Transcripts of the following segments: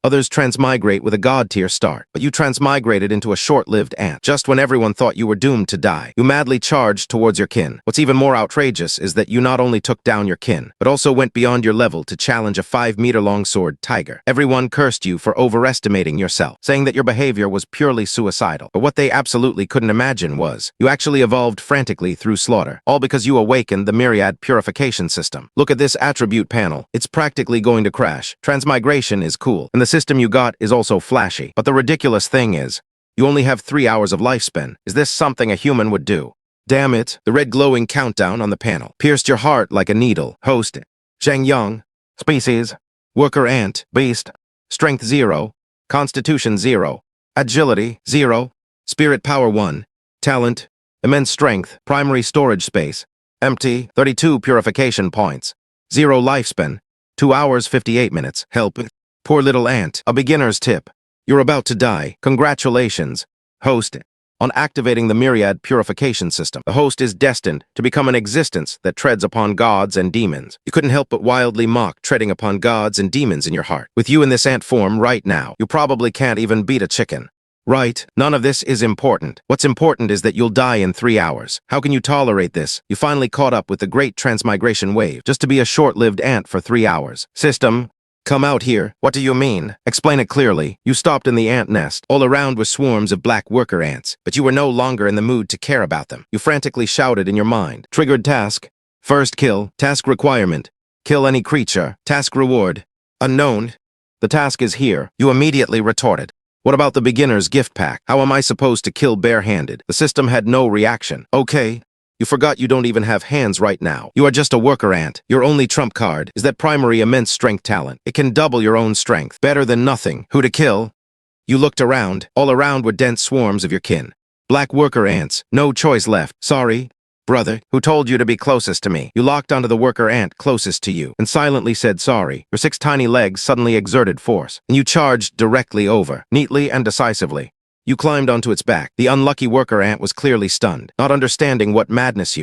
Others transmigrate with a god-tier start, but you transmigrated into a short-lived ant. Just when everyone thought you were doomed to die, you madly charged towards your kin. What's even more outrageous is that you not only took down your kin, but also went beyond your level to challenge a 5-meter-long sword tiger. Everyone cursed you for overestimating yourself, saying that your behavior was purely suicidal. But what they absolutely couldn't imagine was, you actually evolved frantically through slaughter, all because you awakened the myriad purification system. Look at this attribute panel. It's practically going to crash. Transmigration is cool, and the system you got is also flashy. But the ridiculous thing is, you only have 3 hours of lifespan. Is this something a human would do? Damn it, the red glowing countdown on the panel pierced your heart like a needle. Host, Xianxia. Species, worker ant, beast. Strength 0, constitution 0, agility 0, spirit power 1, talent, immense strength, primary storage space, empty, 32 purification points, 0 lifespan, 2 hours 58 minutes. Help. Poor little ant. A beginner's tip. You're about to die. Congratulations. Host. On activating the myriad purification system, the host is destined to become an existence that treads upon gods and demons. You couldn't help but wildly mock treading upon gods and demons in your heart. With you in this ant form right now, you probably can't even beat a chicken. Right, none of this is important. What's important is that you'll die in 3 hours. How can you tolerate this? You finally caught up with the great transmigration wave, just to be a short-lived ant for 3 hours. System, come out here. What do you mean? Explain it clearly. You stopped in the ant nest. All around were swarms of black worker ants, but you were no longer in the mood to care about them. You frantically shouted in your mind. Triggered task. First kill. Task requirement. Kill any creature. Task reward. Unknown. The task is here. You immediately retorted. What about the beginner's gift pack? How am I supposed to kill barehanded? The system had no reaction. Okay. You forgot you don't even have hands right now. You are just a worker ant. Your only trump card is that primary immense strength talent. It can double your own strength. Better than nothing. Who to kill? You looked around. All around were dense swarms of your kin. Black worker ants. No choice left. Sorry, brother. Who told you to be closest to me? You locked onto the worker ant closest to you and silently said sorry. Your 6 tiny legs suddenly exerted force, and you charged directly over, neatly and decisively. You climbed onto its back. The unlucky worker ant was clearly stunned, not understanding what madness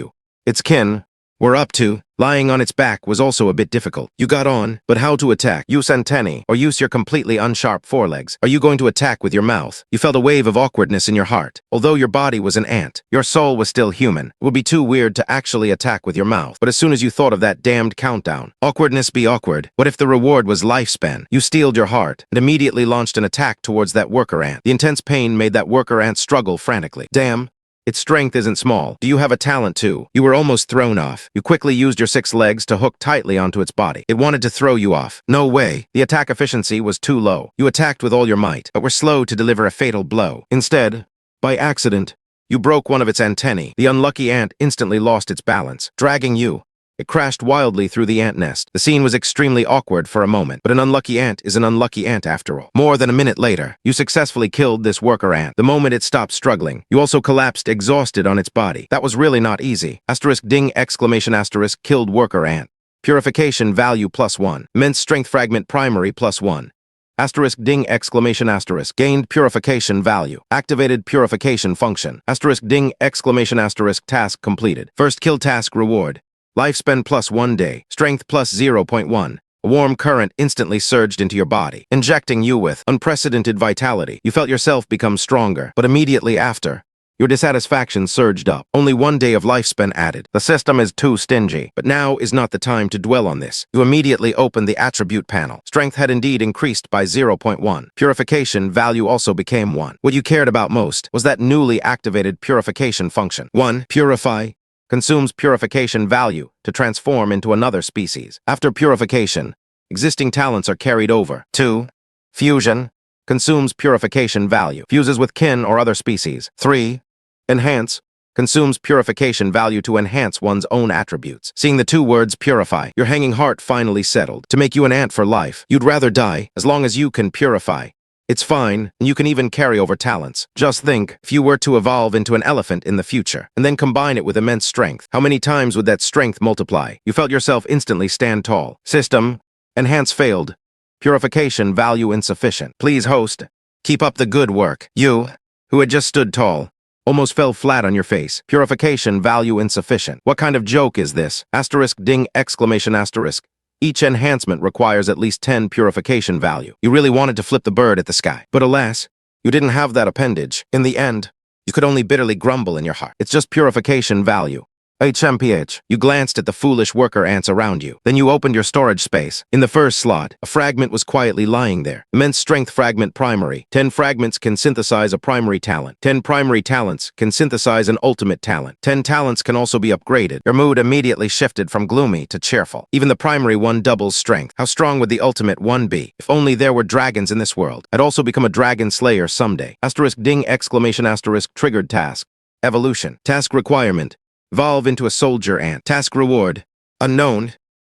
its kin were up to. Lying on its back was also a bit difficult. You got on, but how to attack? Use antennae, or use your completely unsharp forelegs. Are you going to attack with your mouth? You felt a wave of awkwardness in your heart. Although your body was an ant, your soul was still human. It would be too weird to actually attack with your mouth. But as soon as you thought of that damned countdown, awkwardness be awkward. What if the reward was lifespan? You steeled your heart and immediately launched an attack towards that worker ant. The intense pain made that worker ant struggle frantically. Damn. Its strength isn't small. Do you have a talent too? You were almost thrown off. You quickly used your 6 legs to hook tightly onto its body. It wanted to throw you off. No way. The attack efficiency was too low. You attacked with all your might, but were slow to deliver a fatal blow. Instead, by accident, you broke one of its antennae. The unlucky ant instantly lost its balance, dragging you. It crashed wildly through the ant nest. The scene was extremely awkward for a moment, but an unlucky ant is an unlucky ant after all. More than a minute later, you successfully killed this worker ant. The moment it stopped struggling, you also collapsed exhausted on its body. That was really not easy. Asterisk ding exclamation asterisk killed worker ant. Purification value +1. Immense strength fragment primary +1. Asterisk ding exclamation asterisk gained purification value. Activated purification function. Asterisk ding exclamation asterisk task completed. First kill task reward. Lifespan +1 day. Strength +0.1. A warm current instantly surged into your body, injecting you with unprecedented vitality. You felt yourself become stronger, but immediately after, your dissatisfaction surged up. Only 1 day of lifespan added. The system is too stingy, but now is not the time to dwell on this. You immediately opened the attribute panel. Strength had indeed increased by 0.1. Purification value also became 1. What you cared about most was that newly activated purification function. 1. Purify. Consumes purification value to transform into another species. After purification, existing talents are carried over. 2. Fusion. Consumes purification value. Fuses with kin or other species. 3. Enhance. Consumes purification value to enhance one's own attributes. Seeing the 2 words purify, your hanging heart finally settled. To make you an ant for life, you'd rather die as long as you can purify. It's fine, and you can even carry over talents. Just think, if you were to evolve into an elephant in the future, and then combine it with immense strength, how many times would that strength multiply? You felt yourself instantly stand tall. System, enhance failed. Purification value insufficient. Please host, keep up the good work. You, who had just stood tall, almost fell flat on your face. Purification value insufficient. What kind of joke is this? Asterisk ding exclamation asterisk. Each enhancement requires at least 10 purification value. You really wanted to flip the bird at the sky. But alas, you didn't have that appendage. In the end, you could only bitterly grumble in your heart. It's just purification value. HMPH. You glanced at the foolish worker ants around you. Then you opened your storage space. In the first slot, a fragment was quietly lying there. Immense strength fragment primary. 10 fragments can synthesize a primary talent. 10 primary talents can synthesize an ultimate talent. 10 talents can also be upgraded. Your mood immediately shifted from gloomy to cheerful. Even the primary one doubles strength. How strong would the ultimate one be? If only there were dragons in this world. I'd also become a dragon slayer someday. Asterisk ding exclamation asterisk triggered task. Evolution. Task requirement. Evolve into a soldier ant. Task reward. Unknown.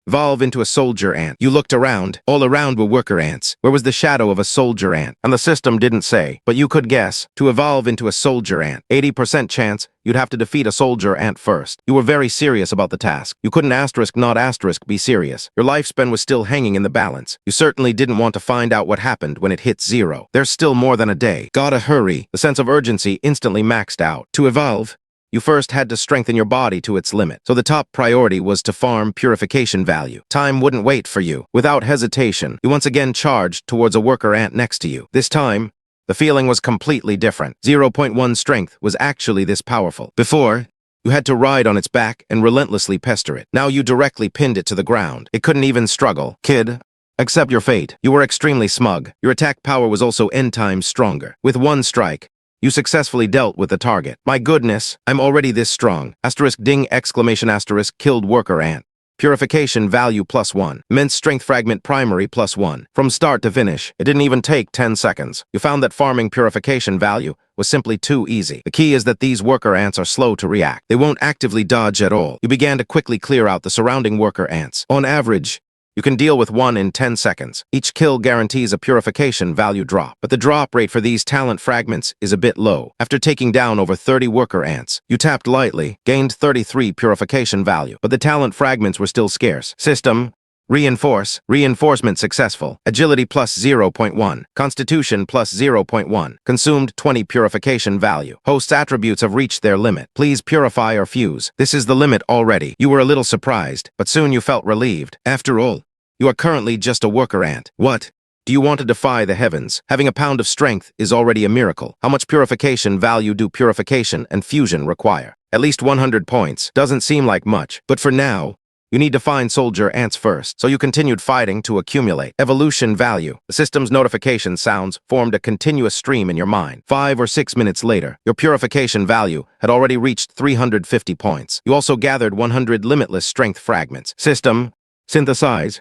Evolve into a soldier ant. You looked around. All around were worker ants. Where was the shadow of a soldier ant? And the system didn't say, but you could guess. To evolve into a soldier ant, 80% chance you'd have to defeat a soldier ant first. You were very serious about the task. You couldn't asterisk not asterisk be serious. Your lifespan was still hanging in the balance. You certainly didn't want to find out what happened when it hit 0. There's still more than a day. Gotta hurry. The sense of urgency instantly maxed out. To evolve, you first had to strengthen your body to its limit, so the top priority was to farm purification value. Time wouldn't wait for you. Without hesitation, you once again charged towards a worker ant next to you. This time, the feeling was completely different. 0.1 strength was actually this powerful. Before, you had to ride on its back and relentlessly pester it. Now you directly pinned it to the ground. It couldn't even struggle. Kid, accept your fate. You were extremely smug. Your attack power was also n times stronger. With one strike, you successfully dealt with the target. My goodness, I'm already this strong. Asterisk ding exclamation asterisk killed worker ant. Purification value +1. Immense strength fragment primary +1. From start to finish, it didn't even take 10 seconds. You found that farming purification value was simply too easy. The key is that these worker ants are slow to react. They won't actively dodge at all. You began to quickly clear out the surrounding worker ants. On average, you can deal with 1 in 10 seconds. Each kill guarantees a purification value drop, but the drop rate for these talent fragments is a bit low. After taking down over 30 worker ants, you tapped lightly, gained 33 purification value, but the talent fragments were still scarce. System. Reinforcement successful. Agility +0.1. Constitution +0.1. Consumed 20 purification value. Host's attributes have reached their limit. Please purify or fuse. This is the limit already. You were a little surprised, but soon you felt relieved. After all, you are currently just a worker ant. What? Do you want to defy the heavens? Having a pound of strength is already a miracle. How much purification value do purification and fusion require? At least 100 points. Doesn't seem like much, but for now, you need to find soldier ants first, so you continued fighting to accumulate evolution value. The system's notification sounds formed a continuous stream in your mind. 5 or 6 minutes later, your purification value had already reached 350 points. You also gathered 100 limitless strength fragments. System. Synthesis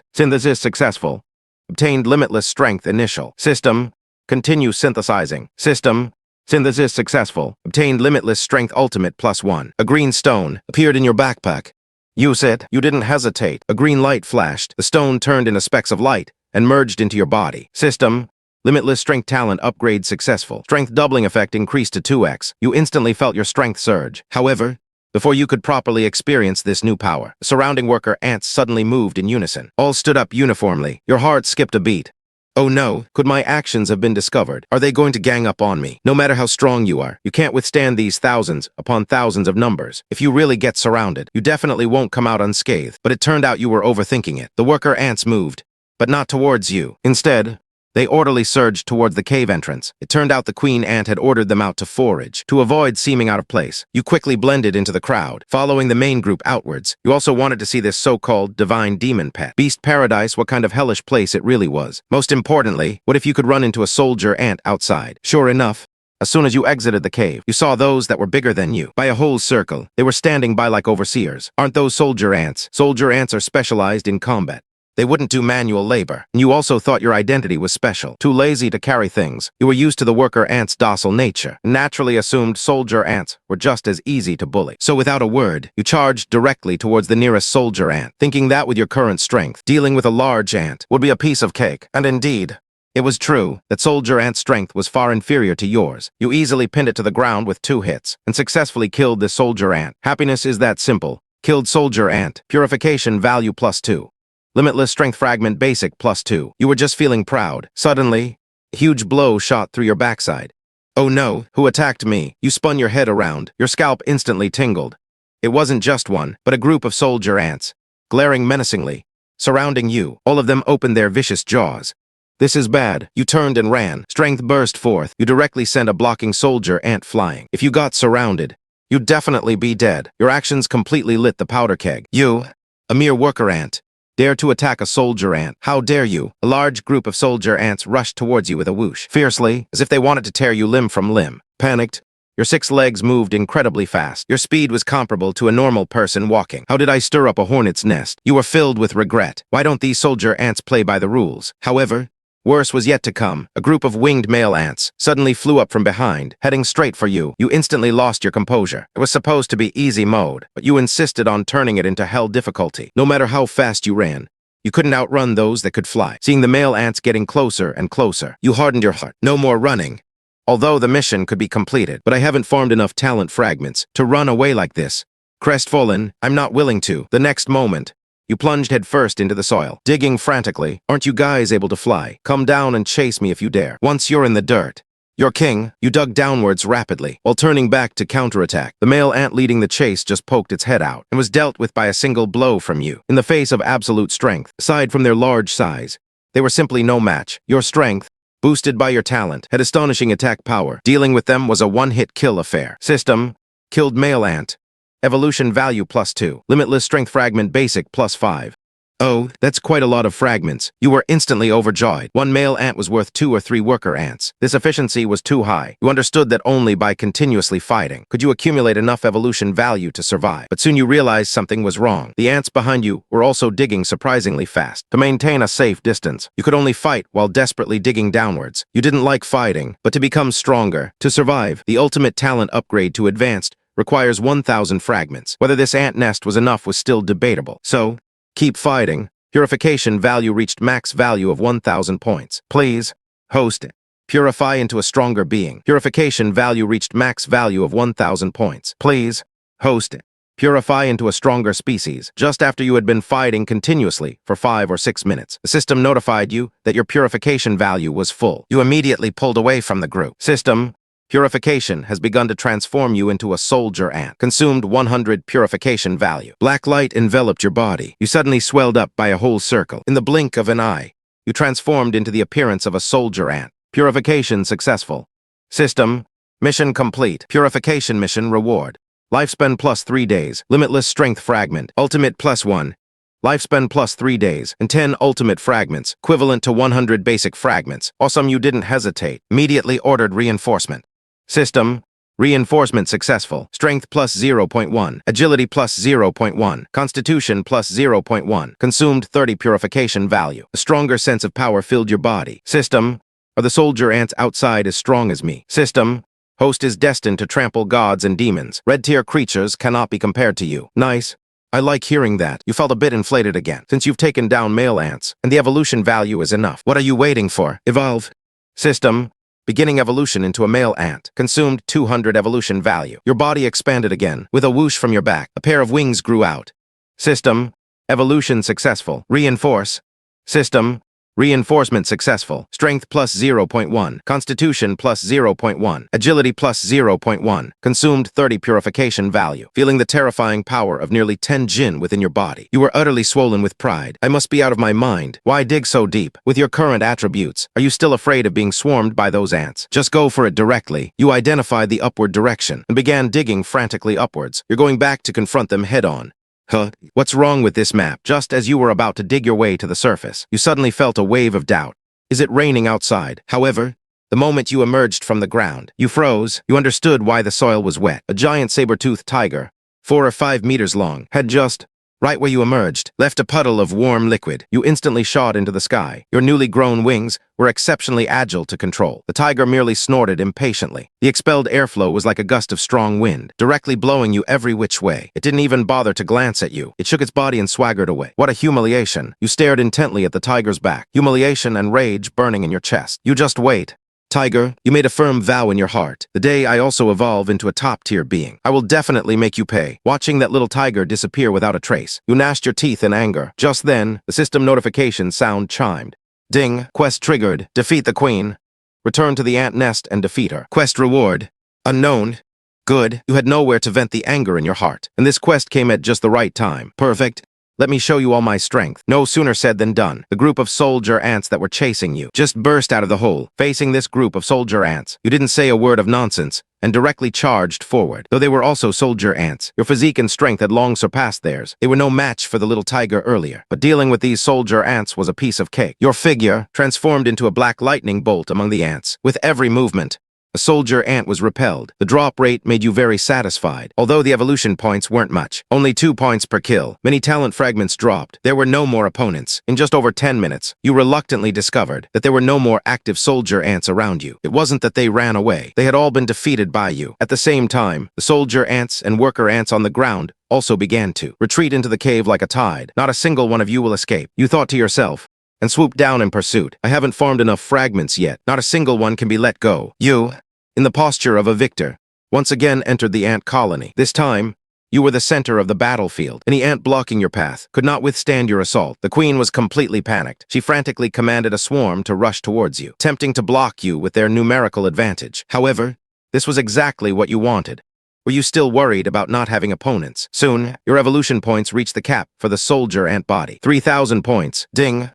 successful. Obtained limitless strength initial. System. Continue synthesizing. System. Synthesis successful. Obtained limitless strength ultimate +1. A green stone appeared in your backpack. Use it. You didn't hesitate. A green light flashed. The stone turned into specks of light and merged into your body. System. Limitless strength talent upgrade successful. Strength doubling effect increased to 2x. You instantly felt your strength surge. However, before you could properly experience this new power, the surrounding worker ants suddenly moved in unison. All stood up uniformly. Your heart skipped a beat. Oh no, could my actions have been discovered? Are they going to gang up on me? No matter how strong you are, you can't withstand these thousands upon thousands of numbers. If you really get surrounded, you definitely won't come out unscathed. But it turned out you were overthinking it. The worker ants moved, but not towards you. Instead, they orderly surged towards the cave entrance. It turned out the queen ant had ordered them out to forage. To avoid seeming out of place, you quickly blended into the crowd, following the main group outwards. You also wanted to see this so-called divine demon pet. Beast paradise, what kind of hellish place it really was. Most importantly, what if you could run into a soldier ant outside? Sure enough, as soon as you exited the cave, you saw those that were bigger than you, by a whole circle. They were standing by like overseers. Aren't those soldier ants? Soldier ants are specialized in combat. They wouldn't do manual labor, and you also thought your identity was special. Too lazy to carry things, you were used to the worker ant's docile nature, and naturally assumed soldier ants were just as easy to bully. So without a word, you charged directly towards the nearest soldier ant, thinking that with your current strength, dealing with a large ant would be a piece of cake. And indeed, it was true that soldier ant's strength was far inferior to yours. You easily pinned it to the ground with 2 hits, and successfully killed the soldier ant. Happiness is that simple. Killed soldier ant. Purification value +2. Limitless strength fragment basic +2. You were just feeling proud. Suddenly, a huge blow shot through your backside. Oh no, who attacked me? You spun your head around. Your scalp instantly tingled. It wasn't just one, but a group of soldier ants, glaring menacingly. surrounding you. All of them opened their vicious jaws. This is bad. You turned and ran. Strength burst forth. You directly sent a blocking soldier ant flying. If you got surrounded, you'd definitely be dead. Your actions completely lit the powder keg. You, a mere worker ant, dare to attack a soldier ant. How dare you? A large group of soldier ants rushed towards you with a whoosh, fiercely, as if they wanted to tear you limb from limb. Panicked, your 6 legs moved incredibly fast. Your speed was comparable to a normal person walking. How did I stir up a hornet's nest? You were filled with regret. Why don't these soldier ants play by the rules? However, worse was yet to come. A group of winged male ants suddenly flew up from behind, heading straight for you. You instantly lost your composure. It was supposed to be easy mode, but you insisted on turning it into hell difficulty. No matter how fast you ran, you couldn't outrun those that could fly. Seeing the male ants getting closer and closer, you hardened your heart. No more running. Although the mission could be completed, but I haven't farmed enough talent fragments to run away like this. Crestfallen, I'm not willing to. The next moment, you plunged headfirst into the soil, digging frantically. Aren't you guys able to fly? Come down and chase me if you dare. Once you're in the dirt, your king, you dug downwards rapidly, while turning back to counterattack. The male ant leading the chase just poked its head out and was dealt with by a single blow from you. In the face of absolute strength, aside from their large size, they were simply no match. Your strength, boosted by your talent, had astonishing attack power. Dealing with them was a one-hit kill affair. System, killed male ant. Evolution value +2. Limitless strength fragment basic +5. Oh, that's quite a lot of fragments. You were instantly overjoyed. One male ant was worth 2 or 3 worker ants. This efficiency was too high. You understood that only by continuously fighting could you accumulate enough evolution value to survive. But soon you realized something was wrong. The ants behind you were also digging surprisingly fast. To maintain a safe distance, you could only fight while desperately digging downwards. You didn't like fighting, but to become stronger, to survive, the ultimate talent upgrade to advanced requires 1,000 fragments. Whether this ant nest was enough was still debatable. So, keep fighting. Purification value reached max value of 1,000 points. Please, host, purify into a stronger being. Purification value reached max value of 1,000 points. Please, host, purify into a stronger species. Just after you had been fighting continuously for 5 or 6 minutes, the system notified you that your purification value was full. You immediately pulled away from the group. System, purification has begun to transform you into a soldier ant. Consumed 100 purification value. Black light enveloped your body. You suddenly swelled up by a whole circle. In the blink of an eye, you transformed into the appearance of a soldier ant. Purification successful. System, mission complete. Purification mission reward. Lifespan +3 days. Limitless strength fragment. Ultimate +1. Lifespan +3 days, and 10 ultimate fragments, equivalent to 100 basic fragments. Awesome, you didn't hesitate. Immediately ordered reinforcement. System, reinforcement successful. Strength +0.1. Agility +0.1. Constitution +0.1. Consumed 30 purification value. A stronger sense of power filled your body. System, are the soldier ants outside as strong as me? System, host is destined to trample gods and demons. Red-tier creatures cannot be compared to you. Nice. I like hearing that. You felt a bit inflated again, since you've taken down male ants, and the evolution value is enough. What are you waiting for? Evolve. System, beginning evolution into a male ant. Consumed 200 evolution value. Your body expanded again. With a whoosh from your back, a pair of wings grew out. System, evolution successful. Reinforce. System, reinforcement successful. Strength +0.1. Constitution +0.1. Agility +0.1. Consumed 30 purification value. Feeling the terrifying power of nearly 10 jinn within your body, you were utterly swollen with pride. I must be out of my mind. Why dig so deep? With your current attributes, are you still afraid of being swarmed by those ants? Just go for it directly. You identified the upward direction and began digging frantically upwards. You're going back to confront them head-on. Huh? What's wrong with this map? Just as you were about to dig your way to the surface, you suddenly felt a wave of doubt. Is it raining outside? However, the moment you emerged from the ground, you froze. You understood why the soil was wet. A giant saber-toothed tiger, 4 or 5 meters long, had just, right where you emerged, left a puddle of warm liquid. You instantly shot into the sky. Your newly grown wings were exceptionally agile to control. The tiger merely snorted impatiently. The expelled airflow was like a gust of strong wind, directly blowing you every which way. It didn't even bother to glance at you. It shook its body and swaggered away. What a humiliation. You stared intently at the tiger's back, humiliation and rage burning in your chest. You just wait. Tiger, you made a firm vow in your heart. The day I also evolve into a top-tier being, I will definitely make you pay. Watching that little tiger disappear without a trace, you gnashed your teeth in anger. Just then, the system notification sound chimed. Ding, quest triggered. Defeat the queen. Return to the ant nest and defeat her. Quest reward. Unknown. Good, you had nowhere to vent the anger in your heart, and this quest came at just the right time. Perfect. Let me show you all my strength. No sooner said than done. The group of soldier ants that were chasing you just burst out of the hole. Facing this group of soldier ants, you didn't say a word of nonsense and directly charged forward. Though they were also soldier ants, your physique and strength had long surpassed theirs. They were no match for the little tiger earlier. But dealing with these soldier ants was a piece of cake. Your figure transformed into a black lightning bolt among the ants. With every movement, a soldier ant was repelled. The drop rate made you very satisfied, although the evolution points weren't much. Only 2 points per kill. Many talent fragments dropped. There were no more opponents. In just over 10 minutes, you reluctantly discovered that there were no more active soldier ants around you. It wasn't that they ran away. They had all been defeated by you. At the same time, the soldier ants and worker ants on the ground also began to retreat into the cave like a tide. Not a single one of you will escape. You thought to yourself, and swooped down in pursuit. I haven't formed enough fragments yet. Not a single one can be let go. You, in the posture of a victor, once again entered the ant colony. This time, you were the center of the battlefield. Any ant blocking your path could not withstand your assault. The queen was completely panicked. She frantically commanded a swarm to rush towards you, attempting to block you with their numerical advantage. However, this was exactly what you wanted. Were you still worried about not having opponents? Soon, your evolution points reached the cap for the soldier ant body. 3,000 points. Ding.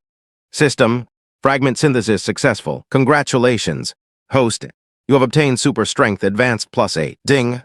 System. Fragment synthesis successful. Congratulations. Host. You have obtained Super Strength Advanced +8. Ding.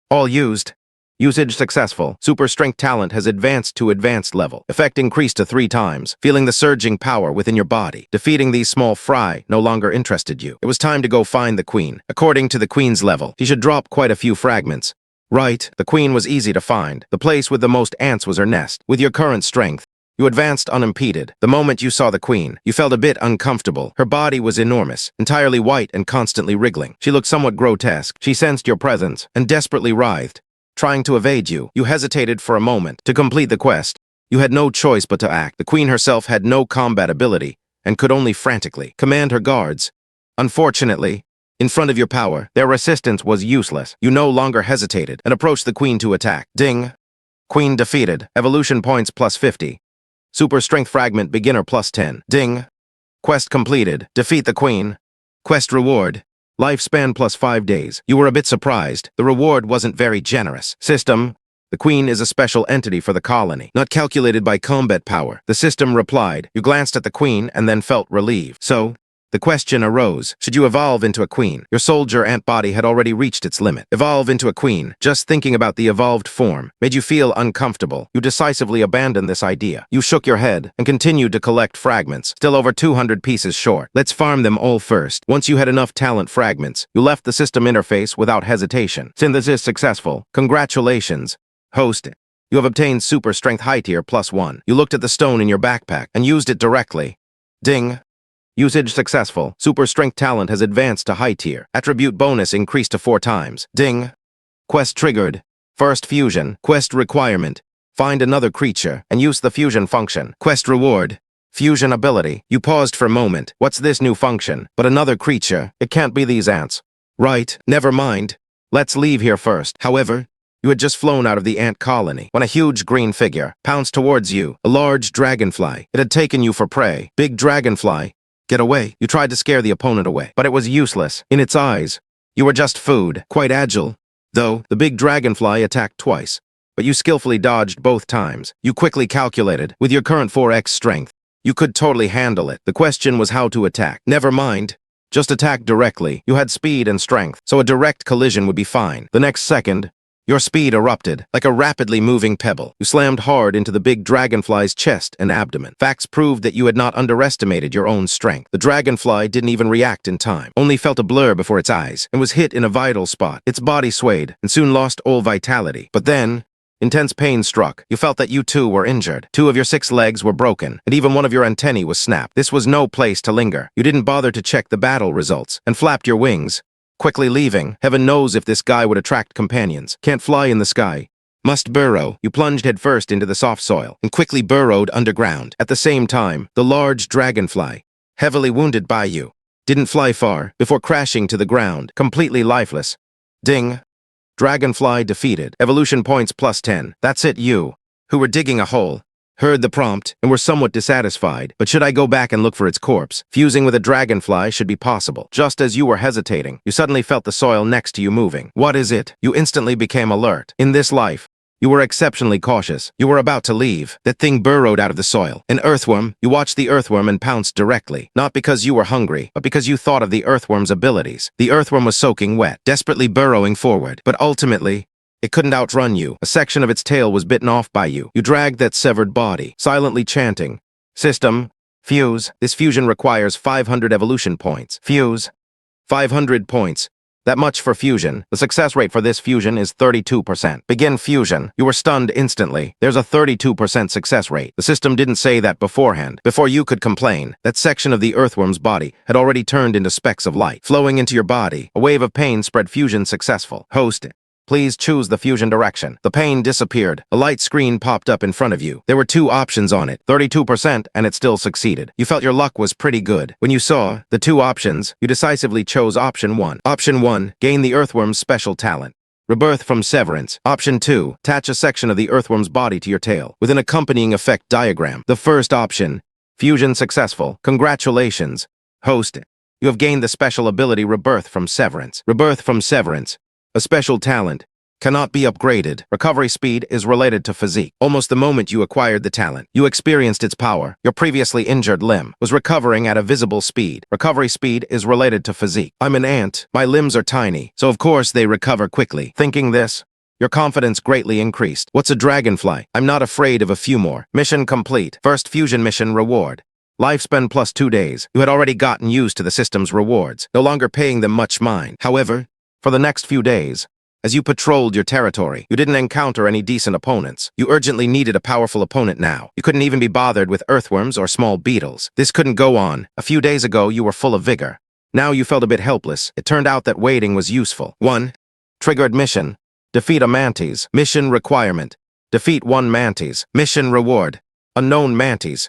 All used. Usage successful. Super Strength talent has advanced to advanced level. Effect increased to 3 times. Feeling the surging power within your body. Defeating these small fry no longer interested you. It was time to go find the queen. According to the queen's level, she should drop quite a few fragments. Right, the queen was easy to find. The place with the most ants was her nest. With your current strength, you advanced unimpeded. The moment you saw the queen, you felt a bit uncomfortable. Her body was enormous, entirely white and constantly wriggling. She looked somewhat grotesque. She sensed your presence and desperately writhed, trying to evade you. You hesitated for a moment. To complete the quest, you had no choice but to act. The queen herself had no combat ability and could only frantically command her guards. Unfortunately, in front of your power, their resistance was useless. You no longer hesitated and approached the queen to attack. Ding. Queen defeated. Evolution points +50. Super Strength Fragment Beginner +10. Ding. Quest completed. Defeat the queen. Quest reward. Lifespan +5 days. You were a bit surprised. The reward wasn't very generous. System. The queen is a special entity for the colony, not calculated by combat power. The system replied. You glanced at the queen and then felt relieved. So, the question arose, should you evolve into a queen? Your soldier ant body had already reached its limit. Evolve into a queen. Just thinking about the evolved form made you feel uncomfortable. You decisively abandoned this idea. You shook your head and continued to collect fragments, still over 200 pieces short. Let's farm them all first. Once you had enough talent fragments, you left the system interface without hesitation. Synthesis successful. Congratulations. Host. You have obtained Super Strength High Tier +1. You looked at the stone in your backpack and used it directly. Ding. Usage successful. Super Strength talent has advanced to high tier. Attribute bonus increased to 4 times. Ding. Quest triggered. First fusion. Quest requirement. Find another creature and use the fusion function. Quest reward. Fusion ability. You paused for a moment. What's this new function? But another creature. It can't be these ants. Right, never mind. Let's leave here first. However, you had just flown out of the ant colony when a huge green figure pounced towards you. A large dragonfly. It had taken you for prey. Big dragonfly. Get away. You tried to scare the opponent away, but it was useless. In its eyes, you were just food. Quite agile, though. The big dragonfly attacked twice, but you skillfully dodged both times. You quickly calculated. With your current 4x strength, you could totally handle it. The question was how to attack. Never mind. Just attack directly. You had speed and strength, so a direct collision would be fine. The next second, your speed erupted like a rapidly moving pebble. You slammed hard into the big dragonfly's chest and abdomen. Facts proved that you had not underestimated your own strength. The dragonfly didn't even react in time, only felt a blur before its eyes, and was hit in a vital spot. Its body swayed and soon lost all vitality. But then, intense pain struck. You felt that you too were injured. 2 of your 6 legs were broken, and even one of your antennae was snapped. This was no place to linger. You didn't bother to check the battle results, and flapped your wings, quickly leaving. Heaven knows if this guy would attract companions. Can't fly in the sky. Must burrow. You plunged headfirst into the soft soil and quickly burrowed underground. At the same time, the large dragonfly, heavily wounded by you, didn't fly far before crashing to the ground, completely lifeless. Ding. Dragonfly defeated. Evolution points +10. That's it, you, who were digging a hole, heard the prompt and were somewhat dissatisfied. But should I go back and look for its corpse? Fusing with a dragonfly should be possible. Just as you were hesitating, you suddenly felt the soil next to you moving. What is it? You instantly became alert. In this life, You were exceptionally cautious. You were about to leave. That thing burrowed out of the soil. An earthworm. You watched the earthworm and pounced directly. Not because you were hungry, but because you thought of the earthworm's abilities. The earthworm was soaking wet, desperately burrowing forward. But ultimately, it couldn't outrun you. A section of its tail was bitten off by you. You dragged that severed body, silently chanting, "System, fuse. This fusion requires 500 evolution points. Fuse. 500 points. That much for fusion. The success rate for this fusion is 32%. Begin fusion. You were stunned instantly. There's a 32% success rate. The system didn't say that beforehand. Before you could complain, that section of the earthworm's body had already turned into specks of light. Flowing into your body, a wave of pain spread. Fusion successful. Host. Please choose the fusion direction. The pain disappeared. A light screen popped up in front of you. There were two options on it, 32%, and it still succeeded. You felt your luck was pretty good. When you saw the two options, you decisively chose option 1. Option 1, gain the earthworm's special talent. Rebirth from severance. Option 2, attach a section of the earthworm's body to your tail, with an accompanying effect diagram. The first option, fusion successful. Congratulations. Host, you have gained the special ability Rebirth from Severance. Rebirth from Severance. A special talent. Cannot be upgraded. Recovery speed is related to physique. Almost the moment you acquired the talent, you experienced its power. Your previously injured limb was recovering at a visible speed. Recovery speed is related to physique. I'm an ant. My limbs are tiny, so of course they recover quickly. Thinking this, your confidence greatly increased. What's a dragonfly? I'm not afraid of a few more. Mission complete. First fusion mission reward. Lifespan plus 2 days. You had already gotten used to the system's rewards, no longer paying them much mind. However, for the next few days, as you patrolled your territory, you didn't encounter any decent opponents. You urgently needed a powerful opponent now. You couldn't even be bothered with earthworms or small beetles. This couldn't go on. A few days ago, you were full of vigor. Now you felt a bit helpless. It turned out that waiting was useful. 1. Triggered mission. Defeat a mantis. Mission requirement. Defeat 1 mantis. Mission reward. Unknown mantis.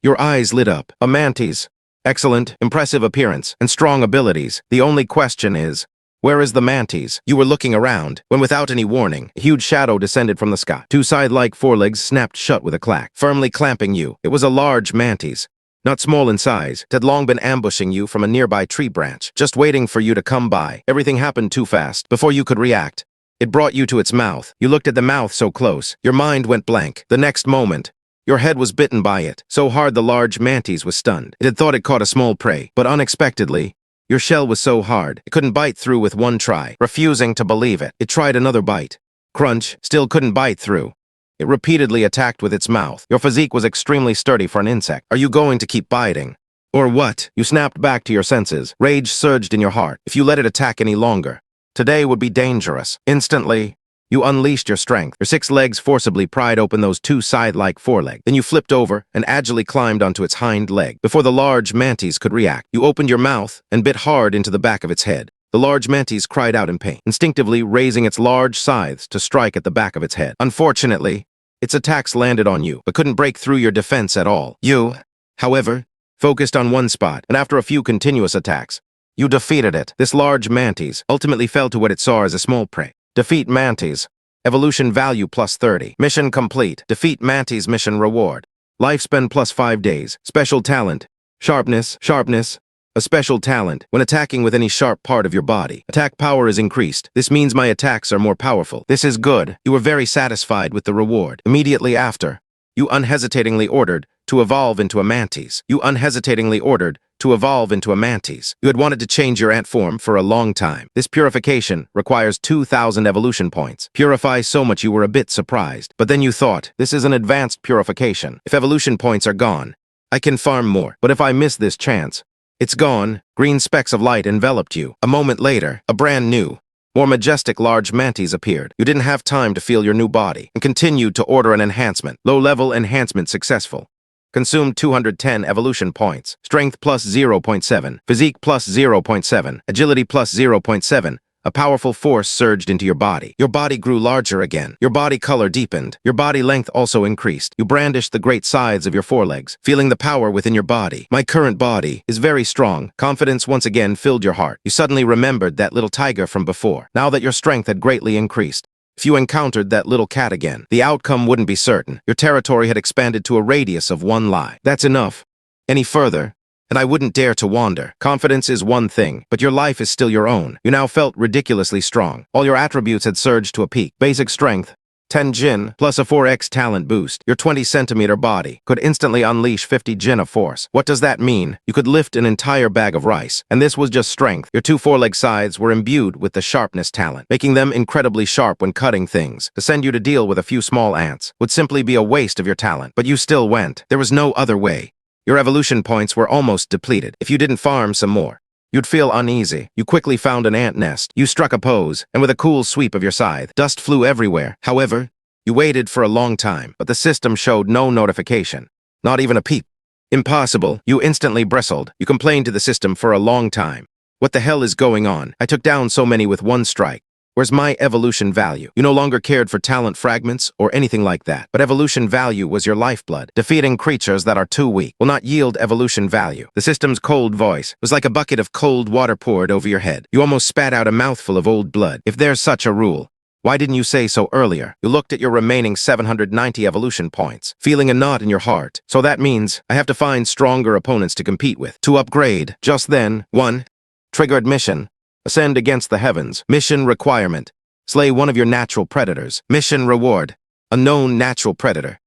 Your eyes lit up. A mantis. Excellent, impressive appearance, and strong abilities. The only question is, where is the mantis? You were looking around, when without any warning, a huge shadow descended from the sky. 2 side-like forelegs snapped shut with a clack, firmly clamping you. It was a large mantis. Not small in size, it had long been ambushing you from a nearby tree branch, just waiting for you to come by. Everything happened too fast, before you could react. It brought you to its mouth. You looked at the mouth so close, your mind went blank. The next moment, your head was bitten by it, so hard the large mantis was stunned. It had thought it caught a small prey, but unexpectedly, your shell was so hard, it couldn't bite through with one try. Refusing to believe it, it tried another bite. Crunch, still couldn't bite through. It repeatedly attacked with its mouth. Your physique was extremely sturdy for an insect. Are you going to keep biting? Or what? You snapped back to your senses. Rage surged in your heart. If you let it attack any longer, today would be dangerous. Instantly, you unleashed your strength. Your 6 legs forcibly pried open those 2 side-like forelegs. Then you flipped over and agilely climbed onto its hind leg. Before the large mantis could react, you opened your mouth and bit hard into the back of its head. The large mantis cried out in pain, instinctively raising its large scythes to strike at the back of its head. Unfortunately, its attacks landed on you, but couldn't break through your defense at all. You, however, focused on one spot, and after a few continuous attacks, you defeated it. This large mantis ultimately fell to what it saw as a small prey. Defeat mantis. Evolution value plus 30. Mission complete. Defeat mantis mission reward. Lifespan plus 5 days. Special talent. Sharpness. Sharpness. A special talent. When attacking with any sharp part of your body, attack power is increased. This means my attacks are more powerful. This is good. You were very satisfied with the reward. Immediately after, you unhesitatingly ordered to evolve into a mantis. You unhesitatingly ordered to evolve into a mantis. You had wanted to change your ant form for a long time. This purification requires 2,000 evolution points. Purify so much you were a bit surprised. But then you thought, this is an advanced purification. If evolution points are gone, I can farm more. But if I miss this chance, it's gone. Green specks of light enveloped you. A moment later, a brand new, more majestic large mantis appeared. You didn't have time to feel your new body and continued to order an enhancement. Low-level enhancement successful. Consumed 210 evolution points. Strength plus 0.7. Physique plus 0.7. Agility plus 0.7. A powerful force surged into your body. Your body grew larger again. Your body color deepened. Your body length also increased. You brandished the great scythes of your forelegs, feeling the power within your body. My current body is very strong. Confidence once again filled your heart. You suddenly remembered that little tiger from before, now that your strength had greatly increased. If you encountered that little cat again, the outcome wouldn't be certain. Your territory had expanded to a radius of 1 li. That's enough. Any further, and I wouldn't dare to wander. Confidence is one thing, but your life is still your own. You now felt ridiculously strong. All your attributes had surged to a peak. Basic strength, 10 Jin plus a 4x talent boost. Your 20-centimeter body could instantly unleash 50 Jin of force. What does that mean? You could lift an entire bag of rice. And this was just strength. Your 2 four-leg scythes were imbued with the sharpness talent, making them incredibly sharp when cutting things. To send you to deal with a few small ants would simply be a waste of your talent. But you still went. There was no other way. Your evolution points were almost depleted. If you didn't farm some more, you'd feel uneasy. You quickly found an ant nest. You struck a pose, and with a cool sweep of your scythe, dust flew everywhere. However, you waited for a long time, but the system showed no notification. Not even a peep. Impossible. You instantly bristled. You complained to the system for a long time. What the hell is going on? I took down so many with one strike. Where's my evolution value? You no longer cared for talent fragments or anything like that, but evolution value was your lifeblood. Defeating creatures that are too weak will not yield evolution value. The system's cold voice was like a bucket of cold water poured over your head. You almost spat out a mouthful of old blood. If there's such a rule, why didn't you say so earlier? You looked at your remaining 790 evolution points, feeling a knot in your heart. So that means I have to find stronger opponents to compete with. To upgrade, just then, 1. Triggered mission. Ascend against the heavens. Mission requirement. Slay one of your natural predators. Mission reward. A known natural predator.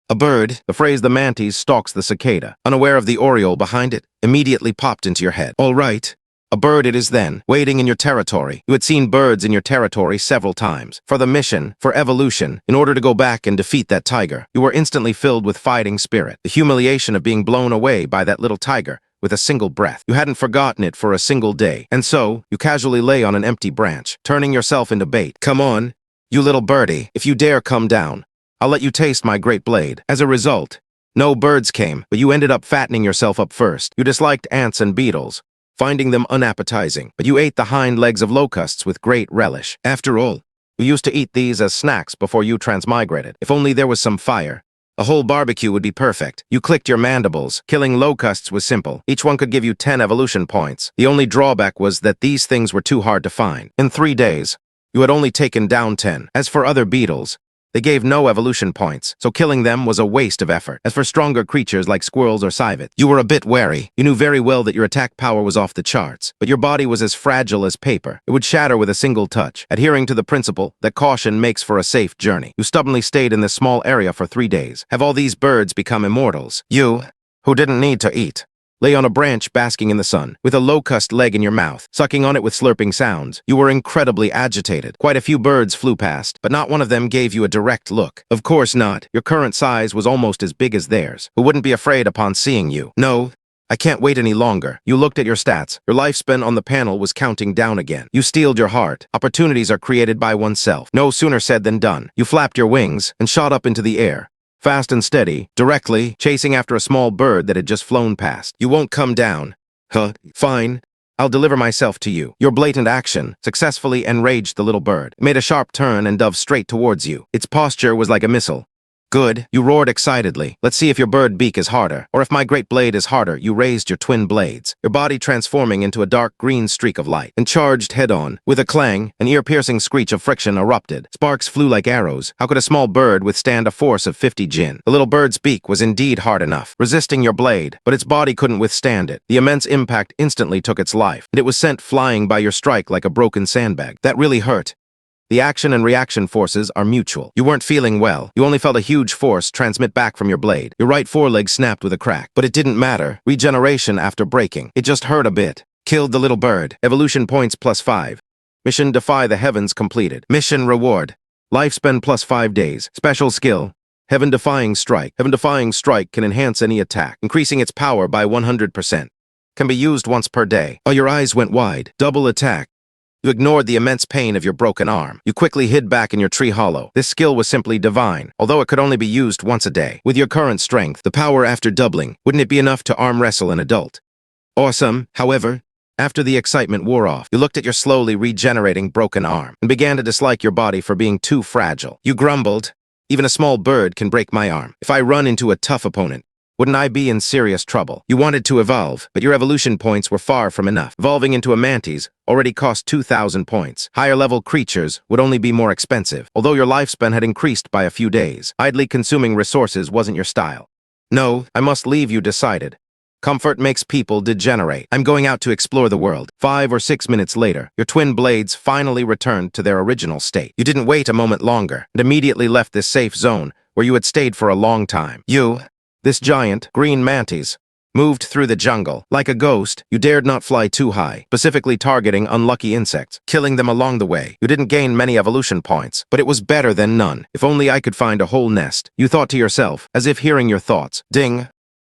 A bird, the phrase the mantis stalks the cicada, unaware of the oriole behind it, immediately popped into your head. All right. A bird it is then, waiting in your territory. You had seen birds in your territory several times. For the mission, for evolution, in order to go back and defeat that tiger, you were instantly filled with fighting spirit. The humiliation of being blown away by that little tiger with a single breath. You hadn't forgotten it for a single day. And so, you casually lay on an empty branch, turning yourself into bait. Come on, you little birdie. If you dare come down, I'll let you taste my great blade. As a result, no birds came, but you ended up fattening yourself up first. You disliked ants and beetles, finding them unappetizing, but you ate the hind legs of locusts with great relish. After all, you used to eat these as snacks before you transmigrated. If only there was some fire, a whole barbecue would be perfect. You clicked your mandibles. Killing locusts was simple. Each one could give you 10 evolution points. The only drawback was that these things were too hard to find. In 3 days, you had only taken down 10. As for other beetles, they gave no evolution points, so killing them was a waste of effort. As for stronger creatures like squirrels or civets, you were a bit wary. You knew very well that your attack power was off the charts, but your body was as fragile as paper. It would shatter with a single touch, adhering to the principle that caution makes for a safe journey. You stubbornly stayed in this small area for 3 days. Have all these birds become immortals? You, who didn't need to eat, lay on a branch basking in the sun, with a locust leg in your mouth, sucking on it with slurping sounds. You were incredibly agitated. Quite a few birds flew past, but not one of them gave you a direct look. Of course not. Your current size was almost as big as theirs, who wouldn't be afraid upon seeing you. No, I can't wait any longer. You looked at your stats. Your lifespan on the panel was counting down again. You steeled your heart. Opportunities are created by oneself. No sooner said than done. You flapped your wings and shot up into the air, fast and steady, directly, chasing after a small bird that had just flown past. You won't come down. Huh, fine. I'll deliver myself to you. Your blatant action successfully enraged the little bird. It made a sharp turn and dove straight towards you. Its posture was like a missile. Good, you roared excitedly. Let's see if your bird beak is harder, or if my great blade is harder. You raised your twin blades, your body transforming into a dark green streak of light, and charged head-on. With a clang, an ear-piercing screech of friction erupted. Sparks flew like arrows. How could a small bird withstand a force of 50 Jin? The little bird's beak was indeed hard enough, resisting your blade, but its body couldn't withstand it. The immense impact instantly took its life, and it was sent flying by your strike like a broken sandbag. That really hurt. The action and reaction forces are mutual. You weren't feeling well. You only felt a huge force transmit back from your blade. Your right foreleg snapped with a crack. But it didn't matter. Regeneration after breaking. It just hurt a bit. Killed the little bird. Evolution points +5. Mission Defy the Heavens completed. Mission Reward. Lifespan +5 days. Special skill. Heaven-defying strike. Heaven-defying strike can enhance any attack, increasing its power by 100%. Can be used once per day. Oh, your eyes went wide. Double attack. You ignored the immense pain of your broken arm. You quickly hid back in your tree hollow. This skill was simply divine, although it could only be used once a day. With your current strength, the power after doubling, wouldn't it be enough to arm wrestle an adult? Awesome, however. After the excitement wore off, you looked at your slowly regenerating broken arm and began to dislike your body for being too fragile. You grumbled, even a small bird can break my arm. If I run into a tough opponent, wouldn't I be in serious trouble? You wanted to evolve, but your evolution points were far from enough. Evolving into a mantis already cost 2,000 points. Higher-level creatures would only be more expensive, although your lifespan had increased by a few days. Idly consuming resources wasn't your style. No, I must leave you decided. Comfort makes people degenerate. I'm going out to explore the world. 5 or 6 minutes later, your twin blades finally returned to their original state. You didn't wait a moment longer and immediately left this safe zone where you had stayed for a long time. This giant, green mantis, moved through the jungle. Like a ghost, you dared not fly too high, specifically targeting unlucky insects, killing them along the way. You didn't gain many evolution points, but it was better than none. If only I could find a whole nest, you thought to yourself, as if hearing your thoughts. Ding.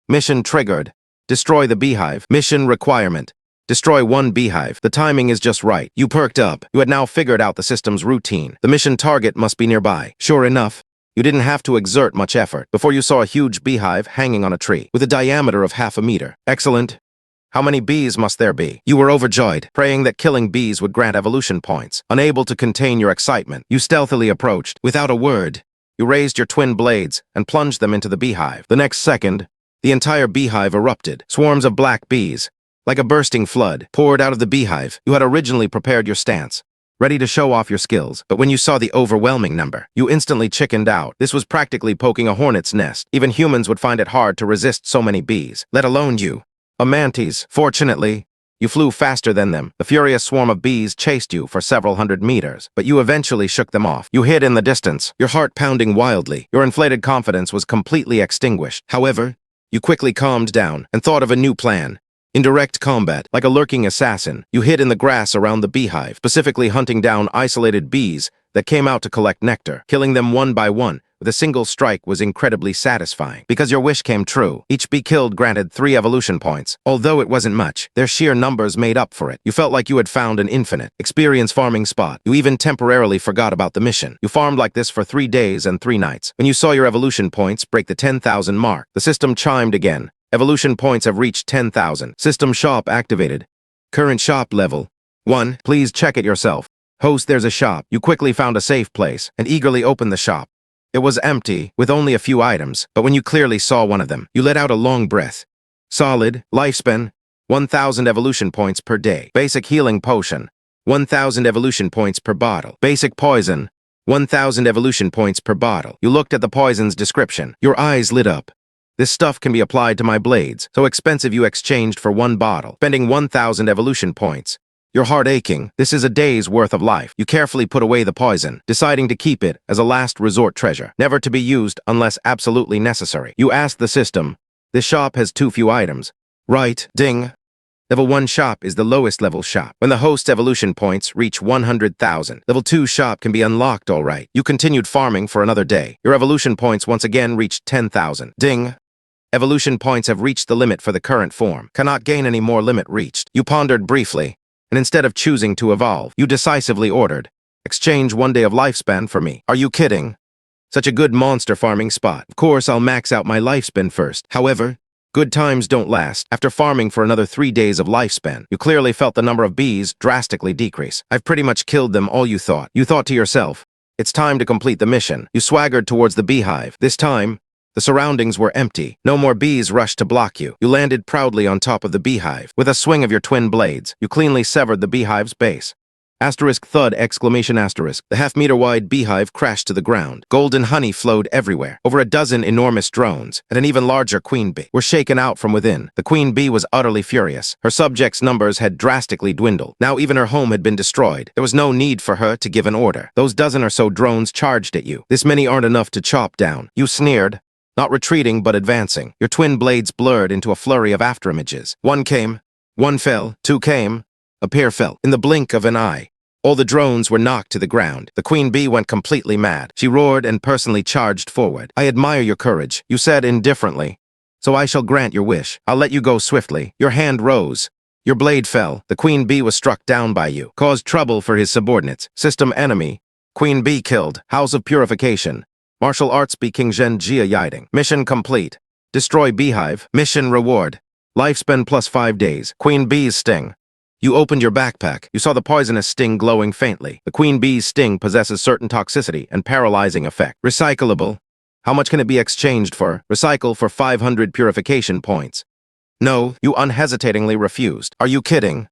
Mission triggered. Destroy the beehive. Mission requirement. Destroy 1 beehive. The timing is just right. You perked up. You had now figured out the system's routine. The mission target must be nearby. Sure enough, you didn't have to exert much effort before you saw a huge beehive hanging on a tree with a diameter of half a meter. Excellent. How many bees must there be? You were overjoyed, praying that killing bees would grant evolution points. Unable to contain your excitement, you stealthily approached. Without a word, you raised your twin blades and plunged them into the beehive. The next second, the entire beehive erupted. Swarms of black bees, like a bursting flood, poured out of the beehive. You had originally prepared your stance, ready to show off your skills, but when you saw the overwhelming number, you instantly chickened out. This was practically poking a hornet's nest. Even humans would find it hard to resist so many bees, let alone you, a mantis. Fortunately, you flew faster than them. The furious swarm of bees chased you for several hundred meters, but you eventually shook them off. You hid in the distance, your heart pounding wildly. Your inflated confidence was completely extinguished. However, you quickly calmed down and thought of a new plan. In direct combat, like a lurking assassin, you hid in the grass around the beehive, specifically hunting down isolated bees that came out to collect nectar. Killing them one by one with a single strike was incredibly satisfying. Because your wish came true, each bee killed granted 3 evolution points. Although it wasn't much, their sheer numbers made up for it. You felt like you had found an infinite experience farming spot. You even temporarily forgot about the mission. You farmed like this for 3 days and 3 nights. When you saw your evolution points break the 10,000 mark, the system chimed again. Evolution points have reached 10,000. System shop activated. Current shop level 1. Please check it yourself. Host, there's a shop. You quickly found a safe place and eagerly opened the shop. It was empty, with only a few items, but when you clearly saw one of them, you let out a long breath. Solid, lifespan, 1,000 evolution points per day. Basic healing potion, 1,000 evolution points per bottle. Basic poison, 1,000 evolution points per bottle. You looked at the poison's description. Your eyes lit up. This stuff can be applied to my blades, so expensive you exchanged for 1 bottle, spending 1,000 evolution points. Your heart aching, this is a day's worth of life. You carefully put away the poison, deciding to keep it as a last resort treasure, never to be used unless absolutely necessary. You asked the system, this shop has too few items. Right, ding. Level 1 shop is the lowest level shop. When the host's evolution points reach 100,000, level 2 shop can be unlocked all right. You continued farming for another day. Your evolution points once again reached 10,000. Ding. Evolution points have reached the limit for the current form. Cannot gain any more limit reached. You pondered briefly, and instead of choosing to evolve, you decisively ordered, exchange 1 day of lifespan for me. Are you kidding? Such a good monster farming spot. Of course, I'll max out my lifespan first. However, good times don't last. After farming for another 3 days of lifespan, you clearly felt the number of bees drastically decrease. I've pretty much killed them all you thought. You thought to yourself, it's time to complete the mission. You swaggered towards the beehive. This time, the surroundings were empty. No more bees rushed to block you. You landed proudly on top of the beehive. With a swing of your twin blades, you cleanly severed the beehive's base. Asterisk thud exclamation asterisk. The half-meter-wide beehive crashed to the ground. Golden honey flowed everywhere. Over a dozen enormous drones and an even larger queen bee were shaken out from within. The queen bee was utterly furious. Her subjects' numbers had drastically dwindled. Now even her home had been destroyed. There was no need for her to give an order. Those dozen or so drones charged at you. This many aren't enough to chop down. You sneered. Not retreating, but advancing. Your twin blades blurred into a flurry of afterimages. 1 came, 1 fell, 2 came, a pair fell. In the blink of an eye, all the drones were knocked to the ground. The queen bee went completely mad. She roared and personally charged forward. I admire your courage, you said indifferently. So I shall grant your wish. I'll let you go swiftly. Your hand rose. Your blade fell. The queen bee was struck down by you. Caused trouble for his subordinates. System enemy. Queen bee killed. House of Purification. Martial arts be King Xianxia Yiding. Mission complete. Destroy beehive. Mission reward. Lifespan plus 5 days. Queen bee's sting. You opened your backpack. You saw the poisonous sting glowing faintly. The queen bee's sting possesses certain toxicity and paralyzing effect. Recyclable. How much can it be exchanged for? Recycle for 500 purification points. No, you unhesitatingly refused. Are you kidding?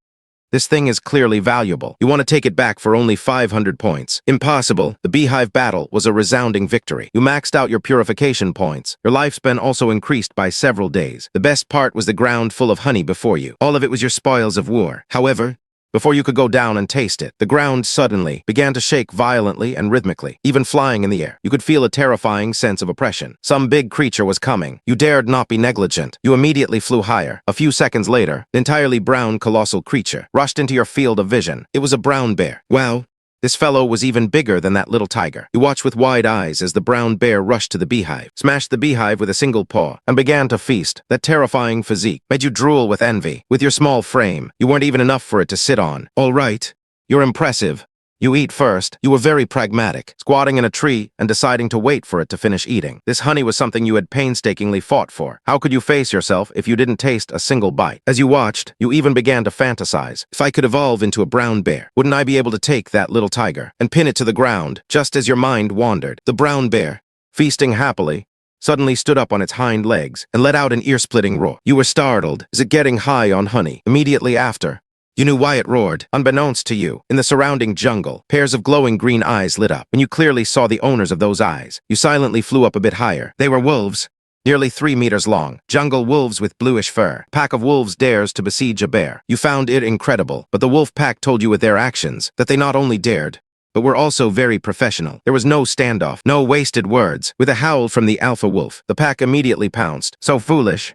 This thing is clearly valuable. You want to take it back for only 500 points. Impossible. The beehive battle was a resounding victory. You maxed out your purification points. Your lifespan also increased by several days. The best part was the ground full of honey before you. All of it was your spoils of war. However, before you could go down and taste it, the ground suddenly began to shake violently and rhythmically, even flying in the air. You could feel a terrifying sense of oppression. Some big creature was coming. You dared not be negligent. You immediately flew higher. A few seconds later, the entirely brown colossal creature rushed into your field of vision. It was a brown bear. Wow. This fellow was even bigger than that little tiger. You watched with wide eyes as the brown bear rushed to the beehive, smashed the beehive with a single paw, and began to feast. That terrifying physique made you drool with envy. With your small frame, you weren't even enough for it to sit on. All right, you're impressive. You eat first. You were very pragmatic, squatting in a tree and deciding to wait for it to finish eating. This honey was something you had painstakingly fought for. How could you face yourself if you didn't taste a single bite? As you watched, you even began to fantasize. If I could evolve into a brown bear, wouldn't I be able to take that little tiger and pin it to the ground, just as your mind wandered? The brown bear, feasting happily, suddenly stood up on its hind legs and let out an ear-splitting roar. You were startled. Is it getting high on honey? Immediately after, you knew why it roared. Unbeknownst to you, in the surrounding jungle, pairs of glowing green eyes lit up, and you clearly saw the owners of those eyes. You silently flew up a bit higher. They were wolves, nearly 3 meters long, jungle wolves with bluish fur. A pack of wolves dares to besiege a bear. You found it incredible, but the wolf pack told you with their actions that they not only dared, but were also very professional. There was no standoff, no wasted words. With a howl from the alpha wolf, the pack immediately pounced. So foolish.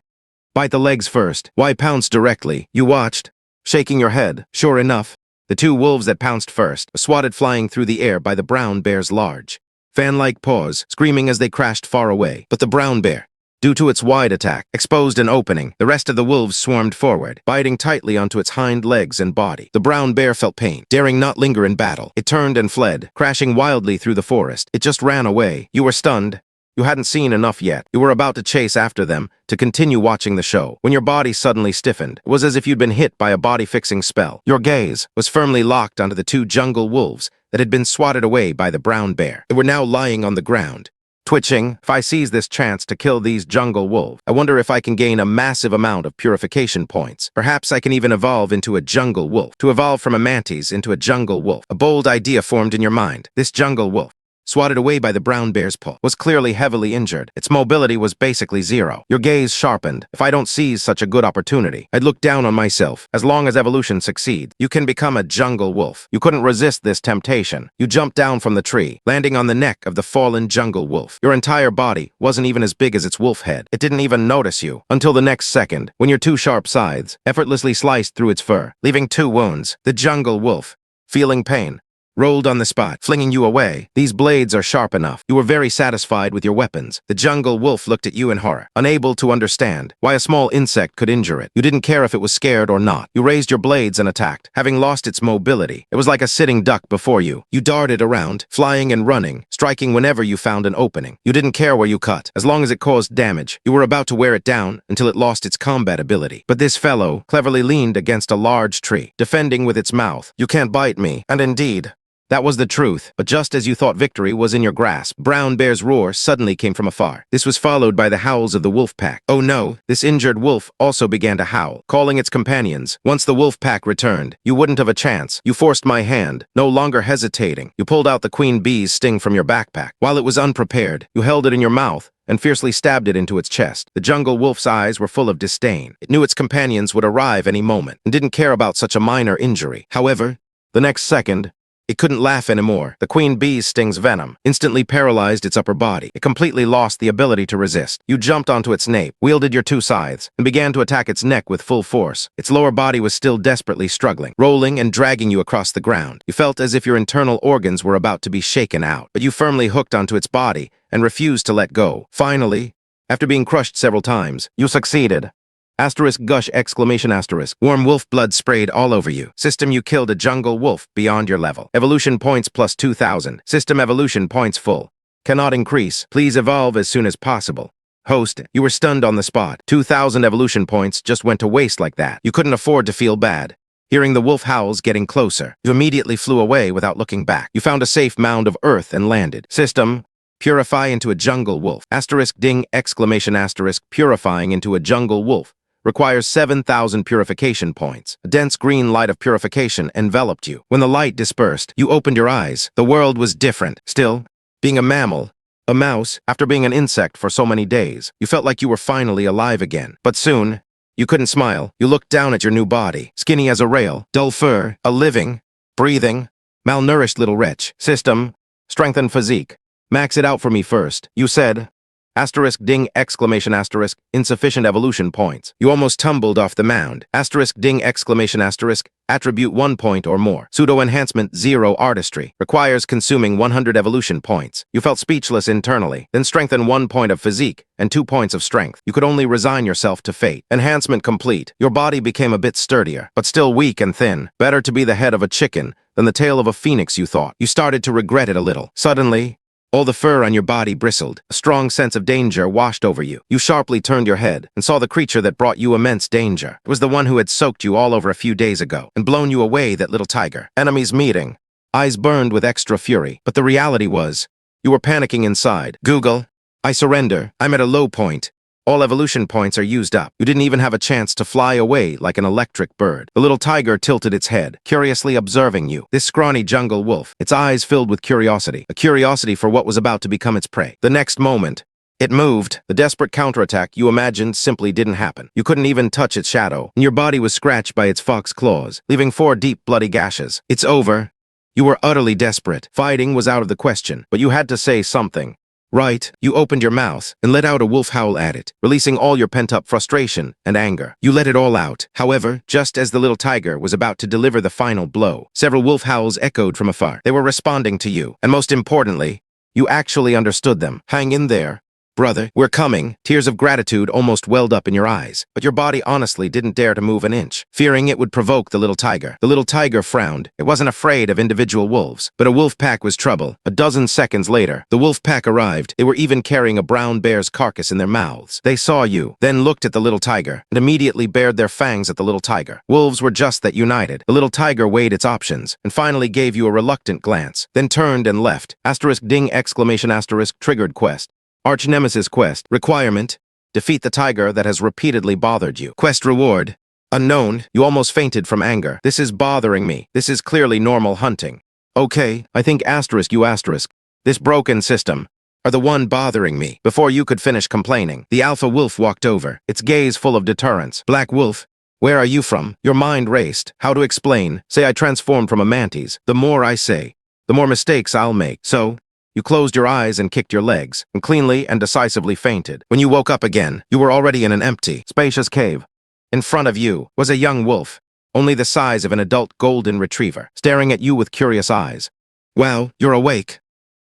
Bite the legs first. Why pounce directly? You watched, shaking your head. Sure enough, the two wolves that pounced first were swatted flying through the air by the brown bear's large, fan-like paws, screaming as they crashed far away. But the brown bear, due to its wide attack, exposed an opening. The rest of the wolves swarmed forward, biting tightly onto its hind legs and body. The brown bear felt pain, daring not linger in battle. It turned and fled, crashing wildly through the forest. It just ran away. You were stunned. You hadn't seen enough yet. You were about to chase after them, to continue watching the show, when your body suddenly stiffened. It was as if you'd been hit by a body-fixing spell. Your gaze was firmly locked onto the two jungle wolves that had been swatted away by the brown bear. They were now lying on the ground, twitching. If I seize this chance to kill these jungle wolves, I wonder if I can gain a massive amount of purification points. Perhaps I can even evolve into a jungle wolf. To evolve from a mantis into a jungle wolf. A bold idea formed in your mind. This jungle wolf, swatted away by the brown bear's paw, was clearly heavily injured. Its mobility was basically zero. Your gaze sharpened. If I don't seize such a good opportunity, I'd look down on myself. As long as evolution succeeds, you can become a jungle wolf. You couldn't resist this temptation. You jumped down from the tree, landing on the neck of the fallen jungle wolf. Your entire body wasn't even as big as its wolf head. It didn't even notice you until the next second, when your two sharp scythes effortlessly sliced through its fur, leaving 2 wounds. The jungle wolf, feeling pain, rolled on the spot, flinging you away. These blades are sharp enough. You were very satisfied with your weapons. The jungle wolf looked at you in horror, unable to understand why a small insect could injure it. You didn't care if it was scared or not. You raised your blades and attacked, having lost its mobility. It was like a sitting duck before you. You darted around, flying and running, striking whenever you found an opening. You didn't care where you cut, as long as it caused damage. You were about to wear it down until it lost its combat ability. But this fellow cleverly leaned against a large tree, defending with its mouth. You can't bite me. And indeed, that was the truth. But just as you thought victory was in your grasp, Brown Bear's roar suddenly came from afar. This was followed by the howls of the wolf pack. Oh no, this injured wolf also began to howl, calling its companions. Once the wolf pack returned, you wouldn't have a chance. You forced my hand, no longer hesitating. You pulled out the queen bee's sting from your backpack. While it was unprepared, you held it in your mouth and fiercely stabbed it into its chest. The jungle wolf's eyes were full of disdain. It knew its companions would arrive any moment and didn't care about such a minor injury. However, the next second, it couldn't laugh anymore. The queen bee's sting's venom instantly paralyzed its upper body. It completely lost the ability to resist. You jumped onto its nape, wielded your 2 scythes, and began to attack its neck with full force. Its lower body was still desperately struggling, rolling and dragging you across the ground. You felt as if your internal organs were about to be shaken out, but you firmly hooked onto its body and refused to let go. Finally, after being crushed several times, you succeeded. Asterisk gush exclamation asterisk. Warm wolf blood sprayed all over you. System, you killed a jungle wolf beyond your level. Evolution points plus 2,000. System evolution points full. Cannot increase. Please evolve as soon as possible. Host, you were stunned on the spot. 2,000 evolution points just went to waste like that. You couldn't afford to feel bad. Hearing the wolf howls getting closer, you immediately flew away without looking back. You found a safe mound of earth and landed. System, purify into a jungle wolf. Asterisk ding exclamation asterisk purifying into a jungle wolf Requires 7,000 purification points. A dense green light of purification enveloped you. When the light dispersed, you opened your eyes. The world was different. Still, being a mammal, a mouse, after being an insect for so many days, you felt like you were finally alive again. But soon, you couldn't smile. You looked down at your new body, skinny as a rail, dull fur, a living, breathing, malnourished little wretch. System, strengthened physique. Max it out for me first. You said, asterisk ding exclamation asterisk, insufficient evolution points. You almost tumbled off the mound. Asterisk ding exclamation asterisk, attribute 1 point or more. Pseudo enhancement 0 artistry. Requires consuming 100 evolution points. You felt speechless internally. Then strengthen 1 point of physique and 2 points of strength. You could only resign yourself to fate. Enhancement complete. Your body became a bit sturdier, but still weak and thin. Better to be the head of a chicken than the tail of a phoenix, you thought. You started to regret it a little. Suddenly, all the fur on your body bristled. A strong sense of danger washed over you. You sharply turned your head and saw the creature that brought you immense danger. It was the one who had soaked you all over a few days ago and blown you away, that little tiger. Enemies meeting. Eyes burned with extra fury. But the reality was, you were panicking inside. Google, I surrender. I'm at a low point. All evolution points are used up. You didn't even have a chance to fly away like an electric bird. The little tiger tilted its head, curiously observing you. This scrawny jungle wolf, its eyes filled with curiosity. A curiosity for what was about to become its prey. The next moment, it moved. The desperate counterattack you imagined simply didn't happen. You couldn't even touch its shadow, and your body was scratched by its fox claws, leaving 4 deep, bloody gashes. It's over. You were utterly desperate. Fighting was out of the question, but you had to say something. Right, you opened your mouth and let out a wolf howl at it, releasing all your pent-up frustration and anger. You let it all out. However, just as the little tiger was about to deliver the final blow, several wolf howls echoed from afar. They were responding to you, and most importantly, you actually understood them. Hang in there, brother, we're coming. Tears of gratitude almost welled up in your eyes, but your body honestly didn't dare to move an inch, fearing it would provoke the little tiger. The little tiger frowned. It wasn't afraid of individual wolves, but a wolf pack was trouble. A dozen seconds later, the wolf pack arrived. They were even carrying a brown bear's carcass in their mouths. They saw you, then looked at the little tiger, and immediately bared their fangs at the little tiger. Wolves were just that united. The little tiger weighed its options, and finally gave you a reluctant glance, then turned and left. Asterisk ding exclamation asterisk triggered quest. Arch Nemesis quest. Requirement, defeat the tiger that has repeatedly bothered you. Quest reward, unknown. You almost fainted from anger. This is bothering me. This is clearly normal hunting. Okay, I think asterisk you asterisk. This broken system are the one bothering me. Before you could finish complaining, the alpha wolf walked over, its gaze full of deterrence. Black wolf, where are you from? Your mind raced. How to explain? Say I transformed from a mantis. The more I say, the more mistakes I'll make. So, you closed your eyes and kicked your legs, and cleanly and decisively fainted. When you woke up again, you were already in an empty, spacious cave. In front of you was a young wolf, only the size of an adult golden retriever, staring at you with curious eyes. Well, you're awake.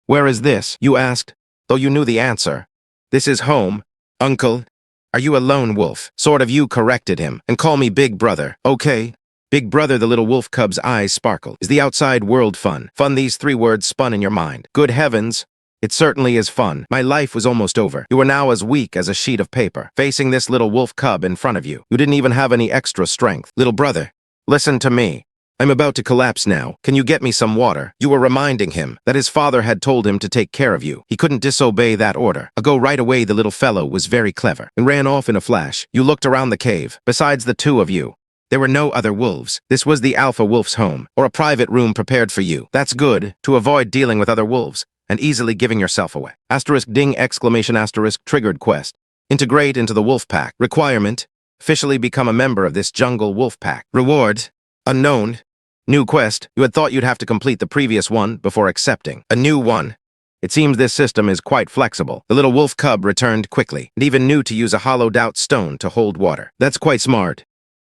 Where is this? You asked, though you knew the answer. This is home, uncle. Are you a lone wolf? Sort of. You corrected him, and call me Big Brother. Okay. Big Brother, the little wolf cub's eyes sparkled. Is the outside world fun? Fun, these 3 words spun in your mind. Good heavens, it certainly is fun. My life was almost over. You were now as weak as a sheet of paper, facing this little wolf cub in front of you. You didn't even have any extra strength. Little brother, listen to me. I'm about to collapse now. Can you get me some water? You were reminding him that his father had told him to take care of you. He couldn't disobey that order. A go right away. The little fellow was very clever and ran off in a flash. You looked around the cave. Besides the 2 of you, there were no other wolves. This was the alpha wolf's home, or a private room prepared for you. That's good, to avoid dealing with other wolves and easily giving yourself away. Asterisk ding exclamation asterisk triggered quest. Integrate into the wolf pack. Requirement, officially become a member of this jungle wolf pack. Reward, unknown. New quest. You had thought you'd have to complete the previous one before accepting a new one. It seems this system is quite flexible. The little wolf cub returned quickly, and even knew to use a hollowed out stone to hold water. That's quite smart.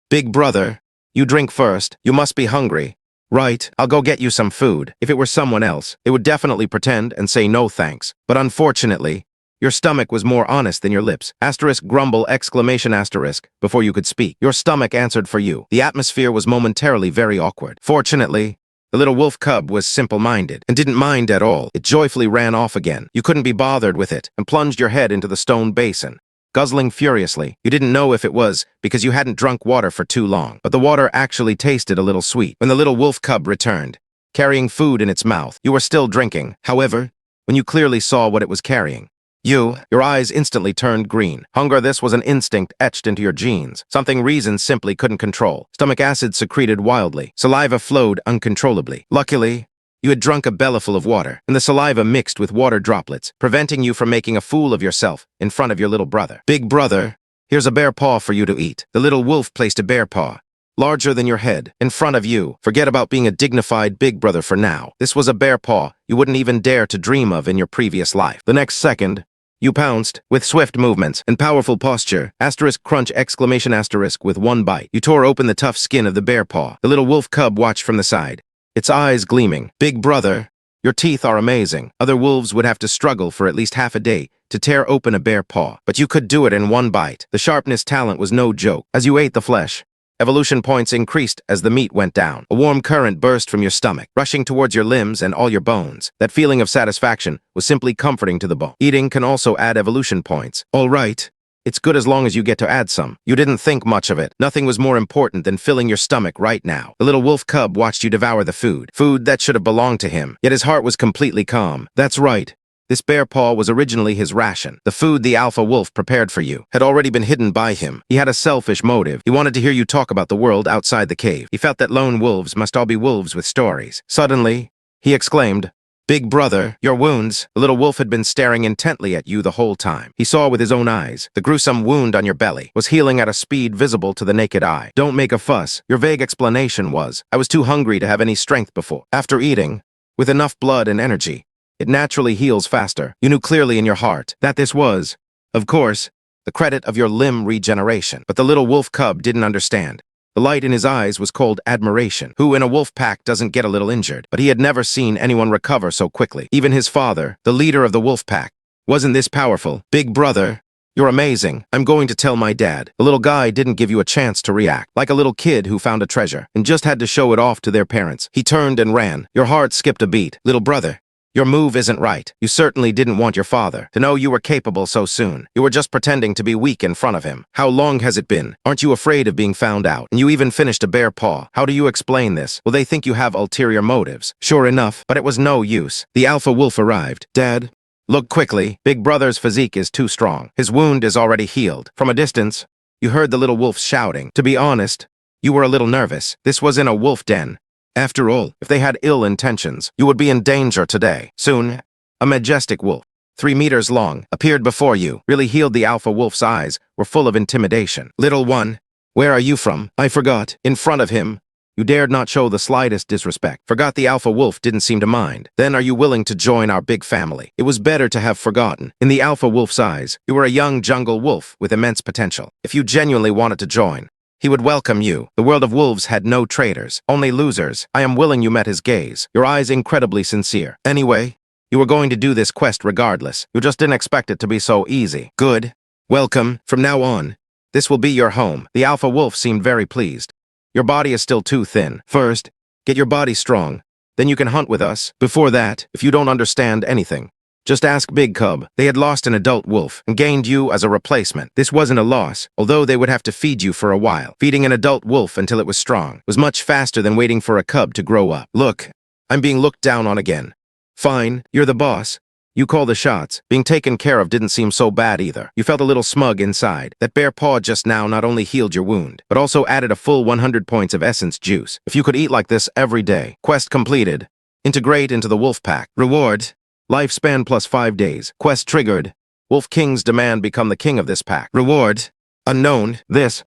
Big brother, you drink first. You must be hungry. Right, I'll go get you some food. If it were someone else, they would definitely pretend and say no thanks. But unfortunately, your stomach was more honest than your lips. Asterisk grumble exclamation asterisk before you could speak. Your stomach answered for you. The atmosphere was momentarily very awkward. Fortunately, the little wolf cub was simple-minded and didn't mind at all. It joyfully ran off again. You couldn't be bothered with it and plunged your head into the stone basin, guzzling furiously. You didn't know if it was because you hadn't drunk water for too long, but the water actually tasted a little sweet. When the little wolf cub returned, carrying food in its mouth, you were still drinking. However, when you clearly saw what it was carrying, Your eyes instantly turned green. Hunger, this was an instinct etched into your genes. Something reason simply couldn't control. Stomach acid secreted wildly. Saliva flowed uncontrollably. Luckily, you had drunk a bellyful of water, and the saliva mixed with water droplets, preventing you from making a fool of yourself in front of your little brother. Big brother, here's a bear paw for you to eat. The little wolf placed a bear paw, larger than your head, in front of you. Forget about being a dignified big brother for now. This was a bear paw you wouldn't even dare to dream of in your previous life. The next second, you pounced, with swift movements and powerful posture, asterisk crunch exclamation asterisk with one bite. You tore open the tough skin of the bear paw. The little wolf cub watched from the side, its eyes gleaming. Big brother, your teeth are amazing. Other wolves would have to struggle for at least half a day to tear open a bear paw, but you could do it in one bite. The sharpness talent was no joke. As you ate the flesh, evolution points increased as the meat went down. A warm current burst from your stomach, rushing towards your limbs and all your bones. That feeling of satisfaction was simply comforting to the bone. Eating can also add evolution points. All right, it's good as long as you get to add some. You didn't think much of it. Nothing was more important than filling your stomach right now. The little wolf cub watched you devour the food. Food that should have belonged to him. Yet his heart was completely calm. That's right. This bear paw was originally his ration. The food the alpha wolf prepared for you had already been hidden by him. He had a selfish motive. He wanted to hear you talk about the world outside the cave. He felt that lone wolves must all be wolves with stories. Suddenly, he exclaimed, "Big brother, your wounds." The little wolf had been staring intently at you the whole time. He saw with his own eyes. The gruesome wound on your belly was healing at a speed visible to the naked eye. Don't make a fuss. Your vague explanation was, I was too hungry to have any strength before. After eating, with enough blood and energy, it naturally heals faster. You knew clearly in your heart that this was, of course, the credit of your limb regeneration. But the little wolf cub didn't understand. The light in his eyes was called admiration. Who in a wolf pack doesn't get a little injured? But he had never seen anyone recover so quickly. Even his father, the leader of the wolf pack, wasn't this powerful. Big brother, you're amazing. I'm going to tell my dad. The little guy didn't give you a chance to react. Like a little kid who found a treasure and just had to show it off to their parents. He turned and ran. Your heart skipped a beat. Little brother, your move isn't right. You certainly didn't want your father to know you were capable so soon. You were just pretending to be weak in front of him. How long has it been? Aren't you afraid of being found out? And you even finished a bear paw. How do you explain this? Well, they think you have ulterior motives. Sure enough, but it was no use. The alpha wolf arrived. Dad, look quickly. Big brother's physique is too strong. His wound is already healed. From a distance, you heard the little wolf shouting. To be honest, you were a little nervous. This was in a wolf den. After all, if they had ill intentions, you would be in danger today. Soon, a majestic wolf, 3 meters long, appeared before you. Really healed. The alpha wolf's eyes were full of intimidation. Little one, where are you from? I forgot. In front of him, you dared not show the slightest disrespect. Forgot. The alpha wolf didn't seem to mind. Then are you willing to join our big family? It was better to have forgotten. In the alpha wolf's eyes, you were a young jungle wolf with immense potential. If you genuinely wanted to join, he would welcome you. The world of wolves had no traitors, only losers. I am willing. You met his gaze, your eyes incredibly sincere. Anyway, you were going to do this quest regardless. You just didn't expect it to be so easy. Good. Welcome. From now on, this will be your home. The alpha wolf seemed very pleased. Your body is still too thin. First, get your body strong. Then you can hunt with us. Before that, if you don't understand anything, just ask Big Cub. They had lost an adult wolf and gained you as a replacement. This wasn't a loss, although they would have to feed you for a while. Feeding an adult wolf until it was strong was much faster than waiting for a cub to grow up. Look, I'm being looked down on again. Fine, you're the boss. You call the shots. Being taken care of didn't seem so bad either. You felt a little smug inside. That bear paw just now not only healed your wound, but also added a full 100 points of essence juice. If you could eat like this every day. Quest completed. Integrate into the wolf pack. Reward. Lifespan plus 5 days. Quest triggered. Wolf Kings demand become the king of this pack. Reward. Unknown. This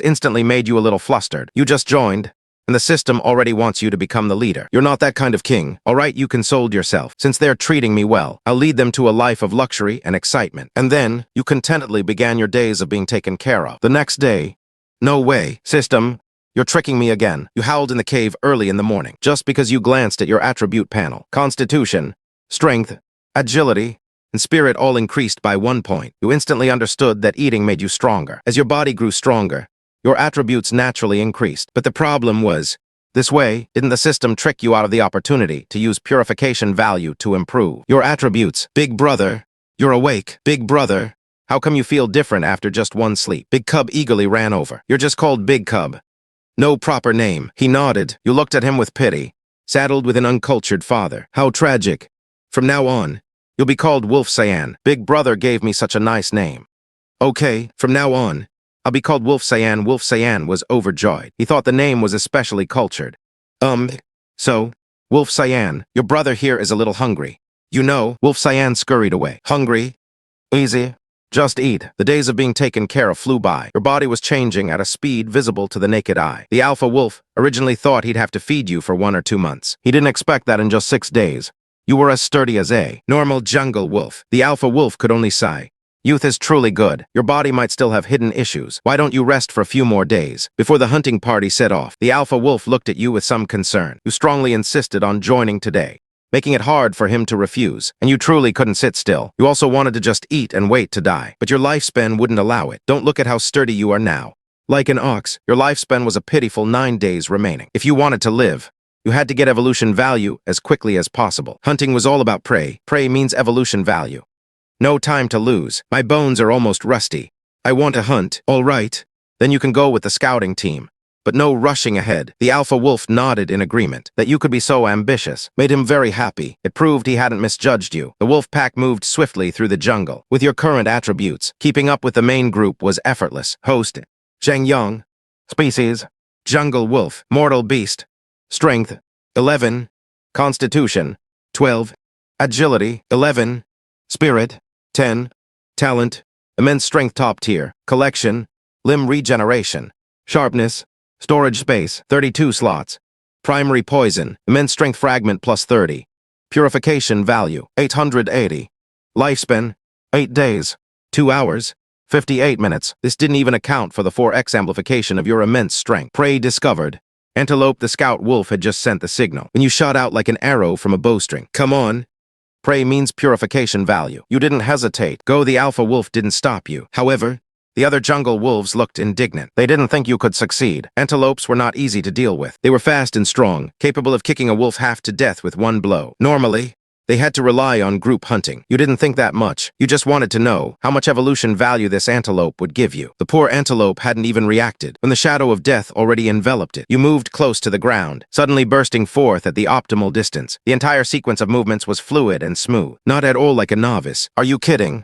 instantly made you a little flustered. You just joined, and the system already wants you to become the leader. You're not that kind of king. All right, you consoled yourself. Since they're treating me well, I'll lead them to a life of luxury and excitement. And then, you contentedly began your days of being taken care of. The next day, no way. System, you're tricking me again. You howled in the cave early in the morning, just because you glanced at your attribute panel. Constitution, strength, agility, and spirit all increased by 1 point. You instantly understood that eating made you stronger. As your body grew stronger, your attributes naturally increased. But the problem was, this way, didn't the system trick you out of the opportunity to use purification value to improve your attributes? Big brother, you're awake. Big brother, how come you feel different after just one sleep? Big Cub eagerly ran over. You're just called Big Cub. No proper name. He nodded. You looked at him with pity, saddled with an uncultured father. How tragic. From now on, You'll be called Wolf Cyan. Big brother gave me such a nice name. Okay, from now on, I'll be called Wolf Cyan. Wolf Cyan was overjoyed. He thought the name was especially cultured. So, Wolf Cyan, your brother here is a little hungry. You know, Wolf Cyan scurried away. Hungry? Easy. Just eat. The days of being taken care of flew by. Your body was changing at a speed visible to the naked eye. The alpha wolf originally thought he'd have to feed you for 1 or 2 months. He didn't expect that in just 6 days. You were as sturdy as a normal jungle wolf. The alpha wolf could only sigh. Youth is truly good. Your body might still have hidden issues. Why don't you rest for a few more days? Before the hunting party set off, the alpha wolf looked at you with some concern. You strongly insisted on joining today, making it hard for him to refuse, and you truly couldn't sit still. You also wanted to just eat and wait to die, but your lifespan wouldn't allow it. Don't look at how sturdy you are now. Like an ox, your lifespan was a pitiful 9 days remaining. If you wanted to live, you had to get evolution value as quickly as possible. Hunting was all about prey. Prey means evolution value. No time to lose. My bones are almost rusty. I want to hunt. All right. Then you can go with the scouting team. But no rushing ahead. The alpha wolf nodded in agreement. That you could be so ambitious made him very happy. It proved he hadn't misjudged you. The wolf pack moved swiftly through the jungle. With your current attributes, keeping up with the main group was effortless. Host, Zhang. Species, jungle wolf. Mortal beast. Strength, 11. Constitution, 12. Agility, 11. Spirit, 10. Talent, immense strength top tier. Collection, limb regeneration. Sharpness, storage space, 32 slots. Primary poison, immense strength fragment plus 30. Purification value, 880. Lifespan, 8 days, 2 hours, 58 minutes. This didn't even account for the 4x amplification of your immense strength. Prey discovered. Antelope the scout wolf had just sent the signal. When you shot out like an arrow from a bowstring. Come on. Prey means purification value. You didn't hesitate. Go, the alpha wolf didn't stop you. However, the other jungle wolves looked indignant. They didn't think you could succeed. Antelopes were not easy to deal with. They were fast and strong, capable of kicking a wolf half to death with one blow. Normally, they had to rely on group hunting. You didn't think that much. You just wanted to know how much evolution value this antelope would give you. The poor antelope hadn't even reacted when the shadow of death already enveloped it. You moved close to the ground, suddenly bursting forth at the optimal distance. The entire sequence of movements was fluid and smooth. Not at all like a novice. Are you kidding?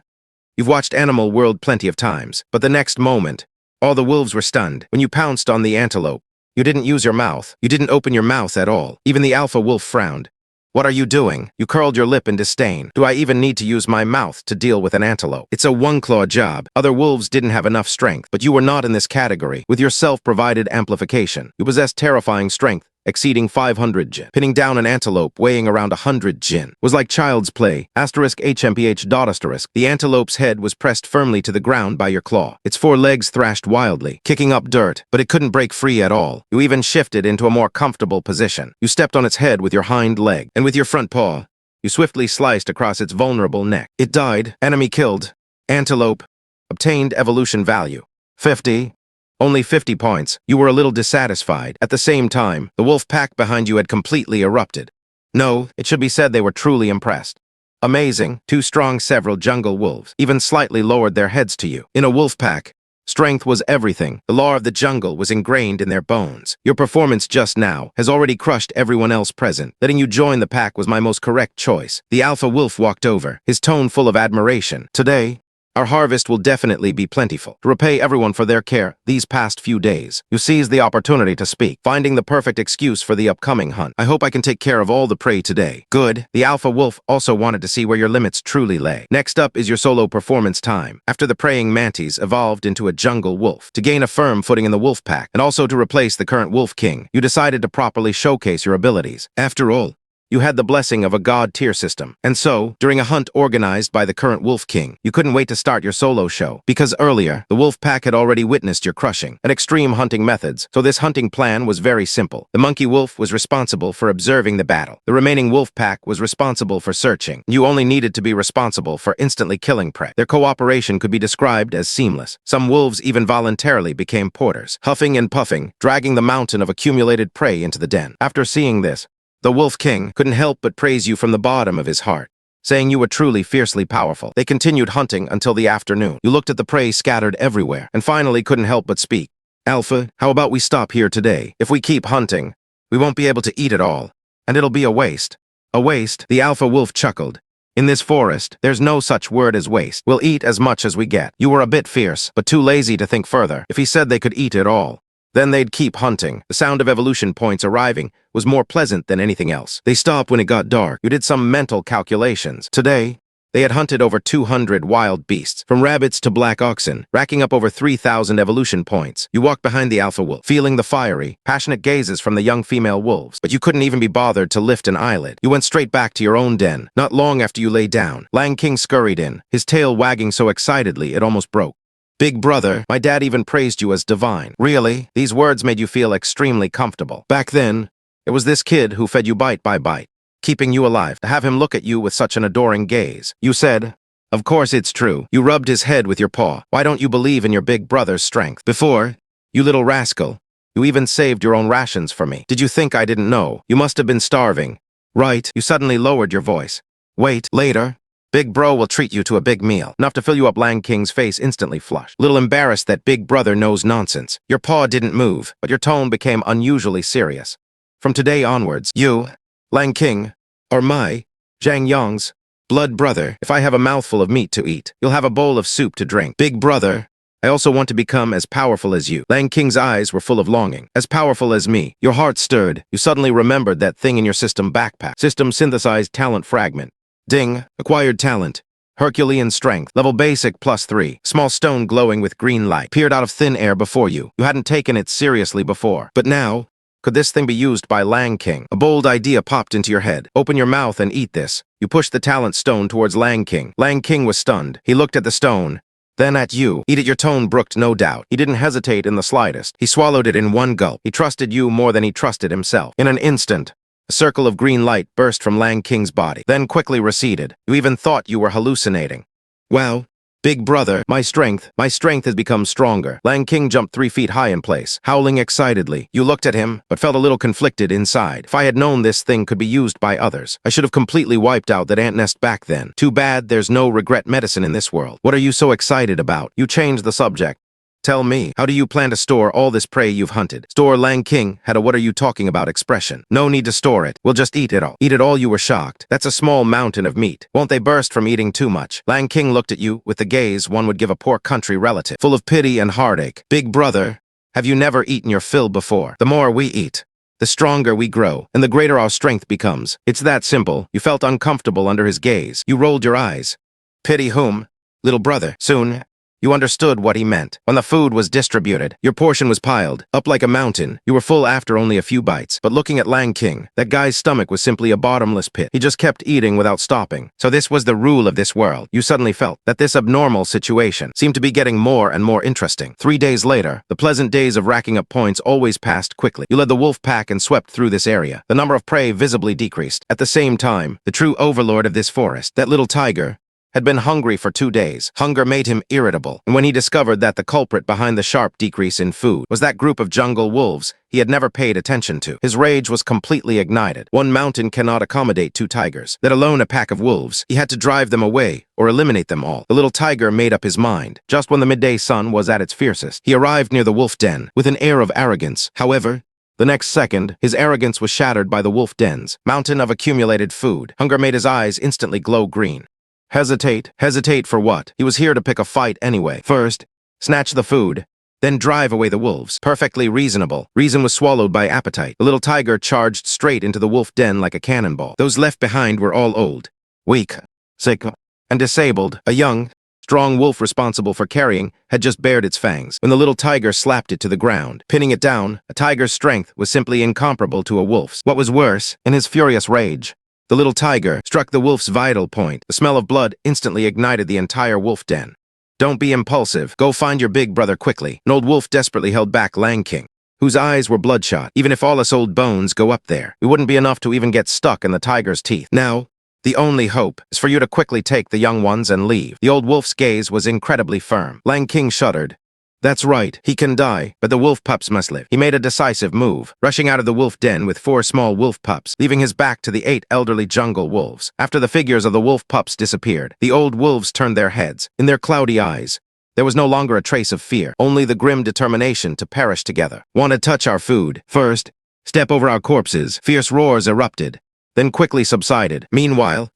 You've watched Animal World plenty of times, but the next moment, all the wolves were stunned. When you pounced on the antelope, you didn't use your mouth. You didn't open your mouth at all. Even the alpha wolf frowned. What are you doing? You curled your lip in disdain. Do I even need to use my mouth to deal with an antelope? It's a one-claw job. Other wolves didn't have enough strength, but you were not in this category. With your self-provided amplification, you possessed terrifying strength, exceeding 500 jin. Pinning down an antelope weighing around 100 jin was like child's play. *HMPH. The antelope's head was pressed firmly to the ground by your claw. Its 4 legs thrashed wildly, kicking up dirt, but it couldn't break free at all. You even shifted into a more comfortable position. You stepped on its head with your hind leg, and with your front paw, you swiftly sliced across its vulnerable neck. It died. Enemy killed. Antelope. Obtained evolution value, 50. Only 50 points. You were a little dissatisfied. At the same time, the wolf pack behind you had completely erupted. No, it should be said they were truly impressed. Amazing. 2 strong several jungle wolves even slightly lowered their heads to you. In a wolf pack, strength was everything. The law of the jungle was ingrained in their bones. Your performance just now has already crushed everyone else present. Letting you join the pack was my most correct choice. The alpha wolf walked over, his tone full of admiration. Today, our harvest will definitely be plentiful. To repay everyone for their care these past few days, you seized the opportunity to speak, finding the perfect excuse for the upcoming hunt. I hope I can take care of all the prey today. Good. The alpha wolf also wanted to see where your limits truly lay. Next up is your solo performance time. After the praying mantis evolved into a jungle wolf, to gain a firm footing in the wolf pack, and also to replace the current wolf king, you decided to properly showcase your abilities. After all, you had the blessing of a god-tier system. And so, during a hunt organized by the current Wolf King, you couldn't wait to start your solo show. Because earlier, the wolf pack had already witnessed your crushing and extreme hunting methods, so this hunting plan was very simple. The monkey wolf was responsible for observing the battle. The remaining wolf pack was responsible for searching. You only needed to be responsible for instantly killing prey. Their cooperation could be described as seamless. Some wolves even voluntarily became porters, huffing and puffing, dragging the mountain of accumulated prey into the den. After seeing this, the Wolf King couldn't help but praise you from the bottom of his heart, saying you were truly fiercely powerful. They continued hunting until the afternoon. You looked at the prey scattered everywhere, and finally couldn't help but speak. Alpha, how about we stop here today? If we keep hunting, we won't be able to eat it all, and it'll be a waste. A waste? The alpha wolf chuckled. In this forest, there's no such word as waste. We'll eat as much as we get. You were a bit fierce, but too lazy to think further. If he said they could eat it all, then they'd keep hunting. The sound of evolution points arriving was more pleasant than anything else. They stopped when it got dark. You did some mental calculations. Today, they had hunted over 200 wild beasts, from rabbits to black oxen, racking up over 3,000 evolution points. You walked behind the alpha wolf, feeling the fiery, passionate gazes from the young female wolves, but you couldn't even be bothered to lift an eyelid. You went straight back to your own den. Not long after you lay down, Lang King scurried in, his tail wagging so excitedly it almost broke. Big brother, my dad even praised you as divine. Really? These words made you feel extremely comfortable. Back then, it was this kid who fed you bite by bite, keeping you alive. To have him look at you with such an adoring gaze. You said, "Of course it's true." You rubbed his head with your paw. "Why don't you believe in your big brother's strength? Before, you little rascal, you even saved your own rations for me. Did you think I didn't know? You must have been starving. Right?" You suddenly lowered your voice. "Wait, later. Big bro will treat you to a big meal. Enough to fill you up." Lang King's face instantly flushed. Little embarrassed that big brother knows nonsense. Your paw didn't move, but your tone became unusually serious. "From today onwards, you, Lang King, or my, Zhang Yang's, blood brother. If I have a mouthful of meat to eat, you'll have a bowl of soup to drink. Big brother, I also want to become as powerful as you." Lang King's eyes were full of longing. "As powerful as me." Your heart stirred. You suddenly remembered that thing in your system backpack. System synthesized talent fragment. Ding, acquired talent. Herculean strength, level basic +3. Small stone glowing with green light peered out of thin air before you. You hadn't taken it seriously before. But now, could this thing be used by Lang King? A bold idea popped into your head. "Open your mouth and eat this." You pushed the talent stone towards Lang King. Lang King was stunned. He looked at the stone, then at you. "Eat it." Your tone brooked no doubt. He didn't hesitate in the slightest. He swallowed it in one gulp. He trusted you more than he trusted himself. In an instant, a circle of green light burst from Lang King's body, then quickly receded. You even thought you were hallucinating. "Wow. Big brother, my strength has become stronger." Lang King jumped 3 feet high in place, howling excitedly. You looked at him, but felt a little conflicted inside. "If I had known this thing could be used by others, I should have completely wiped out that ant nest back then. Too bad there's no regret medicine in this world. What are you so excited about?" You changed the subject. "Tell me, how do you plan to store all this prey you've hunted?" Store. Lang King had a "what are you talking about" expression. "No need to store it. We'll just eat it all." "Eat it all?" You were shocked. "That's a small mountain of meat. Won't they burst from eating too much?" Lang King looked at you with the gaze one would give a poor country relative, full of pity and heartache. "Big brother, have you never eaten your fill before? The more we eat, the stronger we grow, and the greater our strength becomes. It's that simple." You felt uncomfortable under his gaze. You rolled your eyes. "Pity whom? Little brother." Soon, you understood what he meant. When the food was distributed, your portion was piled up like a mountain. You were full after only a few bites. But looking at Lang King, that guy's stomach was simply a bottomless pit. He just kept eating without stopping. So this was the rule of this world. You suddenly felt that this abnormal situation seemed to be getting more and more interesting. 3 days later, the pleasant days of racking up points always passed quickly. You led the wolf pack and swept through this area. The number of prey visibly decreased. At the same time, the true overlord of this forest, that little tiger, had been hungry for 2 days. Hunger made him irritable, and when he discovered that the culprit behind the sharp decrease in food was that group of jungle wolves he had never paid attention to, his rage was completely ignited. One mountain cannot accommodate 2 tigers, let alone a pack of wolves. He had to drive them away or eliminate them all. The little tiger made up his mind. Just when the midday sun was at its fiercest, he arrived near the wolf den with an air of arrogance. However, the next second, his arrogance was shattered by the wolf den's mountain of accumulated food. Hunger made his eyes instantly glow green. Hesitate? Hesitate for what? He was here to pick a fight anyway. First, snatch the food, then drive away the wolves. Perfectly reasonable. Reason was swallowed by appetite. The little tiger charged straight into the wolf den like a cannonball. Those left behind were all old, weak, sick, and disabled. A young, strong wolf responsible for carrying had just bared its fangs when the little tiger slapped it to the ground. Pinning it down, a tiger's strength was simply incomparable to a wolf's. What was worse, in his furious rage, the little tiger struck the wolf's vital point. The smell of blood instantly ignited the entire wolf den. "Don't be impulsive. Go find your big brother quickly." An old wolf desperately held back Lang King, whose eyes were bloodshot. "Even if all us old bones go up there, we wouldn't be enough to even get stuck in the tiger's teeth. Now, the only hope is for you to quickly take the young ones and leave." The old wolf's gaze was incredibly firm. Lang King shuddered. "That's right, he can die, but the wolf pups must live." He made a decisive move, rushing out of the wolf den with 4 small wolf pups, leaving his back to the 8 elderly jungle wolves. After the figures of the wolf pups disappeared, the old wolves turned their heads. In their cloudy eyes, there was no longer a trace of fear, only the grim determination to perish together. "Want to touch our food? First, step over our corpses." Fierce roars erupted. then quickly subsided. Meanwhile,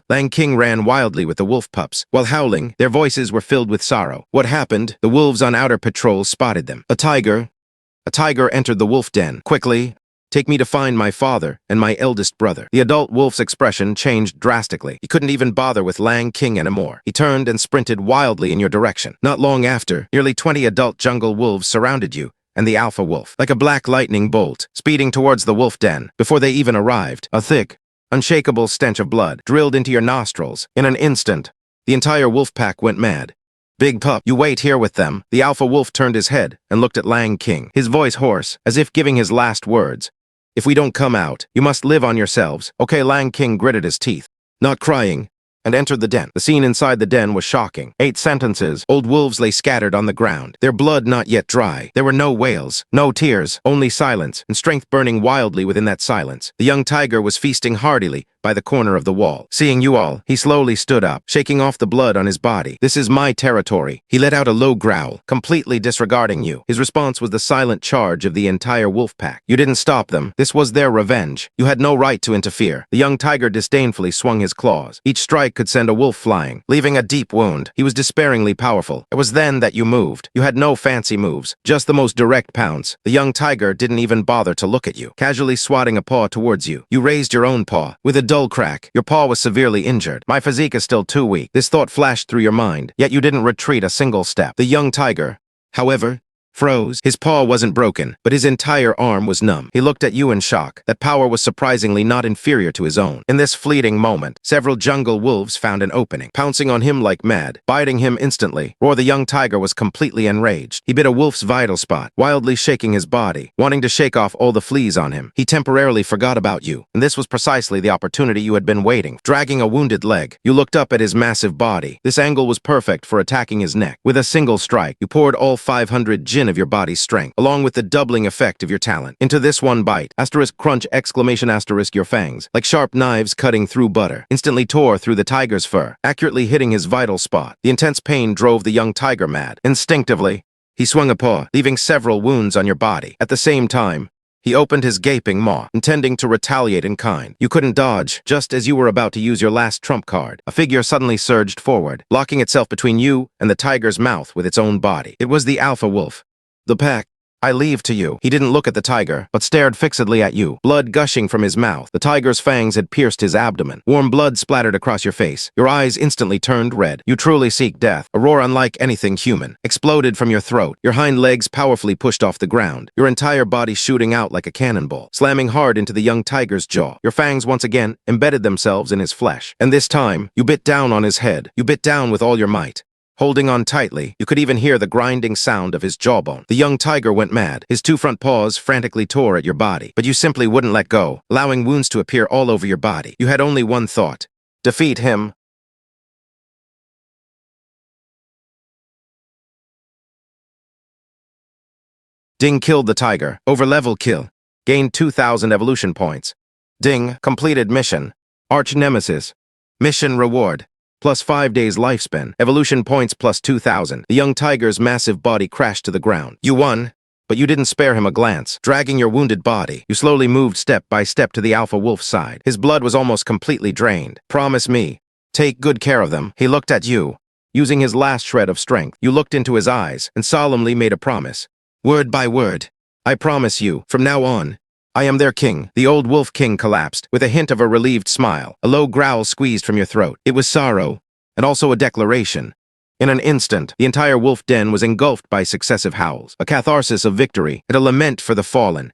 Lang King ran wildly with the wolf pups. While howling, their voices were filled with sorrow. What happened? The wolves on outer patrol spotted them. A tiger entered the wolf den. Quickly, take me to find my father and my eldest brother. The adult wolf's expression changed drastically. He couldn't even bother with Lang King anymore. He turned and sprinted wildly in your direction. Not long after, nearly 20 adult jungle wolves surrounded you and the alpha wolf, like a black lightning bolt, speeding towards the wolf den. Before they even arrived, a thick, unshakable stench of blood drilled into your nostrils. In an instant, the entire wolf pack went mad. Big pup, you wait here with them. The alpha wolf turned his head and looked at Lang King, his voice hoarse, as if giving his last words. If we don't come out, you must live on yourselves. Okay, Lang King gritted his teeth, not crying, and entered the den. The scene inside the den was shocking. 8 sentences. Old wolves lay scattered on the ground, their blood not yet dry. There were no wails, no tears, only silence, and strength burning wildly within that silence. The young tiger was feasting heartily by the corner of the wall. Seeing you all, he slowly stood up, shaking off the blood on his body. This is my territory. He let out a low growl, completely disregarding you. His response was the silent charge of the entire wolf pack. You didn't stop them. This was their revenge. You had no right to interfere. The young tiger disdainfully swung his claws. Each strike could send a wolf flying, leaving a deep wound. He was despairingly powerful. It was then that you moved. You had no fancy moves, just the most direct pounce. The young tiger didn't even bother to look at you, casually swatting a paw towards you. You raised your own paw. With a dull crack, your paw was severely injured. My physique is still too weak. This thought flashed through your mind, yet you didn't retreat a single step. The young tiger, however, froze. His paw wasn't broken, but his entire arm was numb. He looked at you in shock. That power was surprisingly not inferior to his own. In this fleeting moment, several jungle wolves found an opening, pouncing on him like mad, biting him instantly. Roar the young tiger was completely enraged. He bit a wolf's vital spot, wildly shaking his body, wanting to shake off all the fleas on him. He temporarily forgot about you, and this was precisely the opportunity you had been waiting. Dragging a wounded leg, you looked up at his massive body. This angle was perfect for attacking his neck. With a single strike, you poured all 500 jin of your body's strength, along with the doubling effect of your talent, into this one bite. Asterisk crunch exclamation asterisk your fangs, like sharp knives cutting through butter, instantly tore through the tiger's fur, accurately hitting his vital spot. The intense pain drove the young tiger mad. Instinctively, he swung a paw, leaving several wounds on your body. At the same time, he opened his gaping maw, intending to retaliate in kind. You couldn't dodge. Just as you were about to use your last trump card, a figure suddenly surged forward, blocking itself between you and the tiger's mouth with its own body. It was the alpha wolf. The pack. I leave to you. He didn't look at the tiger, but stared fixedly at you, blood gushing from his mouth. The tiger's fangs had pierced his abdomen. Warm blood splattered across your face. Your eyes instantly turned red. You truly seek death. A roar unlike anything human exploded from your throat, your hind legs powerfully pushed off the ground, your entire body shooting out like a cannonball, slamming hard into the young tiger's jaw. Your fangs once again embedded themselves in his flesh. And this time, you bit down on his head. You bit down with all your might. Holding on tightly, you could even hear the grinding sound of his jawbone. The young tiger went mad. His 2 front paws frantically tore at your body, but you simply wouldn't let go, allowing wounds to appear all over your body. You had only one thought: defeat him. Ding killed the tiger. Overlevel kill. Gained 2,000 evolution points. Ding completed mission. Arch nemesis. Mission reward. Plus 5 days lifespan, evolution points plus 2,000. The young tiger's massive body crashed to the ground. You won, but you didn't spare him a glance. Dragging your wounded body, you slowly moved step by step to the alpha wolf's side. His blood was almost completely drained. Promise me, take good care of them. He looked at you. Using his last shred of strength, you looked into his eyes and solemnly made a promise. Word by word, I promise you, from now on, I am their king. The old wolf king collapsed, with a hint of a relieved smile. A low growl squeezed from your throat. It was sorrow, and also a declaration. In an instant, the entire wolf den was engulfed by successive howls, a catharsis of victory, and a lament for the fallen.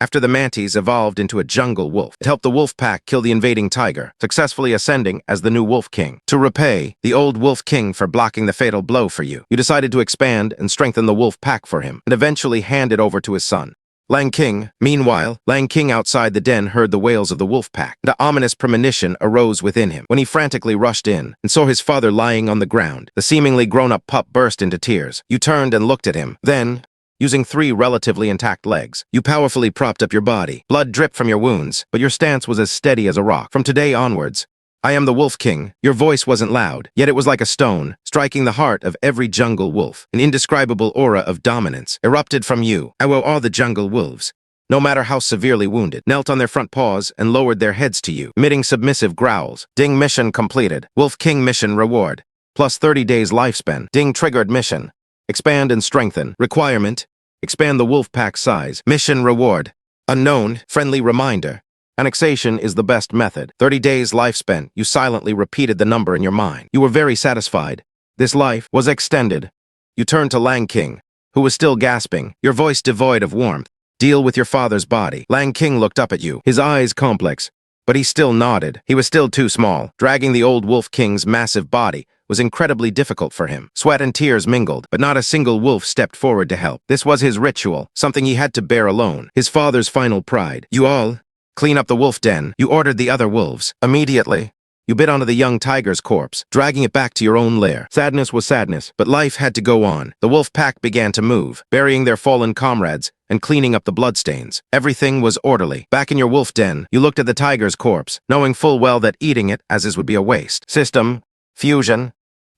After the mantis evolved into a jungle wolf, it helped the wolf pack kill the invading tiger, successfully ascending as the new wolf king. To repay the old wolf king for blocking the fatal blow for you, you decided to expand and strengthen the wolf pack for him, and eventually hand it over to his son, Lang King. Meanwhile, Lang King outside the den heard the wails of the wolf pack. An ominous premonition arose within him. When he frantically rushed in and saw his father lying on the ground, the seemingly grown-up pup burst into tears. You turned and looked at him. Then, using 3 relatively intact legs, you powerfully propped up your body. Blood dripped from your wounds, but your stance was as steady as a rock. From today onwards, I am the Wolf King. Your voice wasn't loud, yet it was like a stone, striking the heart of every jungle wolf. An indescribable aura of dominance erupted from you. I will all the jungle wolves. no matter how severely wounded, knelt on their front paws and lowered their heads to you, emitting submissive growls. Ding mission completed. Wolf King mission reward. Plus 30 days lifespan. Ding triggered mission. Expand and strengthen. Requirement. Expand the wolf pack size. Mission reward. Unknown. Friendly reminder. Annexation is the best method. 30 days lifespan. You silently repeated the number in your mind. You were very satisfied. This life was extended. You turned to Lang King, who was still gasping, your voice devoid of warmth. Deal with your father's body. Lang King looked up at you, his eyes complex, but he still nodded. He was still too small. Dragging the old Wolf King's massive body was incredibly difficult for him. Sweat and tears mingled, but not a single wolf stepped forward to help. This was his ritual, something he had to bear alone. His father's final pride. You all clean up the wolf den. You ordered the other wolves. Immediately, you bit onto the young tiger's corpse, dragging it back to your own lair. Sadness was sadness, but life had to go on. The wolf pack began to move, burying their fallen comrades and cleaning up the bloodstains. Everything was orderly. Back in your wolf den, you looked at the tiger's corpse, knowing full well that eating it as is would be a waste. System. Fusion.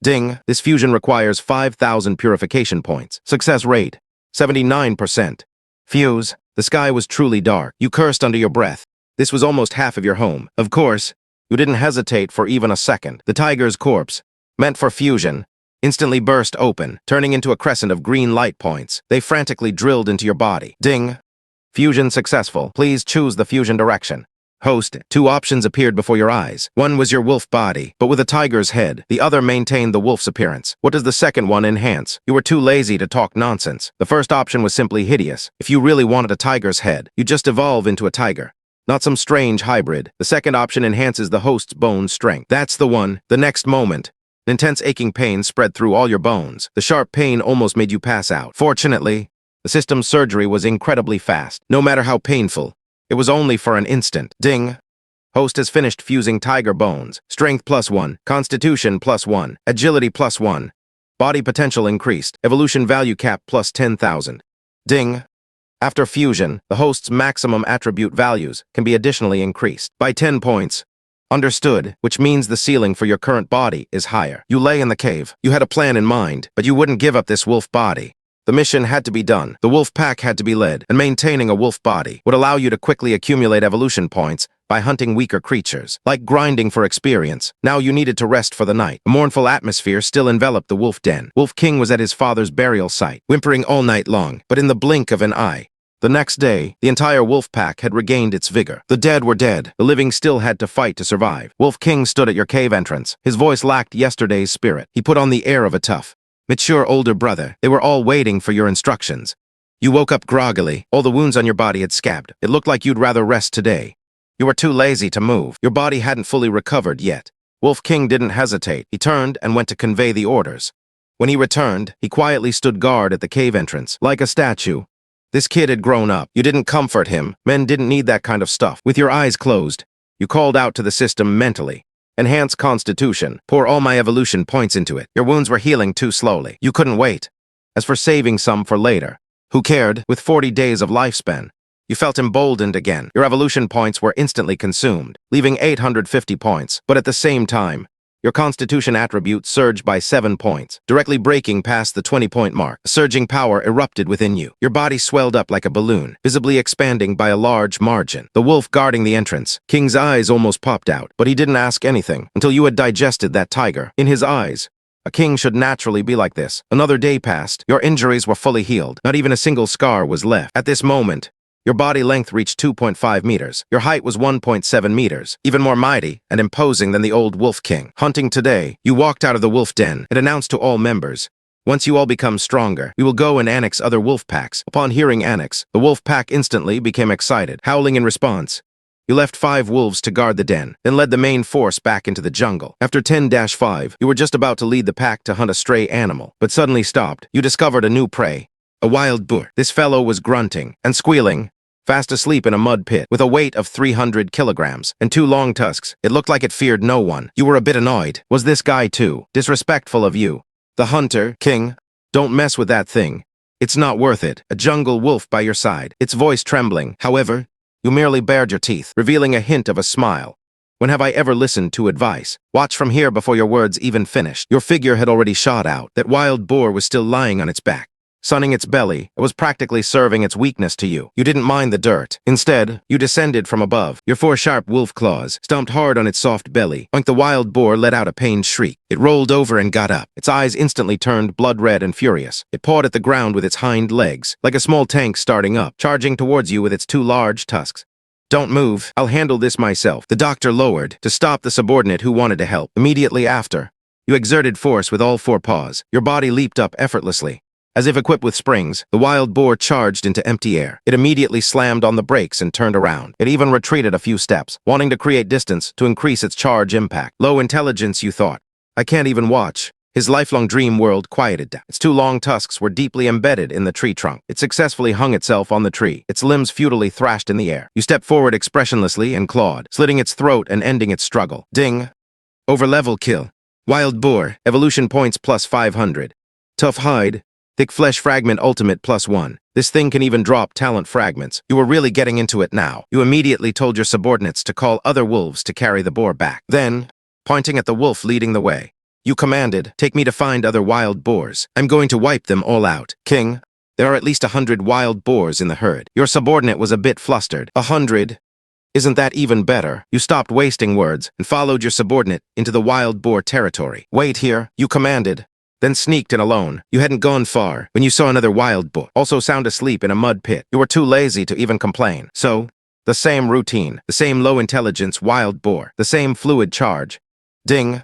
Ding. This fusion requires 5,000 purification points. Success rate. 79%. Fuse. The sky was truly dark. You cursed under your breath. This was almost half of your home. Of course, you didn't hesitate for even a second. The tiger's corpse, meant for fusion, instantly burst open, turning into a crescent of green light points. They frantically drilled into your body. Ding. Fusion successful. Please choose the fusion direction. Host. 2 options appeared before your eyes. One was your wolf body, but with a tiger's head. The other maintained the wolf's appearance. What does the second one enhance? You were too lazy to talk nonsense. The first option was simply hideous. If you really wanted a tiger's head, you just evolve into a tiger, not some strange hybrid. The second option enhances the host's bone strength. That's the one. The next moment, an intense aching pain spread through all your bones. The sharp pain almost made you pass out. Fortunately, the system's surgery was incredibly fast. No matter how painful, it was only for an instant. Ding. Host has finished fusing tiger bones. Strength +1, constitution +1, agility +1, body potential increased, evolution value cap +10,000. Ding. After fusion, the host's maximum attribute values can be additionally increased by 10 points. Understood, which means the ceiling for your current body is higher. You lay in the cave. You had a plan in mind, but you wouldn't give up this wolf body. The mission had to be done. The wolf pack had to be led, and maintaining a wolf body would allow you to quickly accumulate evolution points by hunting weaker creatures, like grinding for experience. Now you needed to rest for the night. A mournful atmosphere still enveloped the wolf den. Wolf King was at his father's burial site, whimpering all night long, but in the blink of an eye, the next day, the entire wolf pack had regained its vigor. The dead were dead. The living still had to fight to survive. Wolf King stood at your cave entrance. His voice lacked yesterday's spirit. He put on the air of a tough, mature older brother. They were all waiting for your instructions. You woke up groggily. All the wounds on your body had scabbed. It looked like you'd rather rest today. You were too lazy to move. Your body hadn't fully recovered yet. Wolf King didn't hesitate. He turned and went to convey the orders. When he returned, he quietly stood guard at the cave entrance, like a statue. This kid had grown up. You didn't comfort him. Men didn't need that kind of stuff. With your eyes closed, you called out to the system mentally. Enhance constitution. Pour all my evolution points into it. Your wounds were healing too slowly. You couldn't wait. As for saving some for later, who cared? With 40 days of lifespan, you felt emboldened again. Your evolution points were instantly consumed, leaving 850 points. But at the same time, your constitution attribute surged by 7 points, directly breaking past the 20-point mark. A surging power erupted within you. Your body swelled up like a balloon, visibly expanding by a large margin. The wolf guarding the entrance, King's eyes almost popped out, but he didn't ask anything until you had digested that tiger. In his eyes, a king should naturally be like this. Another day passed. Your injuries were fully healed. Not even a single scar was left. At this moment, your body length reached 2.5 meters. Your height was 1.7 meters, even more mighty and imposing than the old Wolf King. Hunting today, you walked out of the wolf den and announced to all members, once you all become stronger, we will go and annex other wolf packs. Upon hearing annex, the wolf pack instantly became excited, howling in response. You left 5 wolves to guard the den, then led the main force back into the jungle. After 10-5, you were just about to lead the pack to hunt a stray animal, but suddenly stopped. You discovered a new prey, a wild boar. This fellow was grunting and squealing, fast asleep in a mud pit, with a weight of 300 kilograms and 2 long tusks. It looked like it feared no one. You were a bit annoyed. Was this guy too disrespectful of you? The hunter, King, don't mess with that thing. It's not worth it. A jungle wolf by your side, its voice trembling. However, you merely bared your teeth, revealing a hint of a smile. When have I ever listened to advice? Watch from here before your words even finished. Your figure had already shot out. That wild boar was still lying on its back, sunning its belly. It was practically serving its weakness to you. You didn't mind the dirt. Instead, you descended from above. Your 4 sharp wolf claws stomped hard on its soft belly. Oink! The wild boar let out a pained shriek. It rolled over and got up. Its eyes instantly turned blood red and furious. It pawed at the ground with its hind legs, like a small tank starting up, charging towards you with its 2 large tusks. Don't move. I'll handle this myself. The doctor lowered to stop the subordinate who wanted to help. Immediately after, you exerted force with all 4 paws. Your body leaped up effortlessly. As if equipped with springs, the wild boar charged into empty air. It immediately slammed on the brakes and turned around. It even retreated a few steps, wanting to create distance to increase its charge impact. Low intelligence, you thought. I can't even watch. His lifelong dream world quieted down. Its 2 long tusks were deeply embedded in the tree trunk. It successfully hung itself on the tree. Its limbs futilely thrashed in the air. You stepped forward expressionlessly and clawed, slitting its throat and ending its struggle. Ding. Overlevel kill. Wild boar, evolution points plus 500. Tough hide, thick flesh fragment ultimate plus 1. This thing can even drop talent fragments. You were really getting into it now. You immediately told your subordinates to call other wolves to carry the boar back. Then, pointing at the wolf leading the way, you commanded, take me to find other wild boars. I'm going to wipe them all out. King, there are at least 100 wild boars in the herd. Your subordinate was a bit flustered. 100? Isn't that even better? You stopped wasting words and followed your subordinate into the wild boar territory. Wait here, you commanded, then sneaked in alone. You hadn't gone far when you saw another wild boar, also sound asleep in a mud pit. You were too lazy to even complain. So, the same routine, the same low-intelligence wild boar, the same fluid charge. Ding.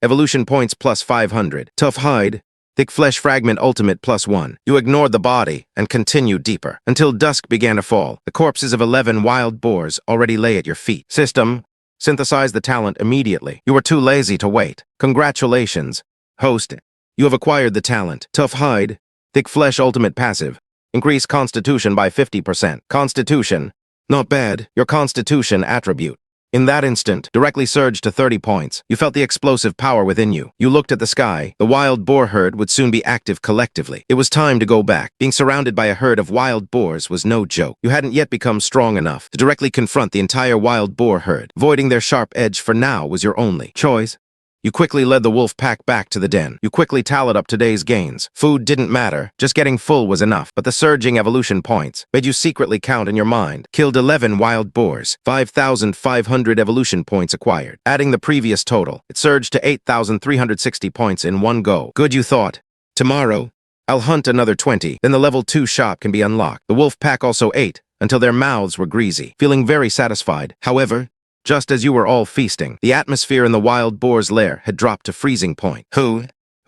Evolution points plus 500. Tough hide, thick flesh fragment ultimate plus 1. You ignored the body and continued deeper until dusk began to fall. The corpses of 11 wild boars already lay at your feet. System, synthesize the talent immediately. You were too lazy to wait. Congratulations, host. You have acquired the talent. Tough hide, thick flesh ultimate passive. Increase constitution by 50%. Constitution, not bad. Your constitution attribute. In that instant, directly surged to 30 points. You felt the explosive power within you. You looked at the sky. The wild boar herd would soon be active collectively. It was time to go back. Being surrounded by a herd of wild boars was no joke. You hadn't yet become strong enough to directly confront the entire wild boar herd. Avoiding their sharp edge for now was your only choice. You quickly led the wolf pack back to the den. You quickly tallied up today's gains. Food didn't matter. Just getting full was enough. But the surging evolution points made you secretly count in your mind. Killed 11 wild boars. 5,500 evolution points acquired. Adding the previous total, it surged to 8,360 points in one go. Good, you thought. Tomorrow, I'll hunt another 20. Then the level 2 shop can be unlocked. The wolf pack also ate until their mouths were greasy, feeling very satisfied. However, just as you were all feasting, the atmosphere in the wild boar's lair had dropped to freezing point. Who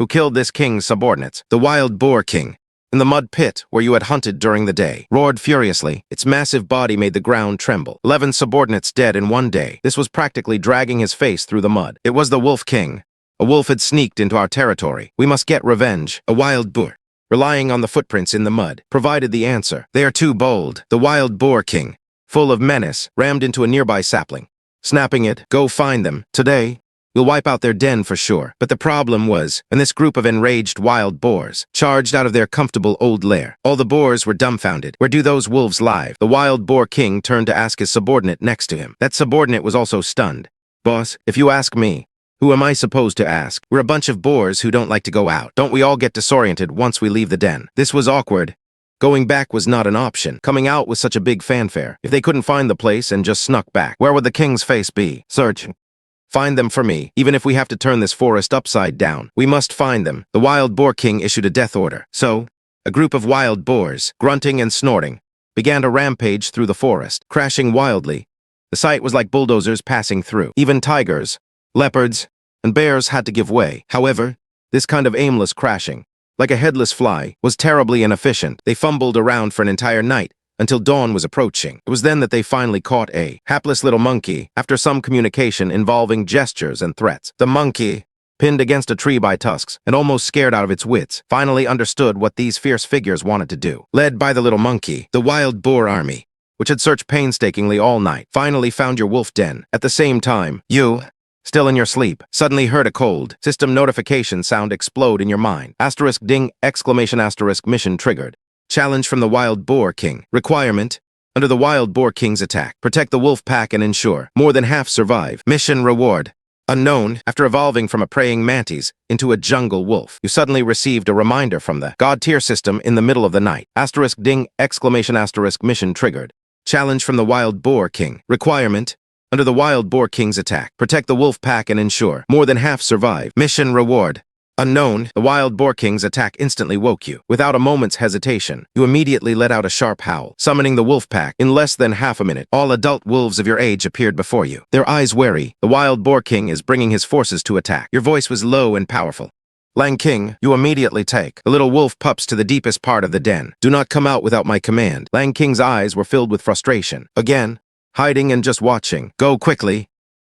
killed this king's subordinates? The wild boar king, in the mud pit where you had hunted during the day, roared furiously. Its massive body made the ground tremble. 11 subordinates dead in one day. This was practically dragging his face through the mud. It was the wolf king. A wolf had sneaked into our territory. We must get revenge. A wild boar, relying on the footprints in the mud, provided the answer. They are too bold. The wild boar king, full of menace, rammed into a nearby sapling. Snapping it, go find them. Today, we'll wipe out their den for sure. But the problem was, when this group of enraged wild boars charged out of their comfortable old lair, all the boars were dumbfounded. Where do those wolves live? The wild boar king turned to ask his subordinate next to him. That subordinate was also stunned. Boss, if you ask me, who am I supposed to ask? We're a bunch of boars who don't like to go out. Don't we all get disoriented once we leave the den? This was awkward. Going back was not an option. Coming out was such a big fanfare. If they couldn't find the place and just snuck back, where would the king's face be? Search. Find them for me. Even if we have to turn this forest upside down, we must find them. The wild boar king issued a death order. So, a group of wild boars, grunting and snorting, began to rampage through the forest, crashing wildly. The sight was like bulldozers passing through. Even tigers, leopards, and bears had to give way. However, this kind of aimless crashing, like a headless fly, was terribly inefficient. They fumbled around for an entire night, until dawn was approaching. It was then that they finally caught a hapless little monkey, after some communication involving gestures and threats. The monkey, pinned against a tree by tusks, and almost scared out of its wits, finally understood what these fierce figures wanted to do. Led by the little monkey, the wild boar army, which had searched painstakingly all night, finally found your wolf den. At the same time, you, still in your sleep, suddenly heard a cold system notification sound explode in your mind. Asterisk ding, exclamation asterisk, mission triggered. Challenge from the wild boar king. Requirement: under the wild boar king's attack, protect the wolf pack and ensure more than half survive. Mission reward: Unknown, after evolving from a praying mantis into a jungle wolf, you suddenly received a reminder from the God tier system in the middle of the night. Asterisk ding, exclamation asterisk, mission triggered. Challenge from the Wild Boar King. Requirement: under the Wild Boar King's attack, protect the wolf pack and ensure more than half survive. Mission reward: unknown, the Wild Boar King's attack instantly woke you. Without a moment's hesitation, you immediately let out a sharp howl, summoning the wolf pack. In less than half a minute, all adult wolves of your age appeared before you. Their eyes wary, the Wild Boar King is bringing his forces to attack. Your voice was low and powerful. Lang King, you immediately take the little wolf pups to the deepest part of the den. Do not come out without my command. Lang King's eyes were filled with frustration. Again, hiding and just watching. Go quickly.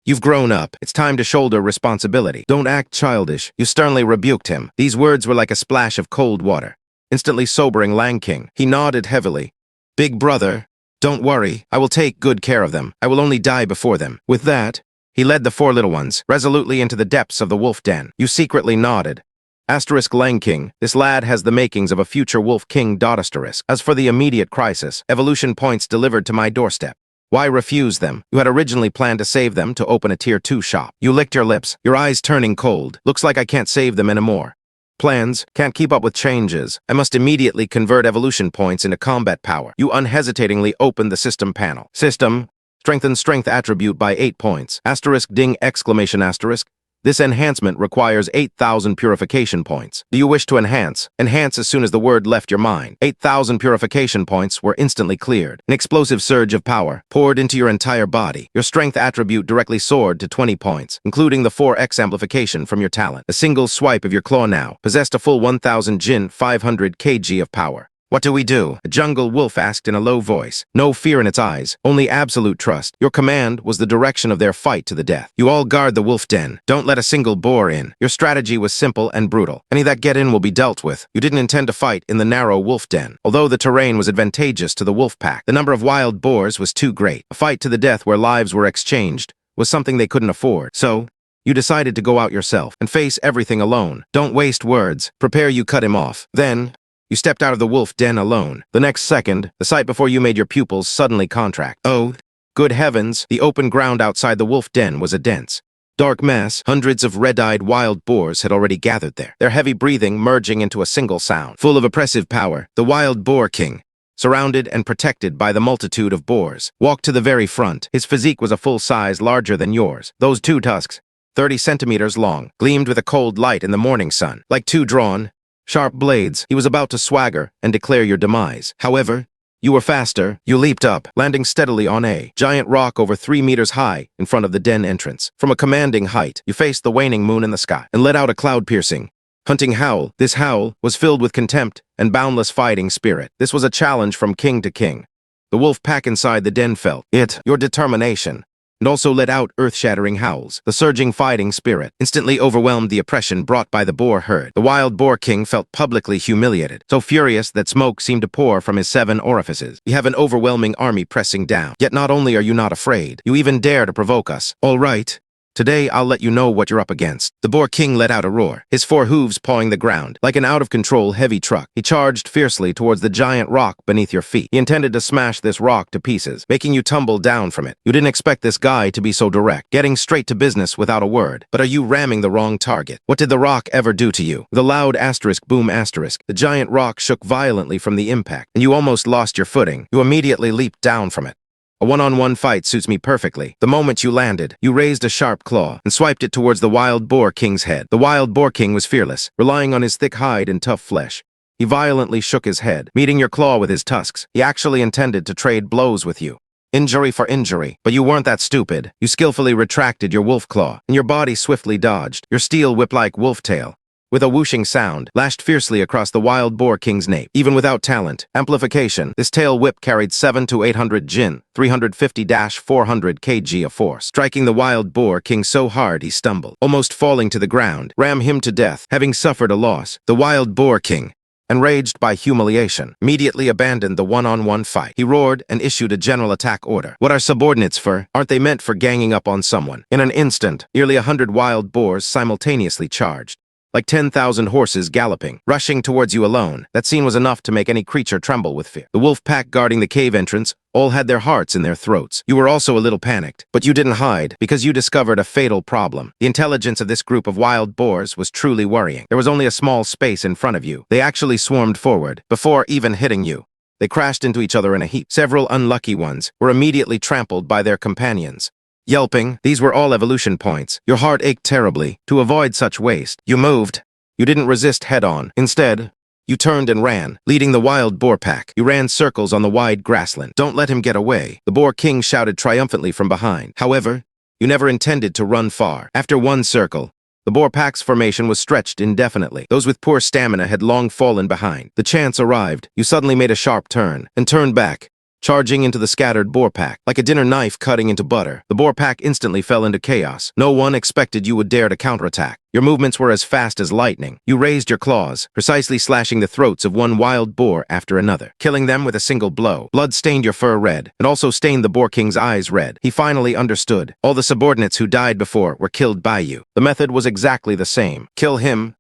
You've grown up. It's time to shoulder responsibility. Don't act childish. You sternly rebuked him. These words were like a splash of cold water, instantly sobering Lang King. He nodded heavily. Big brother, don't worry. I will take good care of them. I will only die before them. With that, he led the four little ones resolutely into the depths of the wolf den. You secretly nodded. Asterisk Lang King, this lad has the makings of a future wolf king. Asterisk. As for the immediate crisis, evolution points delivered to my doorstep. Why refuse them? You had originally planned to save them to open a tier 2 shop. You licked your lips, your eyes turning cold. Looks like I can't save them anymore. Plans, can't keep up with changes. I must immediately convert evolution points into combat power. You unhesitatingly opened the system panel. System, strengthen strength attribute by 8 points. Asterisk ding, exclamation asterisk. This enhancement requires 8,000 purification points. Do you wish to enhance? Enhance as soon as the word left your mind. 8,000 purification points were instantly cleared. An explosive surge of power poured into your entire body. Your strength attribute directly soared to 20 points, including the 4x amplification from your talent. A single swipe of your claw now possessed a full 1,000 Jin, 500 kg of power. What do we do? A jungle wolf asked in a low voice. No fear in its eyes, only absolute trust. Your command was the direction of their fight to the death. You all guard the wolf den. Don't let a single boar in. Your strategy was simple and brutal. Any that get in will be dealt with. You didn't intend to fight in the narrow wolf den. Although the terrain was advantageous to the wolf pack, the number of wild boars was too great. A fight to the death where lives were exchanged was something they couldn't afford. So, you decided to go out yourself and face everything alone. Don't waste words. Prepare you cut him off. Then, you stepped out of the wolf den alone. The next second, the sight before you made your pupils suddenly contract. Oh, good heavens, the open ground outside the wolf den was a dense, dark mess. Hundreds of red-eyed wild boars had already gathered there, their heavy breathing merging into a single sound. Full of oppressive power, the Wild Boar King, surrounded and protected by the multitude of boars, walked to the very front. His physique was a full size larger than yours. Those two tusks, 30 centimeters long, gleamed with a cold light in the morning sun, like two drawn, sharp blades. He was about to swagger and declare your demise. However, you were faster. You leaped up, landing steadily on a giant rock over 3 meters high in front of the den entrance. From a commanding height, you faced the waning moon in the sky and let out a cloud-piercing, hunting howl. This howl was filled with contempt and boundless fighting spirit. This was a challenge from king to king. The wolf pack inside the den felt it, your determination, and also let out earth-shattering howls. The surging fighting spirit instantly overwhelmed the oppression brought by the boar herd. The Wild Boar King felt publicly humiliated, so furious that smoke seemed to pour from his 7 orifices. You have an overwhelming army pressing down. Yet not only are you not afraid, you even dare to provoke us. All right. Today, I'll let you know what you're up against. The Boar King let out a roar, his 4 hooves pawing the ground. Like an out-of-control heavy truck, he charged fiercely towards the giant rock beneath your feet. He intended to smash this rock to pieces, making you tumble down from it. You didn't expect this guy to be so direct, getting straight to business without a word. But are you ramming the wrong target? What did the rock ever do to you? With a loud asterisk boom asterisk, the giant rock shook violently from the impact, and you almost lost your footing. You immediately leaped down from it. A one-on-one fight suits me perfectly. The moment you landed, you raised a sharp claw and swiped it towards the Wild Boar King's head. The Wild Boar King was fearless, relying on his thick hide and tough flesh. He violently shook his head, meeting your claw with his tusks. He actually intended to trade blows with you. Injury for injury. But you weren't that stupid. You skillfully retracted your wolf claw, and your body swiftly dodged. Your steel whip-like wolf tail, with a whooshing sound, lashed fiercely across the Wild Boar King's nape. Even without talent, amplification, this tail whip carried 7 to 800 Jin, 350-400 kg of force, striking the Wild Boar King so hard he stumbled, almost falling to the ground. Ram him to death. Having suffered a loss, the Wild Boar King, enraged by humiliation, immediately abandoned the one-on-one fight. He roared and issued a general attack order. What are subordinates for? Aren't they meant for ganging up on someone? In an instant, nearly 100 wild boars simultaneously charged. like 10,000 horses galloping, rushing towards you alone. That scene was enough to make any creature tremble with fear. The wolf pack guarding the cave entrance all had their hearts in their throats. You were also a little panicked, but you didn't hide because you discovered a fatal problem. The intelligence of this group of wild boars was truly worrying. There was only a small space in front of you. They actually swarmed forward before even hitting you. They crashed into each other in a heap. Several unlucky ones were immediately trampled by their companions. Yelping, these were all evolution points. Your heart ached terribly. To avoid such waste, you moved. You didn't resist head-on. Instead, you turned and ran, leading the wild boar pack. You ran circles on the wide grassland. Don't let him get away, the boar king shouted triumphantly from behind. However, you never intended to run far. After one circle, the boar pack's formation was stretched indefinitely. Those with poor stamina had long fallen behind. The chance arrived. You suddenly made a sharp turn and turned back, charging into the scattered boar pack. Like a dinner knife cutting into butter, the boar pack instantly fell into chaos. No one expected you would dare to counterattack. Your movements were as fast as lightning. You raised your claws, precisely slashing the throats of one wild boar after another, killing them with a single blow. Blood stained your fur red, and also stained the boar king's eyes red. He finally understood. All the subordinates who died before were killed by you. The method was exactly the same. Kill him,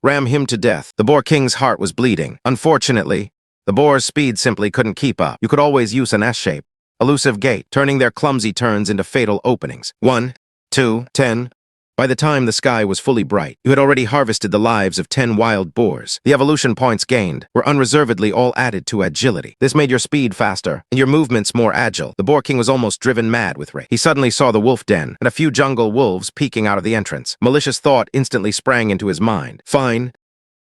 ram him to death. The boar king's heart was bleeding. Unfortunately, the boar's speed simply couldn't keep up. You could always use an S-shape, elusive gait, turning their clumsy turns into fatal openings. 1, 2, 10. By the time the sky was fully bright, you had already harvested the lives of 10 wild boars. The evolution points gained were unreservedly all added to agility. This made your speed faster and your movements more agile. The boar king was almost driven mad with rage. He suddenly saw the wolf den and a few jungle wolves peeking out of the entrance. Malicious thought instantly sprang into his mind. Fine,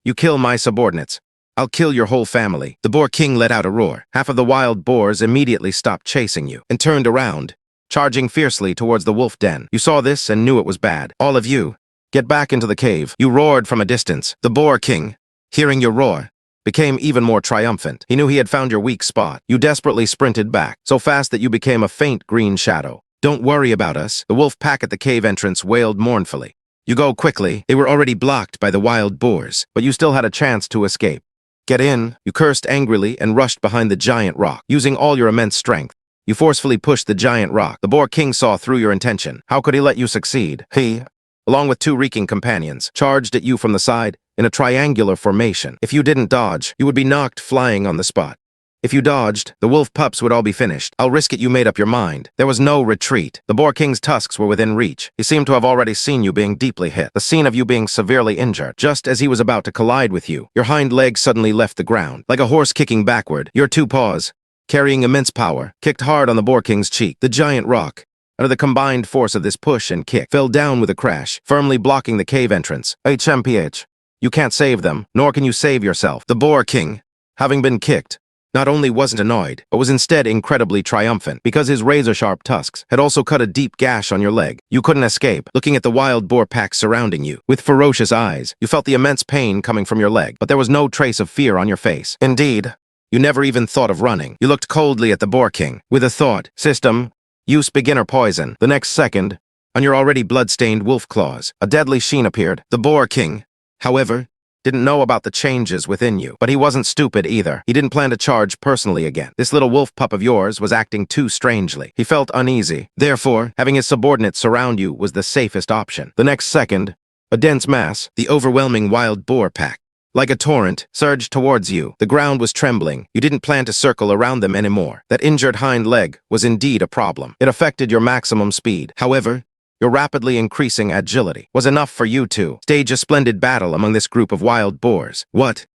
you kill my subordinates. I'll kill your whole family. The boar king let out a roar. Half of the wild boars immediately stopped chasing you and turned around, charging fiercely towards the wolf den. You saw this and knew it was bad. All of you, get back into the cave. You roared from a distance. The boar king, hearing your roar, became even more triumphant. He knew he had found your weak spot. You desperately sprinted back, so fast that you became a faint green shadow. Don't worry about us, the wolf pack at the cave entrance wailed mournfully. You go quickly. They were already blocked by the wild boars, but you still had a chance to escape. Get in, you cursed angrily and rushed behind the giant rock. Using all your immense strength, you forcefully pushed the giant rock. The boar king saw through your intention. How could he let you succeed? He, along with 2 reeking companions, charged at you from the side in a triangular formation. If you didn't dodge, you would be knocked flying on the spot. If you dodged, the wolf pups would all be finished. I'll risk it you made up your mind. There was no retreat. The boar king's tusks were within reach. He seemed to have already seen you being deeply hit. The scene of you being severely injured. Just as he was about to collide with you, your hind leg suddenly left the ground. Like a horse kicking backward, your 2 paws, carrying immense power, kicked hard on the boar king's cheek. The giant rock, under the combined force of this push and kick, fell down with a crash, firmly blocking the cave entrance. HMPH. You can't save them, nor can you save yourself. The boar king, having been kicked, not only wasn't annoyed, but was instead incredibly triumphant, because his razor-sharp tusks had also cut a deep gash on your leg. You couldn't escape, looking at the wild boar pack surrounding you. With ferocious eyes, you felt the immense pain coming from your leg, but there was no trace of fear on your face. Indeed, you never even thought of running. You looked coldly at the boar king, with a thought, system, use beginner poison. The next second, on your already blood-stained wolf claws, a deadly sheen appeared. The boar king, however, didn't know about the changes within you, but he wasn't stupid either. He didn't plan to charge personally again. This little wolf pup of yours was acting too strangely. He felt uneasy. Therefore, having his subordinates surround you was the safest option. The next second, a dense mass, the overwhelming wild boar pack, like a torrent, surged towards you. The ground was trembling. You didn't plan to circle around them anymore. That injured hind leg was indeed a problem. It affected your maximum speed. However, your rapidly increasing agility was enough for you to stage a splendid battle among this group of wild boars. What?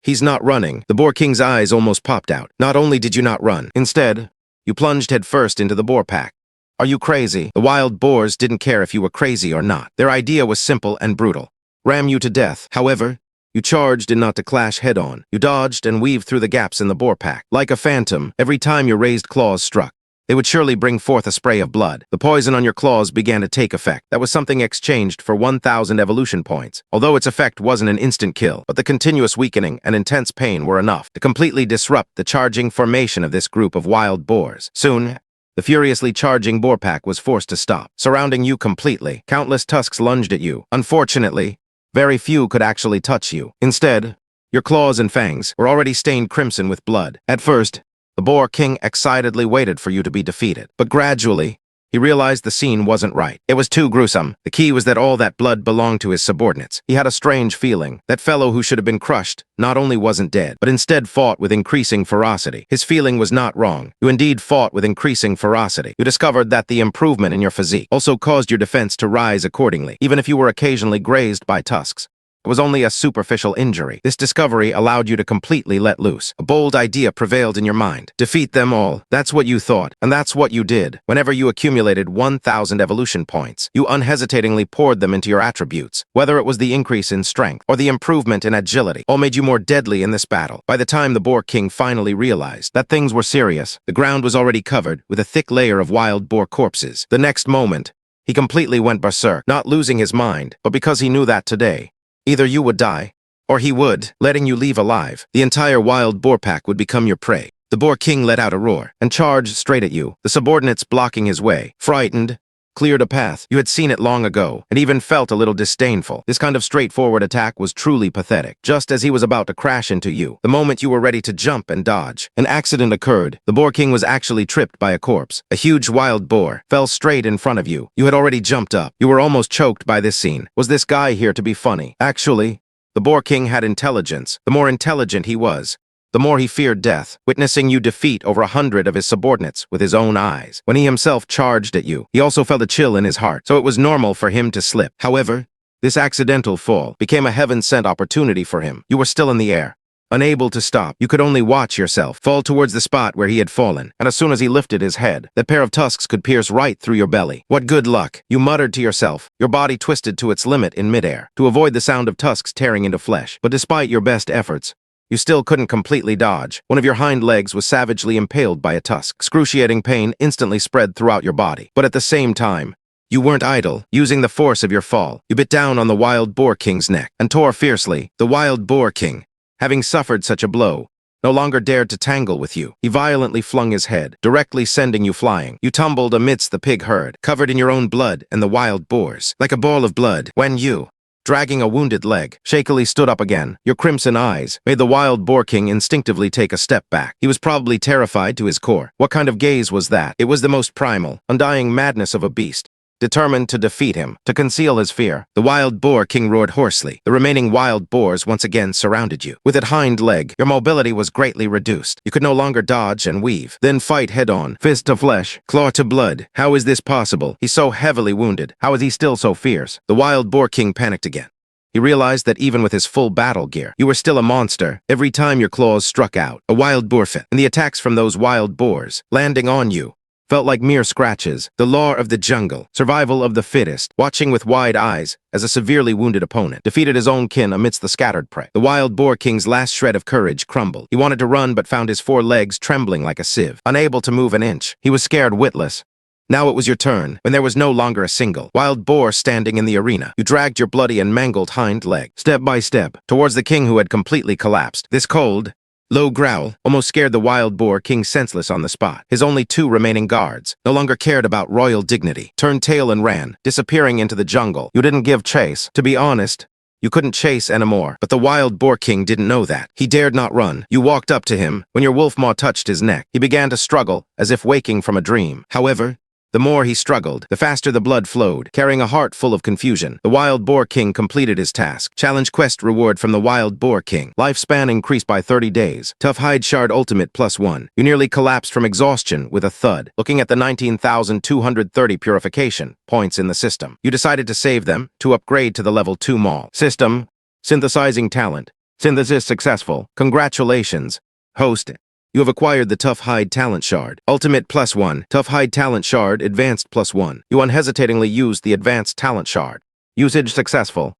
He's not running. The boar king's eyes almost popped out. Not only did you not run, instead, you plunged headfirst into the boar pack. Are you crazy? The wild boars didn't care if you were crazy or not. Their idea was simple and brutal. Ram you to death. However, you charged and not to clash head-on. You dodged and weaved through the gaps in the boar pack. Like a phantom, every time your raised claws struck, they would surely bring forth a spray of blood. The poison on your claws began to take effect. That was something exchanged for 1,000 evolution points. Although its effect wasn't an instant kill, but the continuous weakening and intense pain were enough to completely disrupt the charging formation of this group of wild boars. Soon, the furiously charging boar pack was forced to stop, surrounding you completely. Countless tusks lunged at you. Unfortunately, very few could actually touch you. Instead, your claws and fangs were already stained crimson with blood. At first, the boar king excitedly waited for you to be defeated, but gradually, He realized the scene wasn't right. It was too gruesome. The key was that all that blood belonged to his subordinates. He had a strange feeling. That fellow who should have been crushed not only wasn't dead, but instead fought with increasing ferocity. His feeling was not wrong. You indeed fought with increasing ferocity. You discovered that the improvement in your physique also caused your defense to rise accordingly, even if you were occasionally grazed by tusks. It was only a superficial injury. This discovery allowed you to completely let loose. A bold idea prevailed in your mind. Defeat them all. That's what you thought, and that's what you did. Whenever you accumulated 1,000 evolution points, you unhesitatingly poured them into your attributes. Whether it was the increase in strength or the improvement in agility, all made you more deadly in this battle. By the time the Boar King finally realized that things were serious, the ground was already covered with a thick layer of wild boar corpses. The next moment, he completely went berserk, not losing his mind, but because he knew that today, either you would die, or he would, letting you leave alive. The entire wild boar pack would become your prey. The Boar King let out a roar and charged straight at you, the subordinates blocking his way. Frightened, cleared a path. You had seen it long ago, and even felt a little disdainful. This kind of straightforward attack was truly pathetic. Just as he was about to crash into you, the moment you were ready to jump and dodge, an accident occurred. The Boar King was actually tripped by a corpse. A huge wild boar fell straight in front of you. You had already jumped up. You were almost choked by this scene. Was this guy here to be funny? Actually, the Boar King had intelligence. The more intelligent he was, the more he feared death, witnessing you defeat over 100 of his subordinates with his own eyes. When he himself charged at you, he also felt a chill in his heart, so it was normal for him to slip. However, this accidental fall became a heaven-sent opportunity for him. You were still in the air, unable to stop. You could only watch yourself fall towards the spot where he had fallen, and as soon as he lifted his head, that pair of tusks could pierce right through your belly. What good luck, you muttered to yourself, your body twisted to its limit in midair, to avoid the sound of tusks tearing into flesh. But despite your best efforts, you still couldn't completely dodge. One of your hind legs was savagely impaled by a tusk. Excruciating pain instantly spread throughout your body. But at the same time, you weren't idle. Using the force of your fall, you bit down on the Wild Boar King's neck and tore fiercely. The Wild Boar King, having suffered such a blow, no longer dared to tangle with you. He violently flung his head, directly sending you flying. You tumbled amidst the pig herd, covered in your own blood and the wild boars. Like a ball of blood, when you, dragging a wounded leg, shakily stood up again. Your crimson eyes made the Wild Boar King instinctively take a step back. He was probably terrified to his core. What kind of gaze was that? It was the most primal, undying madness of a beast. Determined to defeat him, to conceal his fear, the Wild Boar King roared hoarsely. The remaining wild boars once again surrounded you. With that hind leg, your mobility was greatly reduced. You could no longer dodge and weave, then fight head-on, fist to flesh, claw to blood. How is this possible? He's so heavily wounded. How is he still so fierce? The Wild Boar King panicked again. He realized that even with his full battle gear, you were still a monster. Every time your claws struck out, a wild boar fit, and the attacks from those wild boars, landing on you, felt like mere scratches. The law of the jungle, survival of the fittest, watching with wide eyes as a severely wounded opponent defeated his own kin amidst the scattered prey. The Wild Boar King's last shred of courage crumbled. He wanted to run but found his 4 legs trembling like a sieve, unable to move an inch. He was scared witless. Now it was your turn, when there was no longer a single wild boar standing in the arena. You dragged your bloody and mangled hind leg, step by step, towards the king who had completely collapsed. This cold, low growl almost scared the Wild Boar King senseless on the spot. His only 2 remaining guards no longer cared about royal dignity, turned tail and ran, disappearing into the jungle. You didn't give chase. To be honest, you couldn't chase anymore, but the Wild Boar King didn't know that. He dared not run. You walked up to him. When your wolf maw touched his neck, he began to struggle, as if waking from a dream. However, the more he struggled, the faster the blood flowed. Carrying a heart full of confusion, the Wild Boar King completed his task. Challenge quest reward from the Wild Boar King. Lifespan increased by 30 days. Tough hide shard ultimate +1. You nearly collapsed from exhaustion with a thud. Looking at the 19,230 purification points in the system, you decided to save them to upgrade to the level 2 mall. System, synthesizing talent. Synthesis successful. Congratulations. Host, you have acquired the Tough Hide Talent Shard. Ultimate +1. Tough Hide Talent Shard Advanced +1. You unhesitatingly used the Advanced Talent Shard. Usage successful.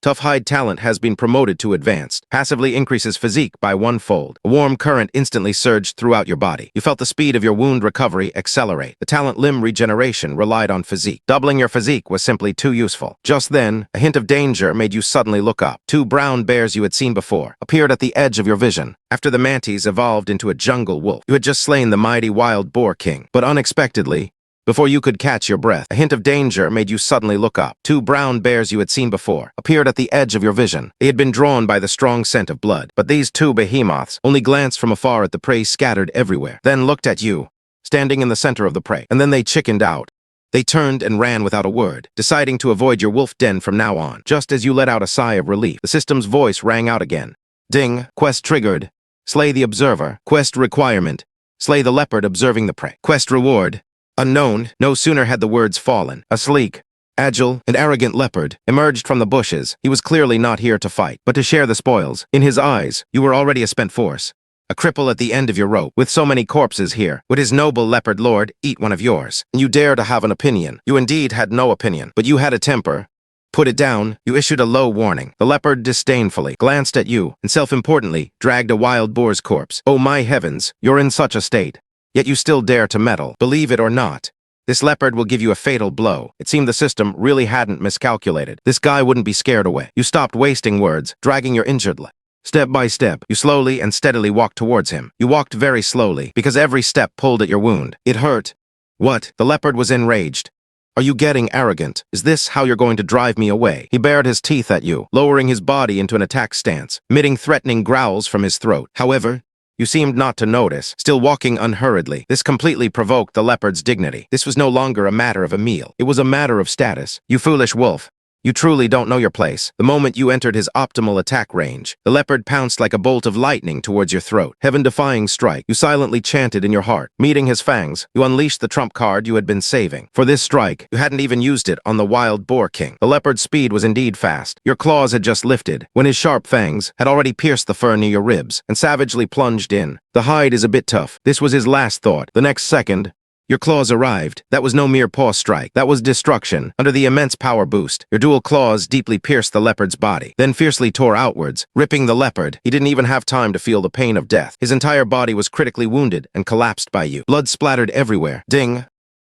Tough Hide Talent has been promoted to Advanced. Passively increases physique by 1-fold. A warm current instantly surged throughout your body. You felt the speed of your wound recovery accelerate. The talent limb regeneration relied on physique. Doubling your physique was simply too useful. Just then, a hint of danger made you suddenly look up. 2 brown bears you had seen before appeared at the edge of your vision. After the mantis evolved into a jungle wolf, you had just slain the mighty Wild Boar King. But unexpectedly, before you could catch your breath, a hint of danger made you suddenly look up. 2 brown bears you had seen before appeared at the edge of your vision. They had been drawn by the strong scent of blood, but these 2 behemoths only glanced from afar at the prey scattered everywhere, then looked at you, standing in the center of the prey, and then they chickened out. They turned and ran without a word, deciding to avoid your wolf den from now on. Just as you let out a sigh of relief, the system's voice rang out again. Ding, quest triggered. Slay the observer. Quest requirement. Slay the leopard observing the prey. Quest reward. Unknown. No sooner had the words fallen. A sleek, agile, and arrogant leopard emerged from the bushes. He was clearly not here to fight, but to share the spoils. In his eyes, you were already a spent force. A cripple at the end of your rope. With so many corpses here, would his noble leopard lord eat one of yours? And you dare to have an opinion. You indeed had no opinion, but you had a temper. Put it down. You issued a low warning. The leopard disdainfully glanced at you and self-importantly dragged a wild boar's corpse. Oh my heavens, you're in such a state. Yet you still dare to meddle. Believe it or not, this leopard will give you a fatal blow. It seemed the system really hadn't miscalculated. This guy wouldn't be scared away. You stopped wasting words, dragging your injured leg. Step by step, you slowly and steadily walked towards him. You walked very slowly, because every step pulled at your wound. It hurt. What? The leopard was enraged. Are you getting arrogant? Is this how you're going to drive me away? He bared his teeth at you, lowering his body into an attack stance, emitting threatening growls from his throat. However, you seemed not to notice, still walking unhurriedly. This completely provoked the leopard's dignity. This was no longer a matter of a meal. It was a matter of status. You foolish wolf. You truly don't know your place. The moment you entered his optimal attack range, the leopard pounced like a bolt of lightning towards your throat. Heaven-defying strike, you silently chanted in your heart. Meeting his fangs, you unleashed the trump card you had been saving. For this strike, you hadn't even used it on the wild boar king. The leopard's speed was indeed fast. Your claws had just lifted, when his sharp fangs had already pierced the fur near your ribs and savagely plunged in. The hide is a bit tough. This was his last thought. The next second, your claws arrived. That was no mere paw strike. That was destruction. Under the immense power boost, your dual claws deeply pierced the leopard's body, then fiercely tore outwards, ripping the leopard. He didn't even have time to feel the pain of death. His entire body was critically wounded and collapsed by you. Blood splattered everywhere. Ding.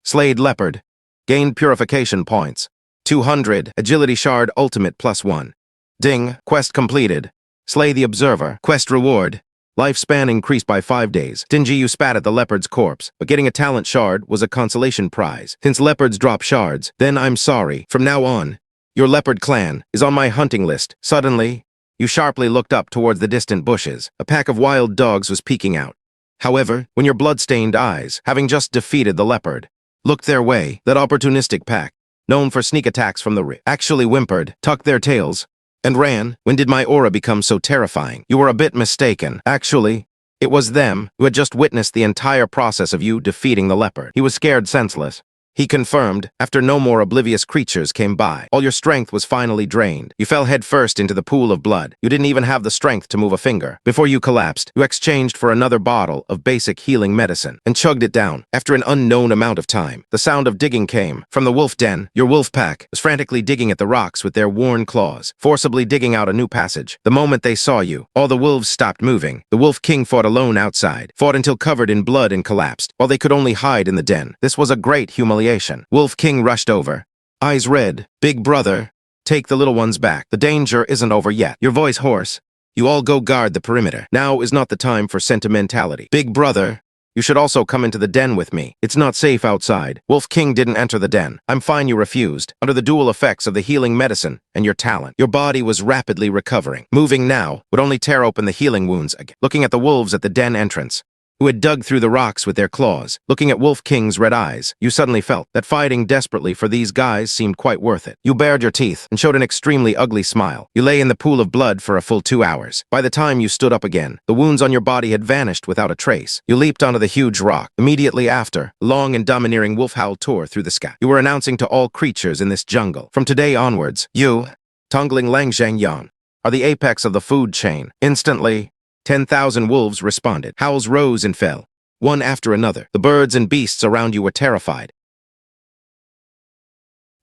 Slayed leopard. Gained purification points. 200. Agility shard ultimate +1. Ding. Quest completed. Slay the observer. Quest reward. Lifespan increased by 5 days. Stingy, you spat at the leopard's corpse, but getting a talent shard was a consolation prize. Since leopards drop shards, then I'm sorry. From now on, your leopard clan is on my hunting list. Suddenly, you sharply looked up towards the distant bushes. A pack of wild dogs was peeking out. However, when your blood-stained eyes, having just defeated the leopard, looked their way, that opportunistic pack, known for sneak attacks from the rear, actually whimpered, tucked their tails, and ran. When did my aura become so terrifying? You were a bit mistaken. Actually, it was them who had just witnessed the entire process of you defeating the leopard. He was scared senseless. He confirmed, after no more oblivious creatures came by. All your strength was finally drained. You fell headfirst into the pool of blood. You didn't even have the strength to move a finger. Before you collapsed, you exchanged for another bottle of basic healing medicine and chugged it down. After an unknown amount of time, the sound of digging came. From the wolf den, your wolf pack was frantically digging at the rocks with their worn claws, forcibly digging out a new passage. The moment they saw you, all the wolves stopped moving. The wolf king fought alone outside, fought until covered in blood and collapsed, while they could only hide in the den. This was a great humiliation. Wolf King rushed over. Eyes red. Big brother, take the little ones back. The danger isn't over yet. Your voice hoarse. You all go guard the perimeter. Now is not the time for sentimentality. Big brother, you should also come into the den with me. It's not safe outside. Wolf King didn't enter the den. I'm fine you refused. Under the dual effects of the healing medicine and your talent, your body was rapidly recovering. Moving now would only tear open the healing wounds again. Looking at the wolves at the den entrance, who had dug through the rocks with their claws, looking at Wolf King's red eyes, you suddenly felt that fighting desperately for these guys seemed quite worth it. You bared your teeth and showed an extremely ugly smile. You lay in the pool of blood for a full 2 hours. By the time you stood up again, the wounds on your body had vanished without a trace. You leaped onto the huge rock. Immediately after, a long and domineering wolf howl tore through the sky. You were announcing to all creatures in this jungle, from today onwards, you, Tongling Lang Zhang are the apex of the food chain. Instantly, 10,000 wolves responded. Howls rose and fell, one after another. The birds and beasts around you were terrified.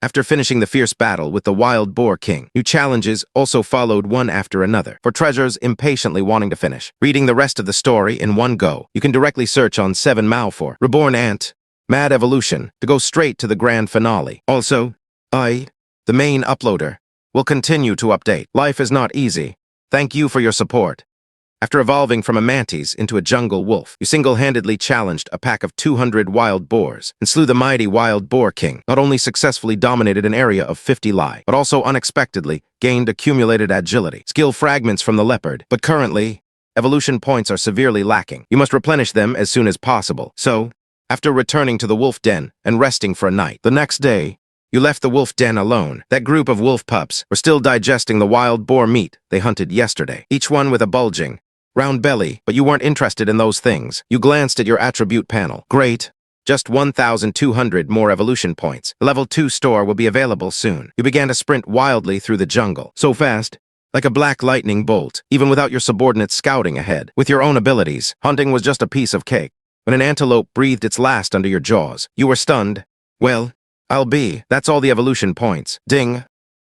After finishing the fierce battle with the wild boar king, new challenges also followed one after another, for treasures impatiently wanting to finish. Reading the rest of the story in one go, you can directly search on 7 Mao for Reborn Ant, Mad Evolution, to go straight to the grand finale. Also, I, the main uploader, will continue to update. Life is not easy. Thank you for your support. After evolving from a mantis into a jungle wolf, you single-handedly challenged a pack of 200 wild boars and slew the mighty wild boar king. Not only successfully dominated an area of 50 li, but also unexpectedly gained accumulated agility, skill fragments from the leopard. But currently, evolution points are severely lacking. You must replenish them as soon as possible. So, after returning to the wolf den and resting for a night. The next day, you left the wolf den alone. That group of wolf pups were still digesting the wild boar meat they hunted yesterday, each one with a bulging, round belly, but you weren't interested in those things. You glanced at your attribute panel. Great. Just 1,200 more evolution points. The level 2 store will be available soon. You began to sprint wildly through the jungle, so fast, like a black lightning bolt, even without your subordinates scouting ahead. With your own abilities, hunting was just a piece of cake. When an antelope breathed its last under your jaws, you were stunned. Well, that's all the evolution points. Ding.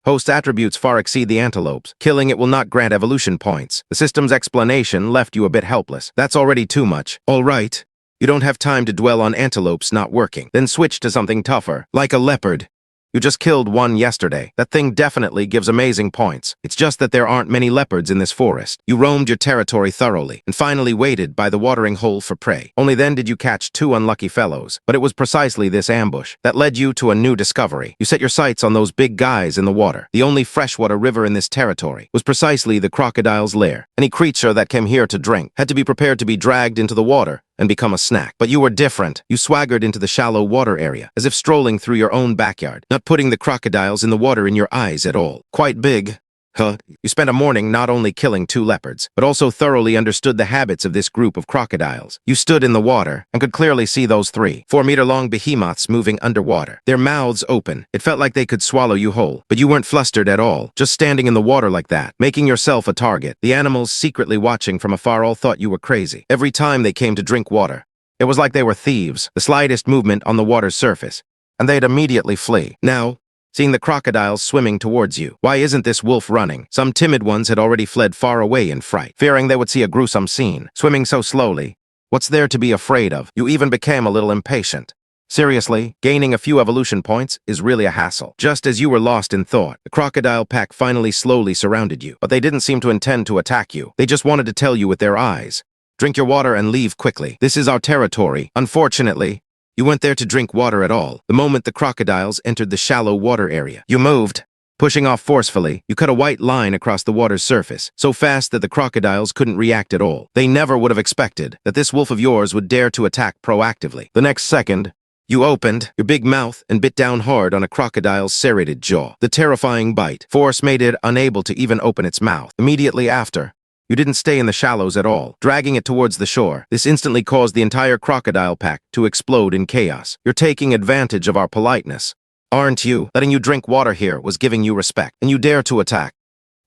Host attributes far exceed the antelope's. Killing it will not grant evolution points. The system's explanation left you a bit helpless. That's already too much. All right. You don't have time to dwell on antelopes not working. Then switch to something tougher, like a leopard. You just killed one yesterday. That thing definitely gives amazing points. It's just that there aren't many leopards in this forest. You roamed your territory thoroughly, and finally waited by the watering hole for prey. Only then did you catch 2 unlucky fellows. But it was precisely this ambush that led you to a new discovery. You set your sights on those big guys in the water. The only freshwater river in this territory was precisely the crocodile's lair. Any creature that came here to drink had to be prepared to be dragged into the water and become a snack. But you were different. You swaggered into the shallow water area, as if strolling through your own backyard, not putting the crocodiles in the water in your eyes at all. Quite big. You spent a morning not only killing 2 leopards, but also thoroughly understood the habits of this group of crocodiles. You stood in the water and could clearly see those 3 4-meter-long behemoths moving underwater, their mouths open. It felt like they could swallow you whole, but you weren't flustered at all, just standing in the water like that, making yourself a target. The animals secretly watching from afar all thought you were crazy. Every time they came to drink water, it was like they were thieves, the slightest movement on the water's surface, and they'd immediately flee. Now, seeing the crocodiles swimming towards you. Why isn't this wolf running? Some timid ones had already fled far away in fright, fearing they would see a gruesome scene. Swimming so slowly, what's there to be afraid of? You even became a little impatient. Seriously, gaining a few evolution points is really a hassle. Just as you were lost in thought, the crocodile pack finally slowly surrounded you, but they didn't seem to intend to attack you. They just wanted to tell you with their eyes, drink your water and leave quickly. This is our territory. Unfortunately, you weren't there to drink water at all. The moment the crocodiles entered the shallow water area, you moved. Pushing off forcefully, you cut a white line across the water's surface, so fast that the crocodiles couldn't react at all. They never would have expected that this wolf of yours would dare to attack proactively. The next second, you opened your big mouth and bit down hard on a crocodile's serrated jaw. The terrifying bite force made it unable to even open its mouth. Immediately after, you didn't stay in the shallows at all, dragging it towards the shore. This instantly caused the entire crocodile pack to explode in chaos. You're taking advantage of our politeness, aren't you? Letting you drink water here was giving you respect, and you dare to attack.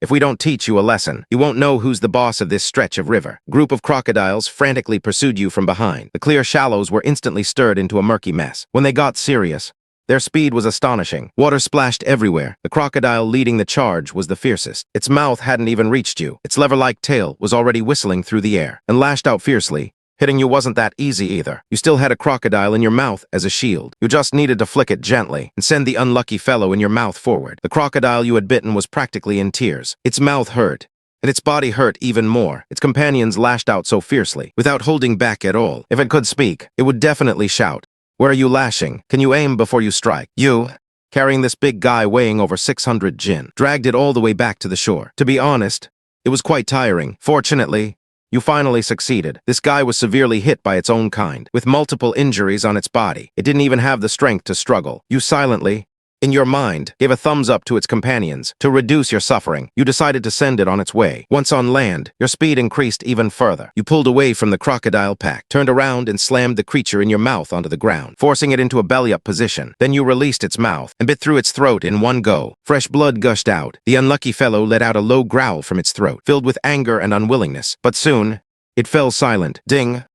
If we don't teach you a lesson, you won't know who's the boss of this stretch of river. A group of crocodiles frantically pursued you from behind. The clear shallows were instantly stirred into a murky mess. When they got serious, their speed was astonishing. Water splashed everywhere. The crocodile leading the charge was the fiercest. Its mouth hadn't even reached you. Its lever-like tail was already whistling through the air and lashed out fiercely. Hitting you wasn't that easy either. You still had a crocodile in your mouth as a shield. You just needed to flick it gently and send the unlucky fellow in your mouth forward. The crocodile you had bitten was practically in tears. Its mouth hurt, and its body hurt even more. Its companions lashed out so fiercely, without holding back at all. If it could speak, it would definitely shout. Where are you lashing? Can you aim before you strike? You, carrying this big guy weighing over 600 jin, dragged it all the way back to the shore. To be honest, it was quite tiring. Fortunately, you finally succeeded. This guy was severely hit by its own kind, with multiple injuries on its body. It didn't even have the strength to struggle. You silently, in your mind, gave a thumbs up to its companions. To reduce your suffering, you decided to send it on its way. Once on land, your speed increased even further. You pulled away from the crocodile pack, turned around and slammed the creature in your mouth onto the ground, forcing it into a belly-up position. Then you released its mouth and bit through its throat in one go. Fresh blood gushed out. The unlucky fellow let out a low growl from its throat, filled with anger and unwillingness. But soon, it fell silent. Ding.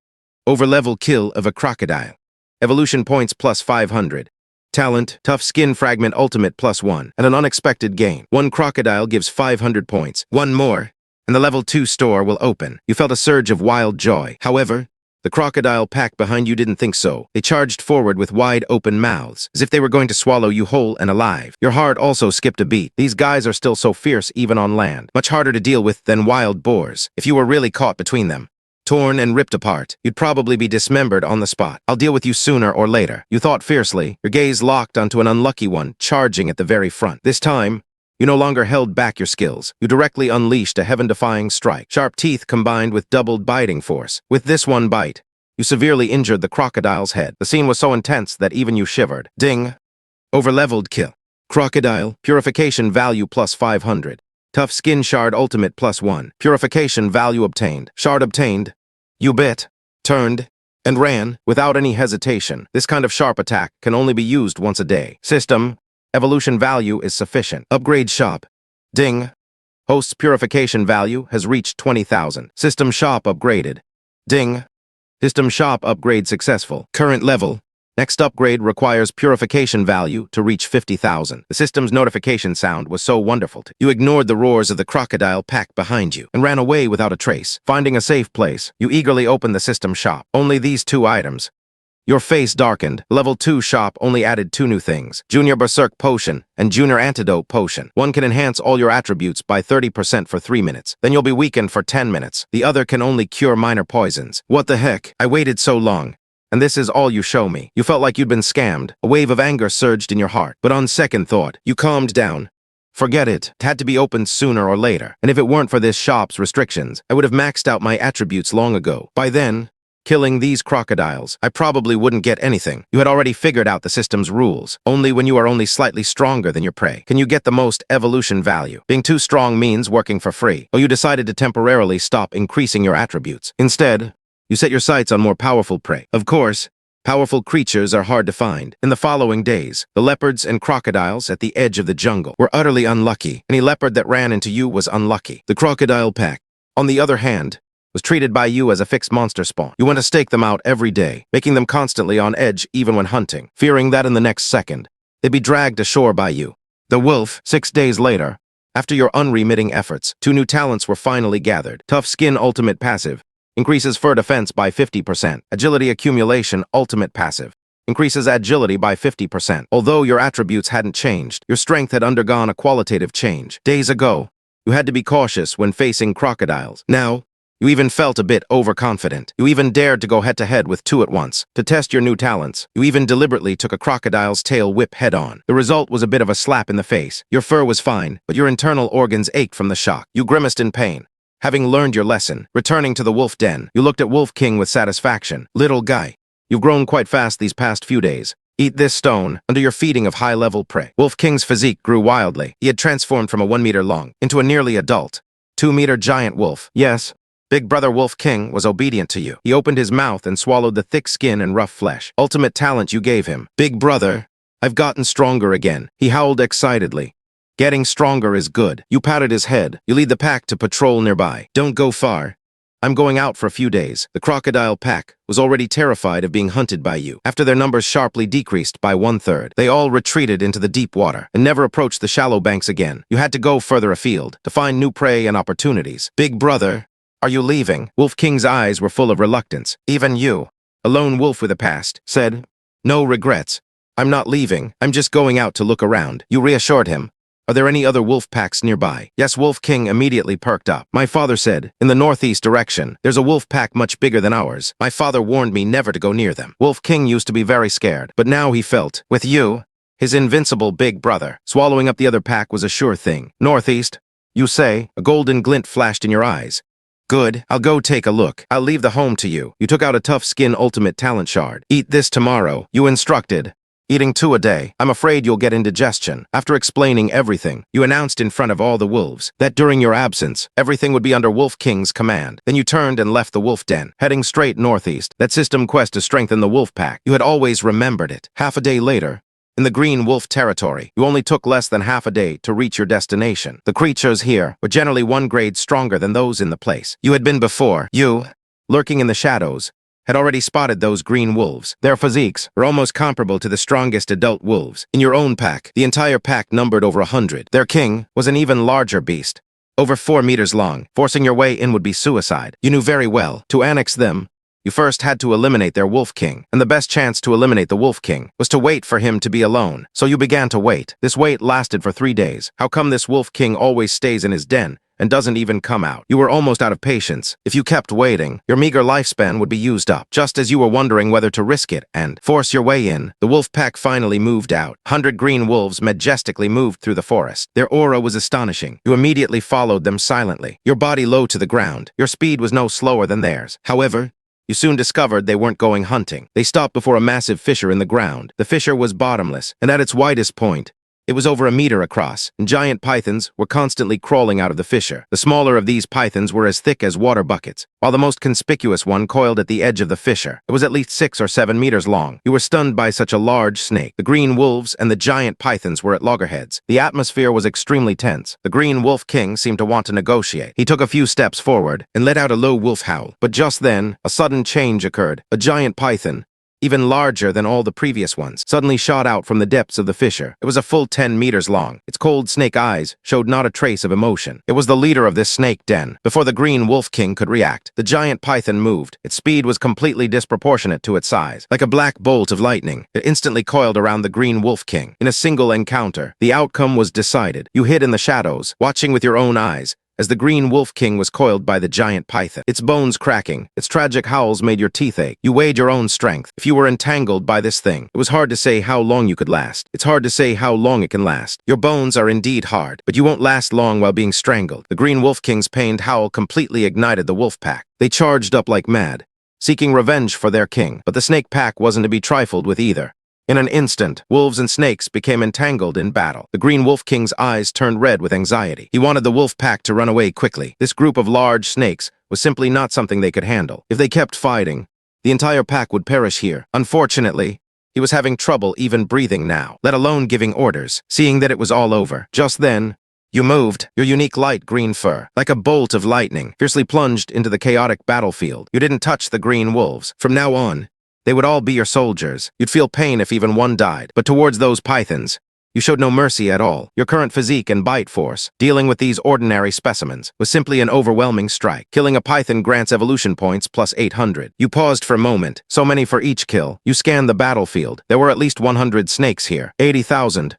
Over-level kill of a crocodile. Evolution points plus 500. Talent, tough skin fragment ultimate +1, and an unexpected gain. One crocodile gives 500 points. One more, and the level 2 store will open. You felt a surge of wild joy. However, the crocodile pack behind you didn't think so. They charged forward with wide open mouths, as if they were going to swallow you whole and alive. Your heart also skipped a beat. These guys are still so fierce even on land. Much harder to deal with than wild boars. If you were really caught between them, torn and ripped apart, you'd probably be dismembered on the spot. I'll deal with you sooner or later. You thought fiercely, your gaze locked onto an unlucky one, charging at the very front. This time, you no longer held back your skills. You directly unleashed a heaven-defying strike. Sharp teeth combined with doubled biting force. With this one bite, You severely injured the crocodile's head. The scene was so intense that even you shivered. Ding. Overleveled kill. Crocodile, purification value plus 500. Tough skin shard ultimate plus 1. Purification value obtained. Shard obtained. You bit, turned, and ran without any hesitation. This kind of sharp attack can only be used once a day. System, evolution value is sufficient. Upgrade shop. Ding. Host's purification value has reached 20,000. System shop upgraded. Ding. System shop upgrade successful. Current level. Next upgrade requires purification value to reach 50,000. The system's notification sound was so wonderful. You ignored the roars of the crocodile pack behind you and ran away without a trace. Finding a safe place, you eagerly opened the system shop. Only these 2 items. Your face darkened. Level 2 shop only added 2 new things. Junior Berserk Potion and Junior Antidote Potion. One can enhance all your attributes by 30% for 3 minutes. Then you'll be weakened for 10 minutes. The other can only cure minor poisons. What the heck? I waited so long. And this is all you show me. You felt like you'd been scammed. A wave of anger surged in your heart. But on second thought, you calmed down. Forget it. It had to be opened sooner or later. And if it weren't for this shop's restrictions, I would have maxed out my attributes long ago. By then, killing these crocodiles, I probably wouldn't get anything. You had already figured out the system's rules. Only when you are only slightly stronger than your prey can you get the most evolution value. Being too strong means working for free. So you decided to temporarily stop increasing your attributes. Instead, you set your sights on more powerful prey. Of course, powerful creatures are hard to find. In the following days, the leopards and crocodiles at the edge of the jungle were utterly unlucky. Any leopard that ran into you was unlucky. The crocodile pack, on the other hand, was treated by you as a fixed monster spawn. You want to stake them out every day, making them constantly on edge even when hunting, fearing that in the next second, they'd be dragged ashore by you. The wolf, 6 days later, after your unremitting efforts, 2 new talents were finally gathered. Tough Skin Ultimate Passive increases fur defense by 50%. Agility Accumulation Ultimate Passive increases agility by 50%. Although your attributes hadn't changed, your strength had undergone a qualitative change. Days ago, you had to be cautious when facing crocodiles. Now, you even felt a bit overconfident. You even dared to go head-to-head with 2 at once. To test your new talents, you even deliberately took a crocodile's tail whip head-on. The result was a bit of a slap in the face. Your fur was fine, but your internal organs ached from the shock. You grimaced in pain. Having learned your lesson, returning to the wolf den, you looked at Wolf King with satisfaction. Little guy, you've grown quite fast these past few days. Eat this stone under your feeding of high-level prey. Wolf King's physique grew wildly. He had transformed from a 1 meter long into a nearly adult, 2-meter giant wolf. Yes, Big Brother Wolf King was obedient to you. He opened his mouth and swallowed the thick skin and rough flesh. Ultimate talent you gave him. Big Brother, I've gotten stronger again. He howled excitedly. Getting stronger is good. You patted his head. You lead the pack to patrol nearby. Don't go far. I'm going out for a few days. The crocodile pack was already terrified of being hunted by you. After their numbers sharply decreased by 1/3, they all retreated into the deep water and never approached the shallow banks again. You had to go further afield to find new prey and opportunities. Big Brother, are you leaving? Wolf King's eyes were full of reluctance. Even you, a lone wolf with a past, said, no regrets. I'm not leaving. I'm just going out to look around. You reassured him. Are there any other wolf packs nearby? Yes, Wolf King immediately perked up. My father said, in the northeast direction, there's a wolf pack much bigger than ours. My father warned me never to go near them. Wolf King used to be very scared, but now he felt, with you, his invincible big brother. Swallowing up the other pack was a sure thing. Northeast, you say, a golden glint flashed in your eyes. Good, I'll go take a look. I'll leave the home to you. You took out a Tough Skin Ultimate Talent Shard. Eat this tomorrow, you instructed. Eating 2 a day, I'm afraid you'll get indigestion. After explaining everything, you announced in front of all the wolves that during your absence, everything would be under Wolf King's command. Then you turned and left the wolf den, heading straight northeast. That system quest to strengthen the wolf pack, you had always remembered it. Half a day later, in the green wolf territory, you only took less than half a day to reach your destination. The creatures here were generally 1 grade stronger than those in the place you had been before. You, lurking in the shadows, had already spotted those green wolves. Their physiques were almost comparable to the strongest adult wolves. In your own pack, the entire pack numbered over 100. Their king was an even larger beast, over 4 meters long. Forcing your way in would be suicide. You knew very well, to annex them, you first had to eliminate their wolf king, and the best chance to eliminate the wolf king was to wait for him to be alone. So you began to wait. This wait lasted for 3 days. How come this wolf king always stays in his den and doesn't even come out? You were almost out of patience. If you kept waiting, your meager lifespan would be used up. Just as you were wondering whether to risk it and force your way in, the wolf pack finally moved out. 100 green wolves majestically moved through the forest. Their aura was astonishing. You immediately followed them silently, your body low to the ground. Your speed was no slower than theirs. However, You soon discovered they weren't going hunting. They stopped before a massive fissure in the ground. The fissure was bottomless, and at its widest point, it was over a meter across, and giant pythons were constantly crawling out of the fissure. The smaller of these pythons were as thick as water buckets, while the most conspicuous one coiled at the edge of the fissure. It was at least 6 or 7 meters long. You were stunned by such a large snake. The green wolves and the giant pythons were at loggerheads. The atmosphere was extremely tense. The green wolf king seemed to want to negotiate. He took a few steps forward and let out a low wolf howl. But just then, a sudden change occurred. A giant python, even larger than all the previous ones, suddenly shot out from the depths of the fissure. It was a full 10 meters long. Its cold snake eyes showed not a trace of emotion. It was the leader of this snake den. Before the green wolf king could react, the giant python moved. Its speed was completely disproportionate to its size. Like a black bolt of lightning, it instantly coiled around the green wolf king. In a single encounter, the outcome was decided. You hid in the shadows, watching with your own eyes, as the green wolf king was coiled by the giant python. Its bones cracking, its tragic howls made your teeth ache. You weighed your own strength. If you were entangled by this thing, it was hard to say how long you could last. It's hard to say how long it can last. Your bones are indeed hard, but you won't last long while being strangled. The green wolf king's pained howl completely ignited the wolf pack. They charged up like mad, seeking revenge for their king. But the snake pack wasn't to be trifled with either. In an instant, wolves and snakes became entangled in battle. The green wolf king's eyes turned red with anxiety. He wanted the wolf pack to run away quickly. This group of large snakes was simply not something they could handle. If they kept fighting, the entire pack would perish here. Unfortunately, he was having trouble even breathing now, let alone giving orders, seeing that it was all over. Just then, you moved, your unique light green fur, like a bolt of lightning, fiercely plunged into the chaotic battlefield. You didn't touch the green wolves. From now on, they would all be your soldiers. You'd feel pain if even one died. But towards those pythons, you showed no mercy at all. Your current physique and bite force, dealing with these ordinary specimens, was simply an overwhelming strike. Killing a python grants evolution points plus 800. You paused for a moment, so many for each kill. You scanned the battlefield. There were at least 100 snakes here. 80,000.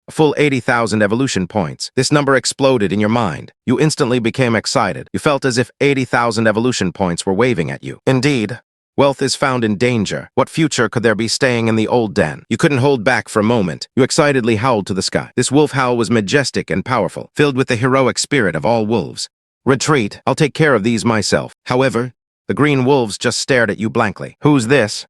A full 80,000 evolution points. This number exploded in your mind. You instantly became excited. You felt as if 80,000 evolution points were waving at you. Indeed, wealth is found in danger. What future could there be staying in the old den? You couldn't hold back for a moment. You excitedly howled to the sky. This wolf howl was majestic and powerful, filled with the heroic spirit of all wolves. Retreat. I'll take care of these myself. However, the green wolves just stared at you blankly. Who's this?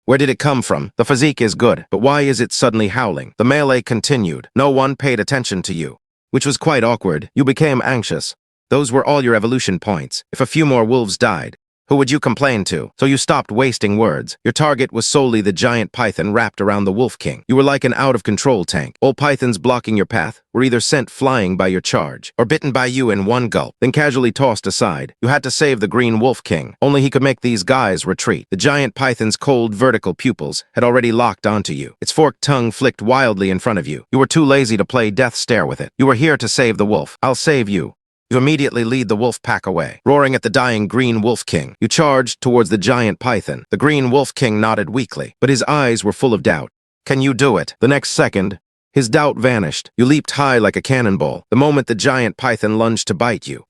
Where did it come from? The physique is good, but why is it suddenly howling? The melee continued. No one paid attention to you, which was quite awkward. You became anxious. Those were all your evolution points. If a few more wolves died, who would you complain to? So you stopped wasting words. Your target was solely the giant python wrapped around the wolf king. You were like an out-of-control tank. All pythons blocking your path were either sent flying by your charge or bitten by you in one gulp, then casually tossed aside. You had to save the green wolf king. Only he could make these guys retreat. The giant python's cold vertical pupils had already locked onto you. Its forked tongue flicked wildly in front of you. You were too lazy to play death stare with it. You were here to save the wolf. I'll save you. You immediately lead the wolf pack away. Roaring at the dying green wolf king, you charged towards the giant python. The green wolf king nodded weakly, but his eyes were full of doubt. Can you do it? The next second, his doubt vanished. You leaped high like a cannonball. The moment the giant python lunged to bite you,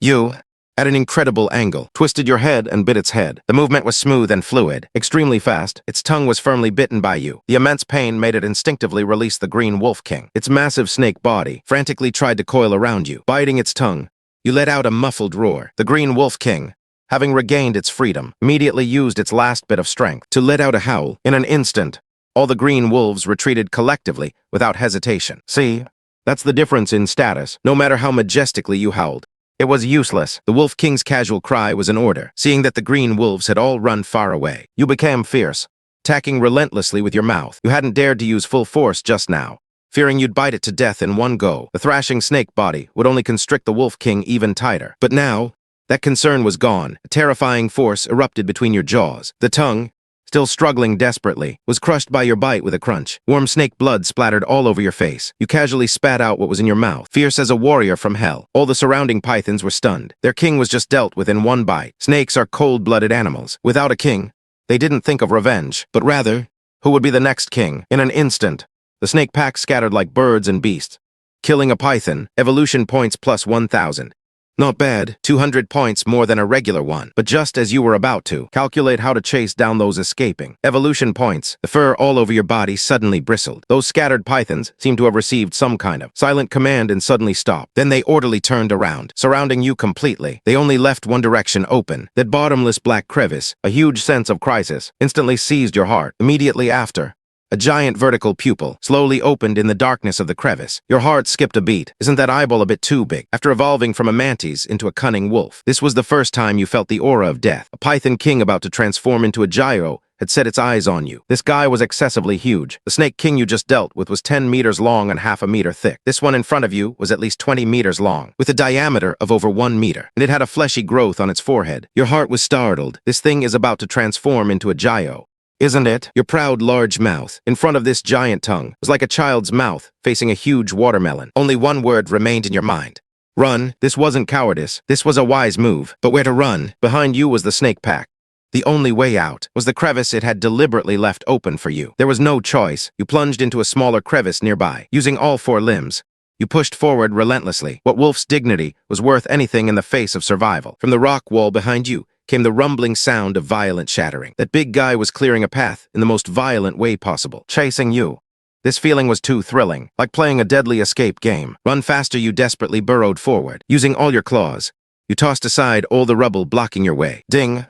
at an incredible angle, twisted your head and bit its head. The movement was smooth and fluid, extremely fast. Its tongue was firmly bitten by you. The immense pain made it instinctively release the green wolf king. Its massive snake body frantically tried to coil around you, biting its tongue. You let out a muffled roar. The green wolf king, having regained its freedom, immediately used its last bit of strength to let out a howl. In an instant, all the green wolves retreated collectively without hesitation. See, that's the difference in status. No matter how majestically you howled, it was useless. The wolf king's casual cry was an order. Seeing that the green wolves had all run far away, you became fierce, attacking relentlessly with your mouth. You hadn't dared to use full force just now, fearing you'd bite it to death in one go. The thrashing snake body would only constrict the wolf king even tighter. But now, that concern was gone. A terrifying force erupted between your jaws. The tongue, still struggling desperately, was crushed by your bite with a crunch. Warm snake blood splattered all over your face. You casually spat out what was in your mouth, fierce as a warrior from hell. All the surrounding pythons were stunned. Their king was just dealt within one bite. Snakes are cold-blooded animals. Without a king, they didn't think of revenge, but rather, who would be the next king? In an instant, the snake pack scattered like birds and beasts. Killing a python, evolution points plus 1,000. Not bad, 200 points more than a regular one. But just as you were about to calculate how to chase down those escaping evolution points, the fur all over your body suddenly bristled. Those scattered pythons seemed to have received some kind of silent command and suddenly stopped. Then they orderly turned around, surrounding you completely. They only left one direction open. That bottomless black crevice, a huge sense of crisis, instantly seized your heart. Immediately after, a giant vertical pupil slowly opened in the darkness of the crevice. Your heart skipped a beat. Isn't that eyeball a bit too big? After evolving from a mantis into a cunning wolf, this was the first time you felt the aura of death. A python king about to transform into a gyro had set its eyes on you. This guy was excessively huge. The snake king you just dealt with was 10 meters long and half a meter thick. This one in front of you was at least 20 meters long, with a diameter of over 1 meter, and it had a fleshy growth on its forehead. Your heart was startled. This thing is about to transform into a gyro, isn't it? Your proud, large mouth, in front of this giant tongue, was like a child's mouth facing a huge watermelon. Only one word remained in your mind. Run. This wasn't cowardice. This was a wise move. But where to run? Behind you was the snake pack. The only way out was the crevice it had deliberately left open for you. There was no choice. You plunged into a smaller crevice nearby. Using all 4 limbs, you pushed forward relentlessly. What wolf's dignity was worth anything in the face of survival? From the rock wall behind you came the rumbling sound of violent shattering. That big guy was clearing a path in the most violent way possible, chasing you. This feeling was too thrilling, like playing a deadly escape game. Run faster, you desperately burrowed forward. Using all your claws, you tossed aside all the rubble blocking your way. Ding.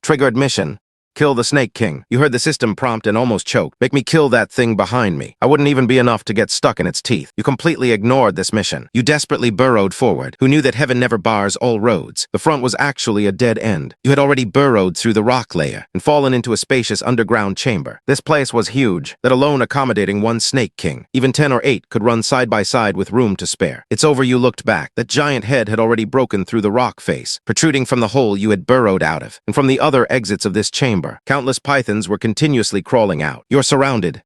Triggered mission. Kill the Snake King. You heard the system prompt and almost choked. Make me kill that thing behind me. I wouldn't even be enough to get stuck in its teeth. You completely ignored this mission. You desperately burrowed forward. Who knew that heaven never bars all roads? The front was actually a dead end. You had already burrowed through the rock layer and fallen into a spacious underground chamber. This place was huge, that alone accommodating one Snake King. Even 10 or 8 could run side by side with room to spare. It's over. You looked back. That giant head had already broken through the rock face, protruding from the hole you had burrowed out of. And from the other exits of this chamber, countless pythons were continuously crawling out. You're surrounded.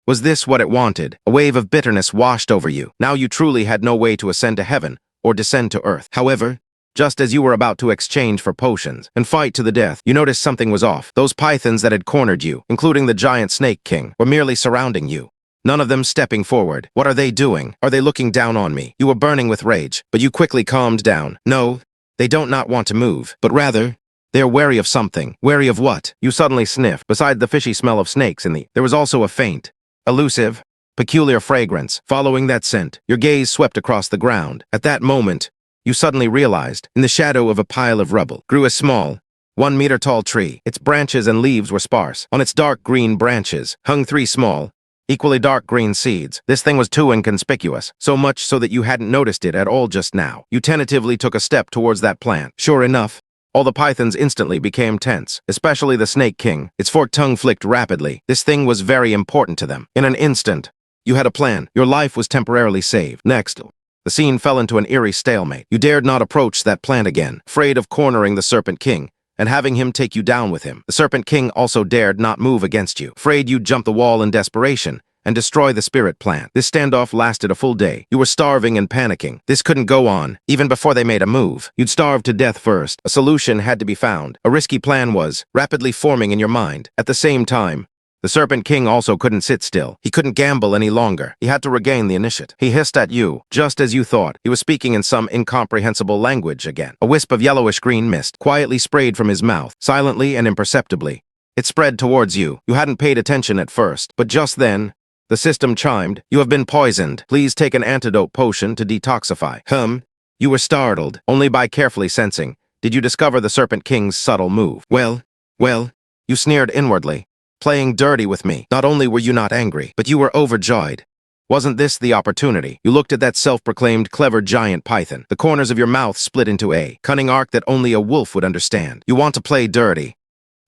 Was this what it wanted? A wave of bitterness washed over you. Now you truly had no way to ascend to heaven or descend to earth. However, just as you were about to exchange for potions and fight to the death, you noticed something was off. Those pythons that had cornered you, including the giant Snake King, were merely surrounding you. None of them stepping forward. What are they doing? Are they looking down on me? You were burning with rage, but you quickly calmed down. No, they don't not want to move, but rather, they're wary of something. Wary of what? You suddenly sniffed. Beside the fishy smell of snakes there was also a faint, elusive, peculiar fragrance. Following that scent, your gaze swept across the ground. At that moment, you suddenly realized, in the shadow of a pile of rubble, grew a small, 1-meter-tall tree. Its branches and leaves were sparse. On its dark green branches hung 3 small, equally dark green seeds. This thing was too inconspicuous, so much so that you hadn't noticed it at all just now. You tentatively took a step towards that plant. Sure enough, all the pythons instantly became tense, especially the Snake King. Its forked tongue flicked rapidly. This thing was very important to them. In an instant, you had a plan. Your life was temporarily saved. Next, the scene fell into an eerie stalemate. You dared not approach that plant again, afraid of cornering the Serpent King and having him take you down with him. The Serpent King also dared not move against you, afraid you'd jump the wall in desperation and destroy the spirit plant. This standoff lasted a full day. You were starving and panicking. This couldn't go on, even before they made a move. You'd starve to death first. A solution had to be found. A risky plan was rapidly forming in your mind. At the same time, the Serpent King also couldn't sit still. He couldn't gamble any longer. He had to regain the initiative. He hissed at you, just as you thought. He was speaking in some incomprehensible language again. A wisp of yellowish-green mist quietly sprayed from his mouth, silently and imperceptibly. It spread towards you. You hadn't paid attention at first, but just then, the system chimed. You have been poisoned. Please take an antidote potion to detoxify. You were startled. Only by carefully sensing did you discover the Serpent King's subtle move. Well, you sneered inwardly. Playing dirty with me. Not only were you not angry, but you were overjoyed. Wasn't this the opportunity? You looked at that self-proclaimed clever giant python. The corners of your mouth split into a cunning arc that only a wolf would understand. You want to play dirty?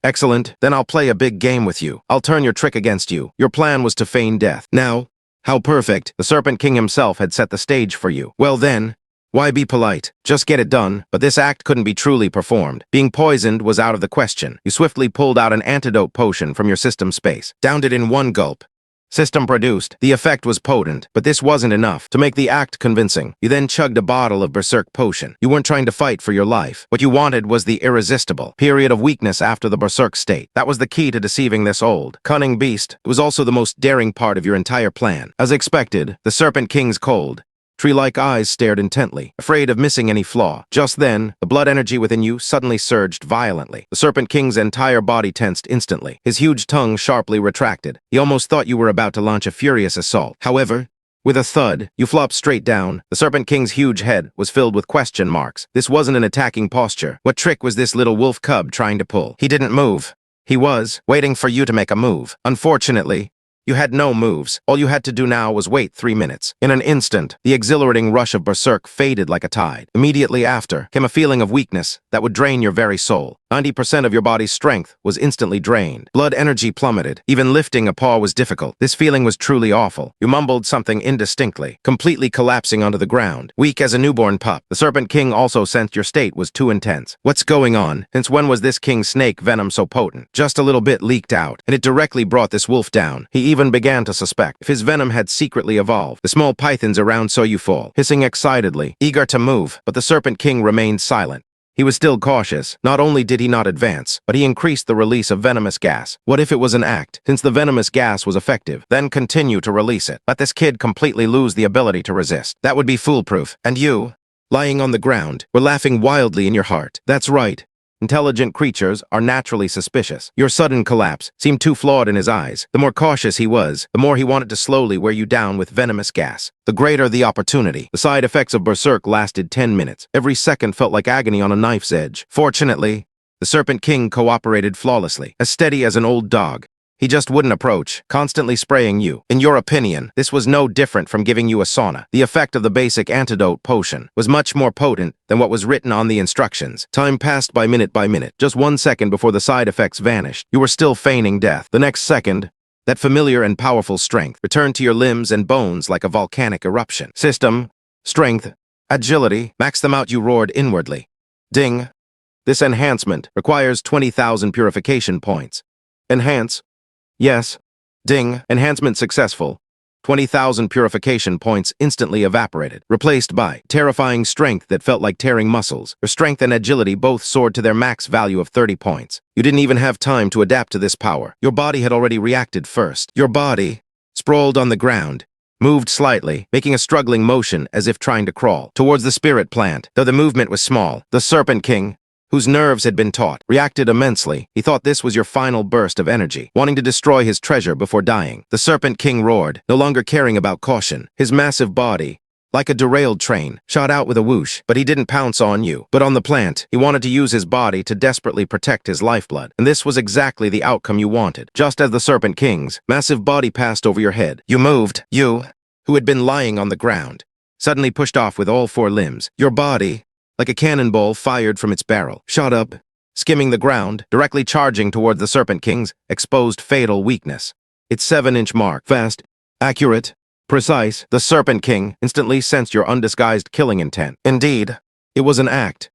Excellent, then I'll play a big game with you. I'll turn your trick against you. Your plan was to feign death. Now, how perfect. The Serpent King himself had set the stage for you. Well then, why be polite? Just get it done. But this act couldn't be truly performed. Being poisoned was out of the question. You swiftly pulled out an antidote potion from your system space, downed it in one gulp. System produced. The effect was potent, but this wasn't enough to make the act convincing. You then chugged a bottle of berserk potion. You weren't trying to fight for your life. What you wanted was the irresistible period of weakness after the berserk state. That was the key to deceiving this old, cunning beast. It was also the most daring part of your entire plan. As expected, the Serpent King's cold, Tree-like eyes stared intently, afraid of missing any flaw. Just then, the blood energy within you suddenly surged violently. The Serpent King's entire body tensed instantly. His huge tongue sharply retracted. He almost thought you were about to launch a furious assault. However, with a thud, you flopped straight down. The Serpent King's huge head was filled with question marks. This wasn't an attacking posture. What trick was this little wolf cub trying to pull? He didn't move. He was waiting for you to make a move. Unfortunately, you had no moves. All you had to do now was wait 3 minutes. In an instant, the exhilarating rush of berserk faded like a tide. Immediately after came a feeling of weakness that would drain your very soul. 90% of your body's strength was instantly drained. Blood energy plummeted. Even lifting a paw was difficult. This feeling was truly awful. You mumbled something indistinctly, completely collapsing onto the ground. Weak as a newborn pup, the Serpent King also sensed your state was too intense. What's going on? Since when was this king's snake venom so potent? Just a little bit leaked out, and it directly brought this wolf down. He even began to suspect if his venom had secretly evolved. The small pythons around saw you fall, hissing excitedly, eager to move, but the Serpent King remained silent. He was still cautious. Not only did he not advance, but he increased the release of venomous gas. What if it was an act? Since the venomous gas was effective, then continue to release it. Let this kid completely lose the ability to resist. That would be foolproof. And you, lying on the ground, were laughing wildly in your heart. That's right. Intelligent creatures are naturally suspicious. Your sudden collapse seemed too flawed in his eyes. The more cautious he was, the more he wanted to slowly wear you down with venomous gas. The greater the opportunity. The side effects of berserk lasted 10 minutes. Every second felt like agony on a knife's edge. Fortunately, the Serpent King cooperated flawlessly, as steady as an old dog. He just wouldn't approach, constantly spraying you. In your opinion, this was no different from giving you a sauna. The effect of the basic antidote potion was much more potent than what was written on the instructions. Time passed by minute. Just 1 second before the side effects vanished. You were still feigning death. The next second, that familiar and powerful strength returned to your limbs and bones like a volcanic eruption. System, strength, agility, max them out, you roared inwardly. Ding. This enhancement requires 20,000 purification points. Enhance. Yes. Ding. Enhancement successful. 20,000 purification points instantly evaporated, replaced by terrifying strength that felt like tearing muscles. Your strength and agility both soared to their max value of 30 points. You didn't even have time to adapt to this power. Your body had already reacted first. Your body, sprawled on the ground, moved slightly, making a struggling motion as if trying to crawl towards the spirit plant. Though the movement was small, the Serpent King, whose nerves had been taut, reacted immensely. He thought this was your final burst of energy, wanting to destroy his treasure before dying. The Serpent King roared, no longer caring about caution. His massive body, like a derailed train, shot out with a whoosh, but he didn't pounce on you, but on the plant. He wanted to use his body to desperately protect his lifeblood, and this was exactly the outcome you wanted. Just as the Serpent King's massive body passed over your head, you moved. You, who had been lying on the ground, suddenly pushed off with all 4 limbs. Your body, like a cannonball fired from its barrel, shot up, skimming the ground, directly charging toward the Serpent King's exposed fatal weakness. Its 7-inch mark, fast, accurate, precise. The Serpent King instantly sensed your undisguised killing intent. Indeed, it was an act.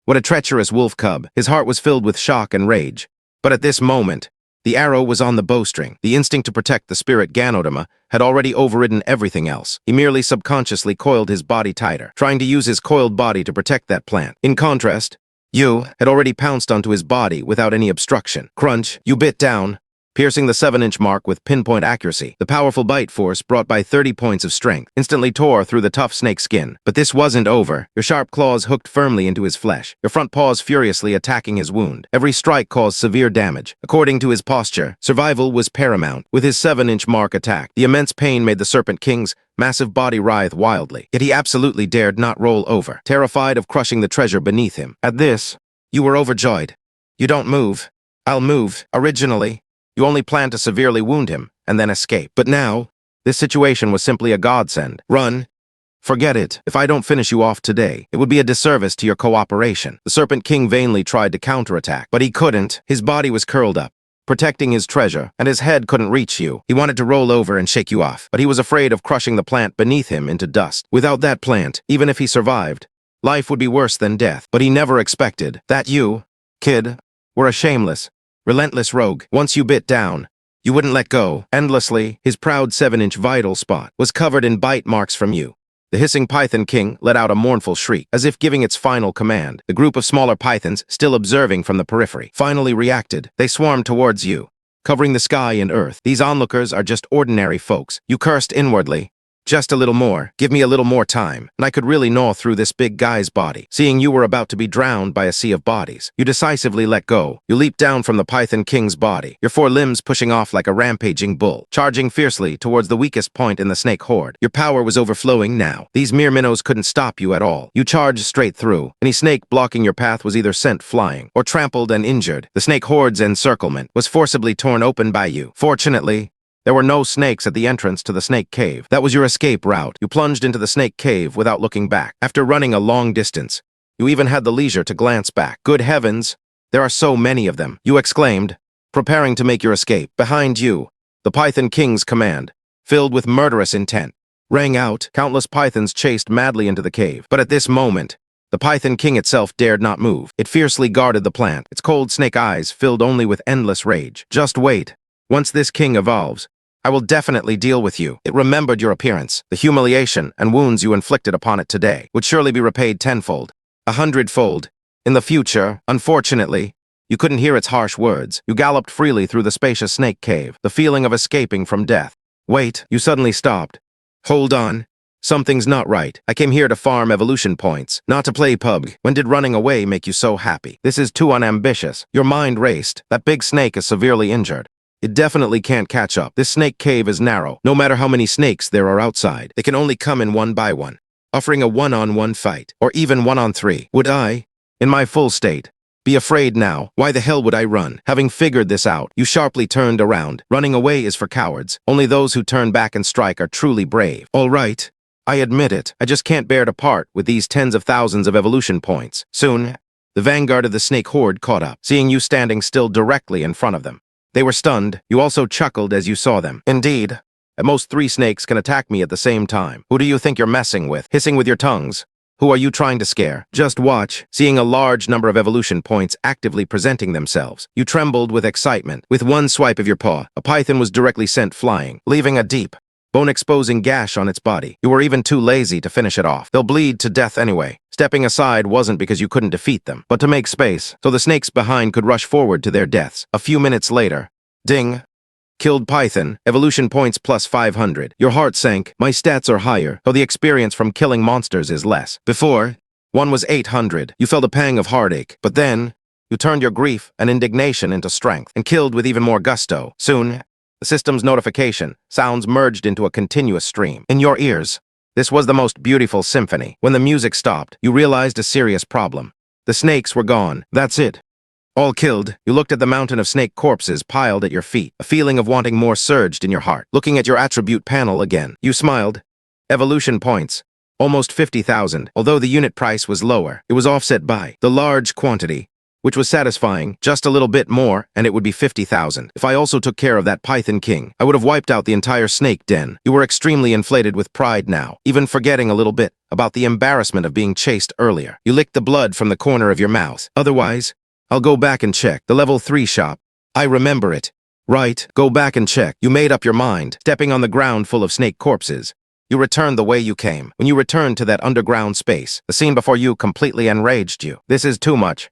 What a treacherous wolf cub. His heart was filled with shock and rage. But at this moment, the arrow was on the bowstring. The instinct to protect the spirit Ganodama had already overridden everything else. He merely subconsciously coiled his body tighter, trying to use his coiled body to protect that plant. In contrast, you had already pounced onto his body without any obstruction. Crunch, you bit down, piercing the 7-inch mark with pinpoint accuracy. The powerful bite force, brought by 30 points of strength, instantly tore through the tough snake skin. But this wasn't over. Your sharp claws hooked firmly into his flesh, your front paws furiously attacking his wound. Every strike caused severe damage. According to his posture, survival was paramount. With his 7-inch mark attack, the immense pain made the Serpent King's massive body writhe wildly. Yet he absolutely dared not roll over, terrified of crushing the treasure beneath him. At this, you were overjoyed. You don't move. I'll move. Originally, you only planned to severely wound him and then escape. But now, this situation was simply a godsend. Run. Forget it. If I don't finish you off today, it would be a disservice to your cooperation. The Serpent King vainly tried to counterattack, but he couldn't. His body was curled up, protecting his treasure, and his head couldn't reach you. He wanted to roll over and shake you off, but he was afraid of crushing the plant beneath him into dust. Without that plant, even if he survived, life would be worse than death. But he never expected that you, kid, were a shameless, relentless rogue. Once you bit down, you wouldn't let go. Endlessly, his proud 7-inch vital spot was covered in bite marks from you. The hissing Python King let out a mournful shriek, as if giving its final command. The group of smaller pythons, still observing from the periphery, finally reacted. They swarmed towards you, covering the sky and earth. These onlookers are just ordinary folks. You cursed inwardly. Just a little more. Give me a little more time, and I could really gnaw through this big guy's body. Seeing you were about to be drowned by a sea of bodies, you decisively let go. You leaped down from the Python King's body, your four limbs pushing off like a rampaging bull, charging fiercely towards the weakest point in the snake horde. Your power was overflowing now. These mere minnows couldn't stop you at all. You charged straight through. Any snake blocking your path was either sent flying or trampled and injured. The snake horde's encirclement was forcibly torn open by you. Fortunately, there were no snakes at the entrance to the snake cave. That was your escape route. You plunged into the snake cave without looking back. After running a long distance, you even had the leisure to glance back. Good heavens, there are so many of them, you exclaimed, preparing to make your escape. Behind you, the Python King's command, filled with murderous intent, rang out. Countless pythons chased madly into the cave. But at this moment, the Python King itself dared not move. It fiercely guarded the plant, its cold snake eyes filled only with endless rage. Just wait. Once this king evolves, I will definitely deal with you. It remembered your appearance. The humiliation and wounds you inflicted upon it today would surely be repaid tenfold, 100-fold. In the future, unfortunately, you couldn't hear its harsh words. You galloped freely through the spacious snake cave, the feeling of escaping from death. Wait, you suddenly stopped. Hold on. Something's not right. I came here to farm evolution points, not to play PUBG. When did running away make you so happy? This is too unambitious. Your mind raced. That big snake is severely injured. It definitely can't catch up. This snake cave is narrow. No matter how many snakes there are outside, they can only come in one by one, offering a one-on-one fight, or even one-on-three. Would I, in my full state, be afraid now? Why the hell would I run? Having figured this out, you sharply turned around. Running away is for cowards. Only those who turn back and strike are truly brave. All right. I admit it. I just can't bear to part with these tens of thousands of evolution points. Soon, the vanguard of the snake horde caught up, seeing you standing still directly in front of them. They were stunned. You also chuckled as you saw them. Indeed, at most 3 snakes can attack me at the same time. Who do you think you're messing with? Hissing with your tongues? Who are you trying to scare? Just watch. Seeing a large number of evolution points actively presenting themselves, you trembled with excitement. With one swipe of your paw, a python was directly sent flying, leaving a deep, bone-exposing gash on its body. You were even too lazy to finish it off. They'll bleed to death anyway. Stepping aside wasn't because you couldn't defeat them, but to make space, so the snakes behind could rush forward to their deaths. A few minutes later, ding. Killed python, evolution points plus 500. Your heart sank. My stats are higher, though the experience from killing monsters is less. Before, one was 800. You felt a pang of heartache, but then, you turned your grief and indignation into strength, and killed with even more gusto. Soon, the system's notification sounds merged into a continuous stream. In your ears, this was the most beautiful symphony. When the music stopped, you realized a serious problem. The snakes were gone. That's it. All killed. You looked at the mountain of snake corpses piled at your feet. A feeling of wanting more surged in your heart. Looking at your attribute panel again, you smiled. Evolution points. Almost 50,000. Although the unit price was lower, it was offset by the large quantity, which was satisfying. Just a little bit more, and it would be 50,000. If I also took care of that Python King, I would have wiped out the entire snake den. You were extremely inflated with pride now, even forgetting a little bit about the embarrassment of being chased earlier. You licked the blood from the corner of your mouth. Otherwise, I'll go back and check. The level 3 shop. I remember it. Right, go back and check. You made up your mind. Stepping on the ground full of snake corpses, you returned the way you came. When you returned to that underground space, the scene before you completely enraged you. This is too much.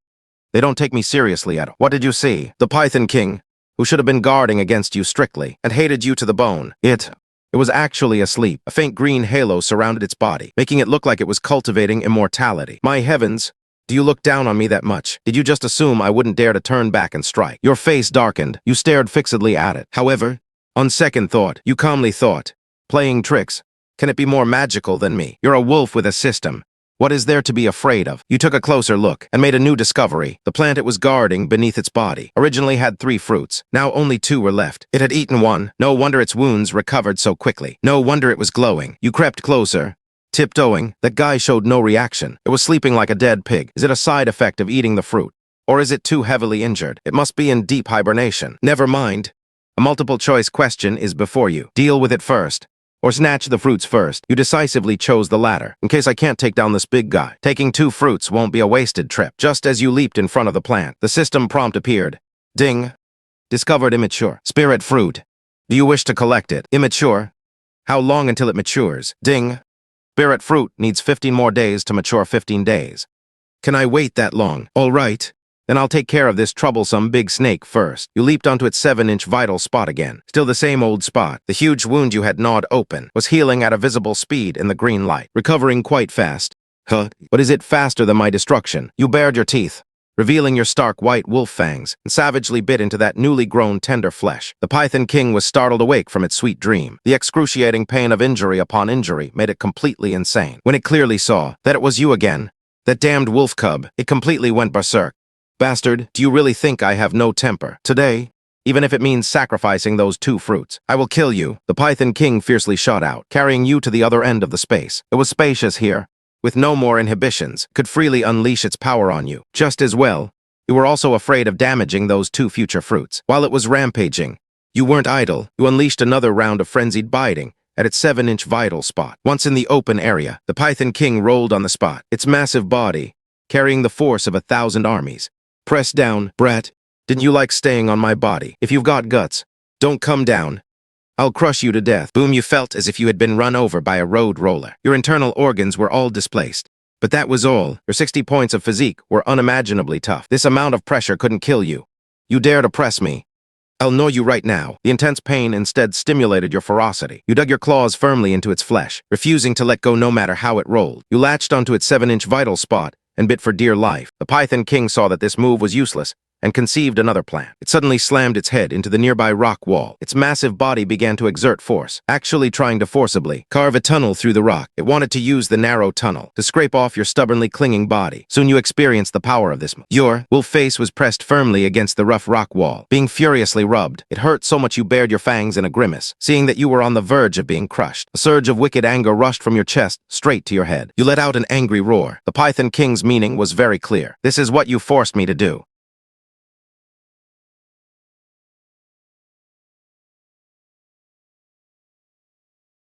They don't take me seriously at all. What did you see? The Python King, who should have been guarding against you strictly, and hated you to the bone. It was actually asleep. A faint green halo surrounded its body, making it look like it was cultivating immortality. My heavens, do you look down on me that much? Did you just assume I wouldn't dare to turn back and strike? Your face darkened. You stared fixedly at it. However, on second thought, you calmly thought, playing tricks, can it be more magical than me? You're a wolf with a system. What is there to be afraid of? You took a closer look and made a new discovery. The plant it was guarding beneath its body originally had 3 fruits. Now only 2 were left. It had eaten one. No wonder its wounds recovered so quickly. No wonder it was glowing. You crept closer, tiptoeing. That guy showed no reaction. It was sleeping like a dead pig. Is it a side effect of eating the fruit? Or is it too heavily injured? It must be in deep hibernation. Never mind. A multiple choice question is before you. Deal with it first. Or snatch the fruits first. You decisively chose the latter. In case I can't take down this big guy, taking 2 fruits won't be a wasted trip. Just as you leaped in front of the plant, the system prompt appeared. Ding. Discovered immature. Spirit fruit. Do you wish to collect it? Immature. How long until it matures? Ding. Spirit fruit needs 15 more days to mature 15 days. Can I wait that long? All right. Then I'll take care of this troublesome big snake first. You leaped onto its 7-inch vital spot again. Still the same old spot. The huge wound you had gnawed open was healing at a visible speed in the green light, recovering quite fast. Huh? But is it faster than my destruction? You bared your teeth, revealing your stark white wolf fangs, and savagely bit into that newly grown tender flesh. The Python King was startled awake from its sweet dream. The excruciating pain of injury upon injury made it completely insane. When it clearly saw that it was you again, that damned wolf cub, it completely went berserk. Bastard, do you really think I have no temper? Today, even if it means sacrificing those 2 fruits, I will kill you. The Python King fiercely shot out, carrying you to the other end of the space. It was spacious here, with no more inhibitions, could freely unleash its power on you. Just as well, you were also afraid of damaging those 2 future fruits. While it was rampaging, you weren't idle. You unleashed another round of frenzied biting at its 7-inch vital spot. Once in the open area, the Python King rolled on the spot, its massive body carrying the force of 1,000 armies. Press down, brat. Didn't you like staying on my body? If you've got guts, don't come down. I'll crush you to death. Boom, you felt as if you had been run over by a road roller. Your internal organs were all displaced. But that was all. Your 60 points of physique were unimaginably tough. This amount of pressure couldn't kill you. You dare to press me? I'll gnaw you right now. The intense pain instead stimulated your ferocity. You dug your claws firmly into its flesh, refusing to let go no matter how it rolled. You latched onto its 7-inch vital spot and bit for dear life. The Python King saw that this move was useless and conceived another plan. It suddenly slammed its head into the nearby rock wall. Its massive body began to exert force, actually trying to forcibly carve a tunnel through the rock. It wanted to use the narrow tunnel to scrape off your stubbornly clinging body. Soon you experienced the power of this move. Your wolf face was pressed firmly against the rough rock wall, being furiously rubbed. It hurt so much you bared your fangs in a grimace, seeing that you were on the verge of being crushed. A surge of wicked anger rushed from your chest straight to your head. You let out an angry roar. The Python King's meaning was very clear. This is what you forced me to do.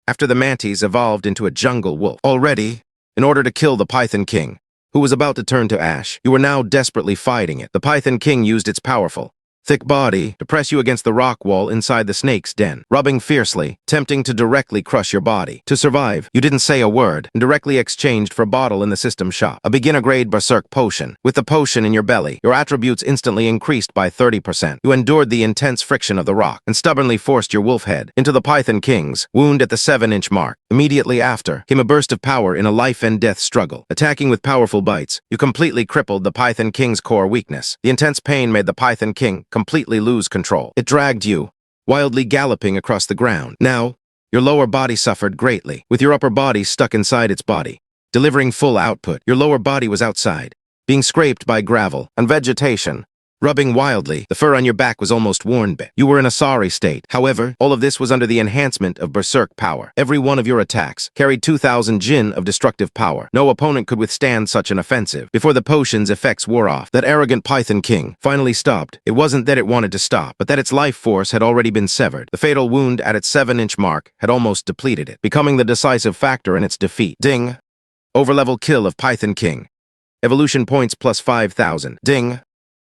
After the mantis evolved into a jungle wolf. Already, in order to kill the Python King, who was about to turn to ash, you were now desperately fighting it. The Python King used its powerful, thick body to press you against the rock wall inside the snake's den, rubbing fiercely, tempting to directly crush your body. To survive, you didn't say a word and directly exchanged for a bottle in the system shop, a beginner-grade berserk potion. With the potion in your belly, your attributes instantly increased by 30%. You endured the intense friction of the rock and stubbornly forced your wolf head into the Python King's wound at the 7-inch mark. Immediately after came a burst of power in a life-and-death struggle. Attacking with powerful bites, you completely crippled the Python King's core weakness. The intense pain made the Python King completely lose control. It dragged you, wildly galloping across the ground. Now, your lower body suffered greatly, with your upper body stuck inside its body, delivering full output. Your lower body was outside, being scraped by gravel and vegetation, rubbing wildly. The fur on your back was almost worn bare. You were in a sorry state. However, all of this was under the enhancement of berserk power. Every one of your attacks carried 2,000 Jin of destructive power. No opponent could withstand such an offensive. Before the potion's effects wore off, that arrogant Python King finally stopped. It wasn't that it wanted to stop, but that its life force had already been severed. The fatal wound at its 7-inch mark had almost depleted it, becoming the decisive factor in its defeat. Ding. Overlevel kill of Python King. Evolution points plus 5,000. Ding.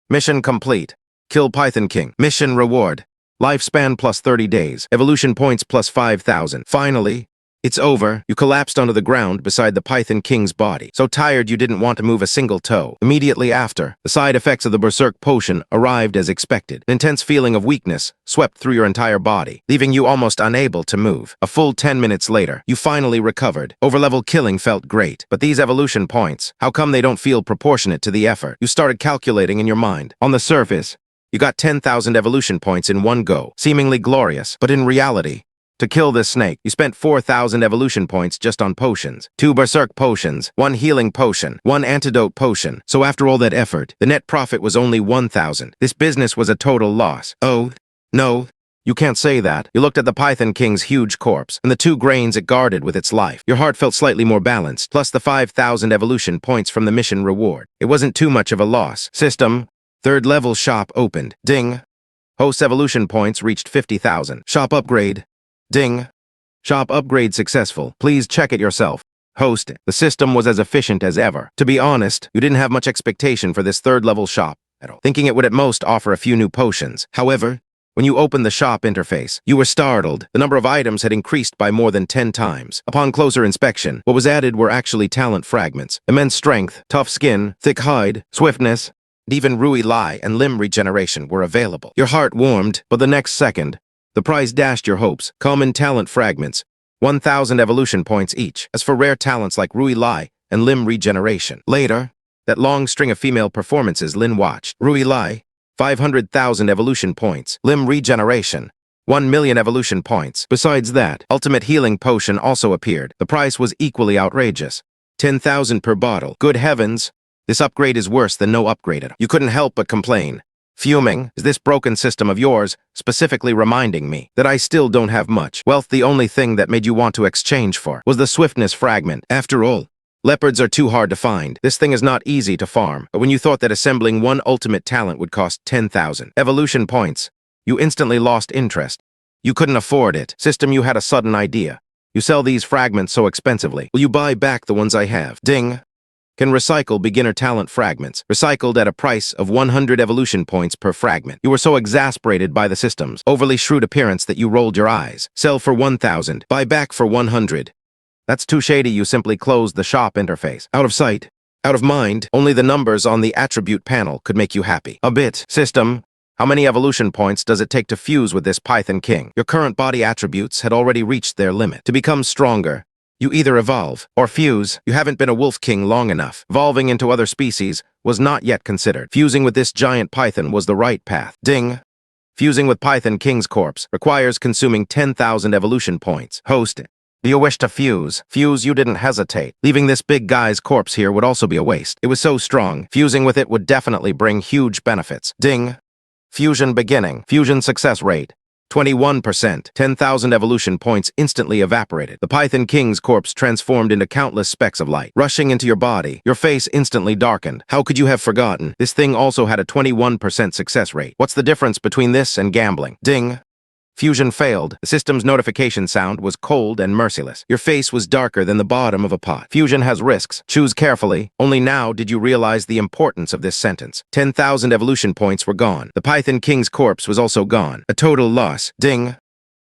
Mission complete. Kill Python King. Mission reward. Lifespan plus 30 days. Evolution points plus 5,000. Finally, it's over. You collapsed onto the ground beside the Python King's body, so tired you didn't want to move a single toe. Immediately after, the side effects of the berserk potion arrived as expected. An intense feeling of weakness swept through your entire body, leaving you almost unable to move. A full 10 minutes later, you finally recovered. Overlevel killing felt great, but these evolution points, how come they don't feel proportionate to the effort? You started calculating in your mind. On the surface, you got 10,000 evolution points in one go, seemingly glorious, but in reality, to kill this snake, you spent 4,000 evolution points just on potions. 2 berserk potions, 1 healing potion, 1 antidote potion. So after all that effort, the net profit was only 1,000. This business was a total loss. Oh, no, you can't say that. You looked at the Python King's huge corpse and the 2 grains it guarded with its life. Your heart felt slightly more balanced, plus the 5,000 evolution points from the mission reward. It wasn't too much of a loss. System, 3rd level shop opened. Ding. Host evolution points reached 50,000. Shop upgrade. Ding. Shop upgrade successful. Please check it yourself. Host. The system was as efficient as ever. To be honest, you didn't have much expectation for this 3rd level shop at all, thinking it would at most offer a few new potions. However, when you opened the shop interface, you were startled. The number of items had increased by more than 10 times. Upon closer inspection, what was added were actually talent fragments. Immense strength, tough skin, thick hide, swiftness, Even Rui Lai and limb regeneration were available. Your heart warmed, but the next second, the prize dashed your hopes. Common talent fragments, 1,000 evolution points each. As for rare talents like Rui Lai and limb regeneration. Later, that long string of female performances Lin watched. Rui Lai, 500,000 evolution points. Limb regeneration, 1 million evolution points. Besides that, ultimate healing potion also appeared. The price was equally outrageous. 10,000 per bottle. Good heavens, this upgrade is worse than no upgrade. You couldn't help but complain. Fuming, is this broken system of yours specifically reminding me that I still don't have much wealth? The only thing that made you want to exchange for was the swiftness fragment. After all, leopards are too hard to find. This thing is not easy to farm. But when you thought that assembling one ultimate talent would cost 10,000 evolution points, you instantly lost interest. You couldn't afford it. System, you had a sudden idea. You sell these fragments so expensively. Will you buy back the ones I have? Ding. Can recycle beginner talent fragments, recycled at a price of 100 evolution points per fragment. You were so exasperated by the system's overly shrewd appearance that you rolled your eyes. Sell for 1,000, buy back for 100. That's too shady. You simply closed the shop interface. Out of sight, out of mind, only the numbers on the attribute panel could make you happy. A bit. System, how many evolution points does it take to fuse with this Python King? Your current body attributes had already reached their limit. To become stronger, you either evolve or fuse. You haven't been a wolf king long enough. Evolving into other species was not yet considered. Fusing with this giant python was the right path. Ding. Fusing with Python King's corpse requires consuming 10,000 evolution points. Host, do you wish to fuse? Fuse, you didn't hesitate. Leaving this big guy's corpse here would also be a waste. It was so strong, fusing with it would definitely bring huge benefits. Ding. Fusion beginning. Fusion success rate, 21%. 10,000 evolution points instantly evaporated. The Python King's corpse transformed into countless specks of light, rushing into your body. Your face instantly darkened. How could you have forgotten? This thing also had a 21% success rate. What's the difference between this and gambling? Ding. Fusion failed. The system's notification sound was cold and merciless. Your face was darker than the bottom of a pot. Fusion has risks. Choose carefully. Only now did you realize the importance of this sentence. 10,000 evolution points were gone. The Python King's corpse was also gone. A total loss. Ding.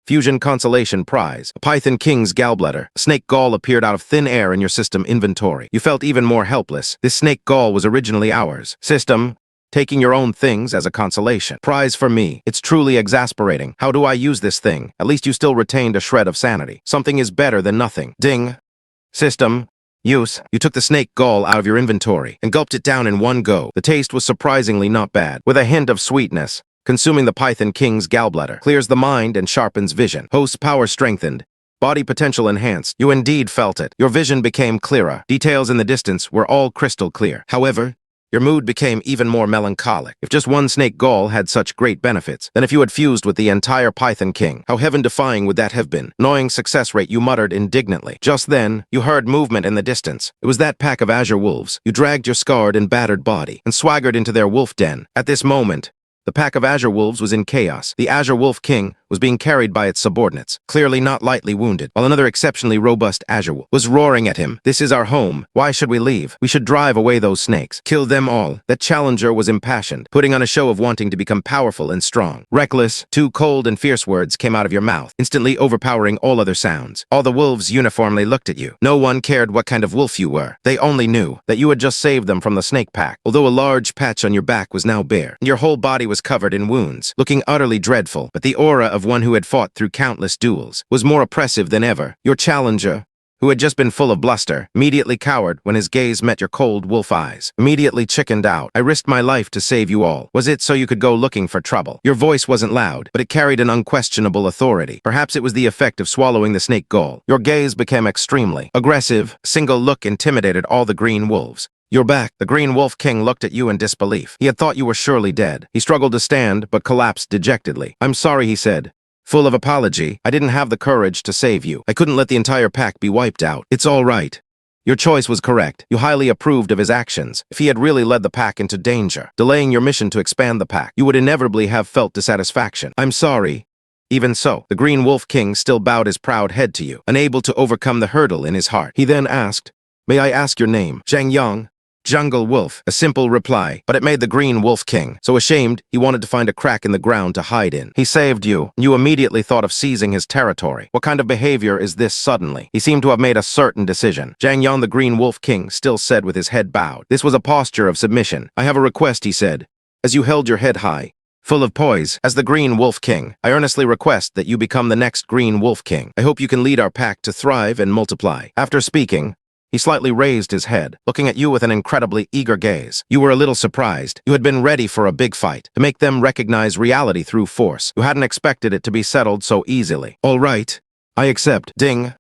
Fusion consolation prize. A Python King's gallbladder. Snake gall appeared out of thin air in your system inventory. You felt even more helpless. This snake gall was originally ours. System, taking your own things as a consolation. Prize for me. It's truly exasperating. How do I use this thing? At least you still retained a shred of sanity. Something is better than nothing. Ding. System. Use. You took the snake gall out of your inventory and gulped it down in one go. The taste was surprisingly not bad, with a hint of sweetness. Consuming the Python King's gallbladder clears the mind and sharpens vision. Host's power strengthened. Body potential enhanced. You indeed felt it. Your vision became clearer. Details in the distance were all crystal clear. However, your mood became even more melancholic. If just one snake gall had such great benefits, then if you had fused with the entire Python King, how heaven-defying would that have been? Knowing success rate, you muttered indignantly. Just then, you heard movement in the distance. It was that pack of azure wolves. You dragged your scarred and battered body and swaggered into their wolf den. At this moment, the pack of azure wolves was in chaos. The Azure Wolf King was being carried by its subordinates, clearly not lightly wounded, while another exceptionally robust azure wolf was roaring at him. This is our home. Why should we leave? We should drive away those snakes. Kill them all. That challenger was impassioned, putting on a show of wanting to become powerful and strong. Reckless, two cold and fierce words came out of your mouth, instantly overpowering all other sounds. All the wolves uniformly looked at you. No one cared what kind of wolf you were. They only knew that you had just saved them from the snake pack, although a large patch on your back was now bare, and your whole body was covered in wounds, looking utterly dreadful, but the aura of one who had fought through countless duels was more oppressive than ever. Your challenger, who had just been full of bluster, immediately cowered when his gaze met your cold wolf eyes, immediately chickened out. I risked my life to save you all. Was it so you could go looking for trouble? Your voice wasn't loud, but it carried an unquestionable authority. Perhaps it was the effect of swallowing the snake gall. Your gaze became extremely aggressive. A single look intimidated all the green wolves. You're back. The Green Wolf King looked at you in disbelief. He had thought you were surely dead. He struggled to stand, but collapsed dejectedly. I'm sorry, he said, full of apology. I didn't have the courage to save you. I couldn't let the entire pack be wiped out. It's all right. Your choice was correct. You highly approved of his actions. If he had really led the pack into danger, delaying your mission to expand the pack, you would inevitably have felt dissatisfaction. I'm sorry. Even so, the Green Wolf King still bowed his proud head to you, unable to overcome the hurdle in his heart. He then asked, may I ask your name? Zhang Yang. Jungle wolf, a simple reply, but it made the green wolf king so ashamed he wanted to find a crack in the ground to hide in. He saved you, and you immediately thought of seizing his territory. What kind of behavior is this suddenly? He seemed to have made a certain decision. Zhang Yan, the green wolf king, still said with his head bowed. This was a posture of submission. I have a request, he said, as you held your head high, full of poise. As the Green Wolf King, I earnestly request that you become the next Green Wolf King. I hope you can lead our pack to thrive and multiply. After speaking, he slightly raised his head, looking at you with an incredibly eager gaze. You were a little surprised. You had been ready for a big fight, to make them recognize reality through force. You hadn't expected it to be settled so easily. All right, I accept. Ding.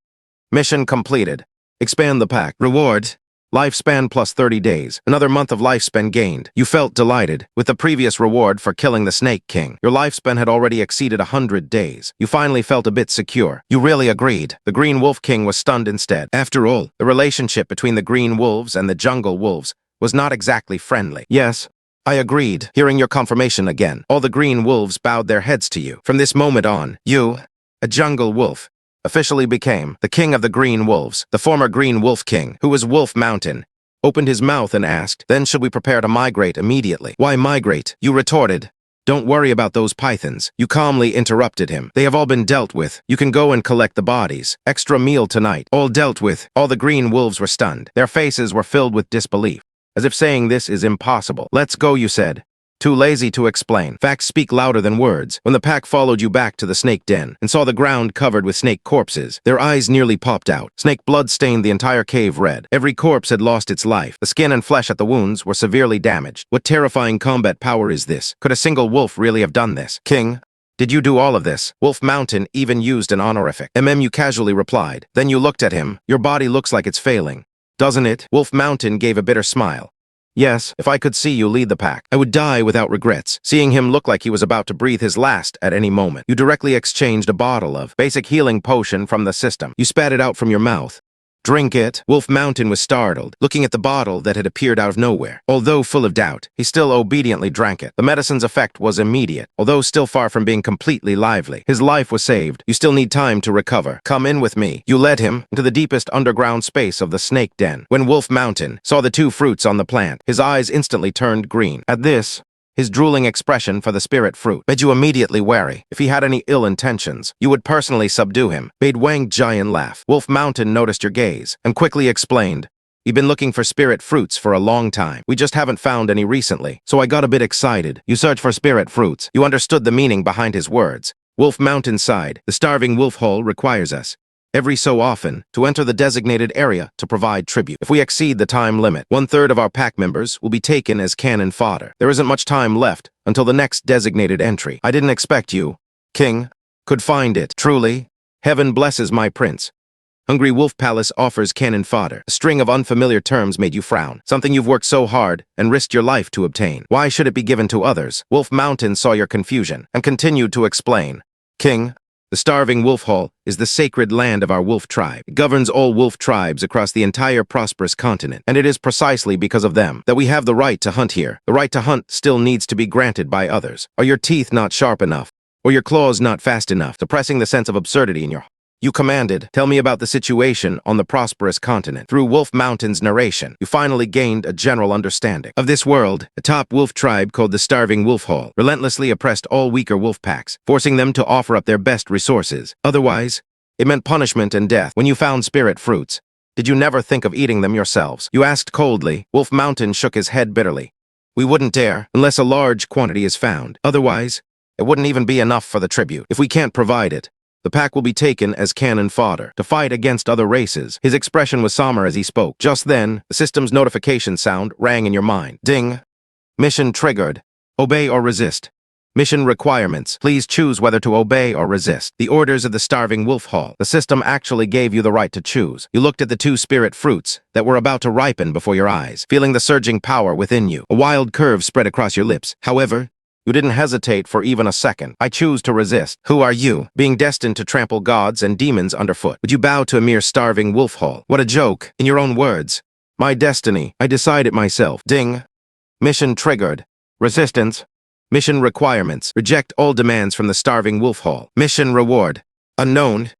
Mission completed. Expand the pack. Reward. Lifespan plus 30 days. Another month of lifespan gained. You felt delighted. With the previous reward for killing the Snake King, your lifespan had already exceeded 100 days. You finally felt a bit secure. You really agreed. The Green Wolf King was stunned instead. After all, the relationship between the Green Wolves and the Jungle Wolves was not exactly friendly. Yes, I agreed. Hearing your confirmation again, all the Green Wolves bowed their heads to you. From this moment on, you, a Jungle Wolf, officially became the king of the Green Wolves. The former Green Wolf King, who was Wolf Mountain, opened his mouth and asked, then should we prepare to migrate immediately? Why migrate? You retorted, don't worry about those pythons. You calmly interrupted him. They have all been dealt with. You can go and collect the bodies. Extra meal tonight. All dealt with. All the Green Wolves were stunned. Their faces were filled with disbelief, as if saying this is impossible. Let's go, you said. Too lazy to explain. Facts speak louder than words. When the pack followed you back to the snake den and saw the ground covered with snake corpses, their eyes nearly popped out. Snake blood stained the entire cave red. Every corpse had lost its life. The skin and flesh at the wounds were severely damaged. What terrifying combat power is this? Could a single wolf really have done this? King, did you do all of this? Wolf Mountain even used an honorific. You casually replied. Then you looked at him. Your body looks like it's failing, doesn't it? Wolf Mountain gave a bitter smile. Yes, if I could see you lead the pack, I would die without regrets. Seeing him look like he was about to breathe his last at any moment, you directly exchanged a bottle of basic healing potion from the system. You spat it out from your mouth. Drink it. Wolf Mountain was startled, looking at the bottle that had appeared out of nowhere. Although full of doubt, he still obediently drank it. The medicine's effect was immediate, although still far from being completely lively. His life was saved. You still need time to recover. Come in with me. You led him into the deepest underground space of the snake den. When Wolf Mountain saw the two fruits on the plant, his eyes instantly turned green. At this, his drooling expression for the spirit fruit made you immediately wary. If he had any ill intentions, you would personally subdue him. Made Wang Jian laugh. Wolf Mountain noticed your gaze and quickly explained, "You've been looking for spirit fruits for a long time. We just haven't found any recently, so I got a bit excited. You search for spirit fruits." You understood the meaning behind his words. Wolf Mountain sighed. The starving wolf hole requires us, every so often, to enter the designated area to provide tribute. If we exceed the time limit, 1/3 of our pack members will be taken as cannon fodder. There isn't much time left until the next designated entry. I didn't expect you, King, could find it. Truly, heaven blesses my prince. Hungry Wolf Palace offers cannon fodder. A string of unfamiliar terms made you frown. Something you've worked so hard and risked your life to obtain. Why should it be given to others? Wolf Mountain saw your confusion and continued to explain. King, the starving wolf hall is the sacred land of our wolf tribe. It governs all wolf tribes across the entire prosperous continent, and it is precisely because of them that we have the right to hunt here. The right to hunt still needs to be granted by others. Are your teeth not sharp enough, or your claws not fast enough, suppressing the sense of absurdity in your heart? You commanded, tell me about the situation on the prosperous continent. Through Wolf Mountain's narration, you finally gained a general understanding of this world. A top wolf tribe called the Starving Wolf Hall relentlessly oppressed all weaker wolf packs, forcing them to offer up their best resources. Otherwise, it meant punishment and death. When you found spirit fruits, did you never think of eating them yourselves? You asked coldly. Wolf Mountain shook his head bitterly. We wouldn't dare, unless a large quantity is found. Otherwise, it wouldn't even be enough for the tribute. If we can't provide it, the pack will be taken as cannon fodder to fight against other races. His expression was somber as he spoke. Just then, the system's notification sound rang in your mind. Ding. Mission triggered. Obey or resist. Mission requirements. Please choose whether to obey or resist. The orders of the Starving Wolf Hall. The system actually gave you the right to choose. You looked at the two spirit fruits that were about to ripen before your eyes, feeling the surging power within you. A wild curve spread across your lips. However, you didn't hesitate for even a second. I choose to resist. Who are you, being destined to trample gods and demons underfoot? Would you bow to a mere starving wolf hall? What a joke, in your own words. My destiny. I decide it myself. Ding. Mission triggered. Resistance. Mission requirements. Reject all demands from the Starving Wolf Hall. Mission reward. Unknown.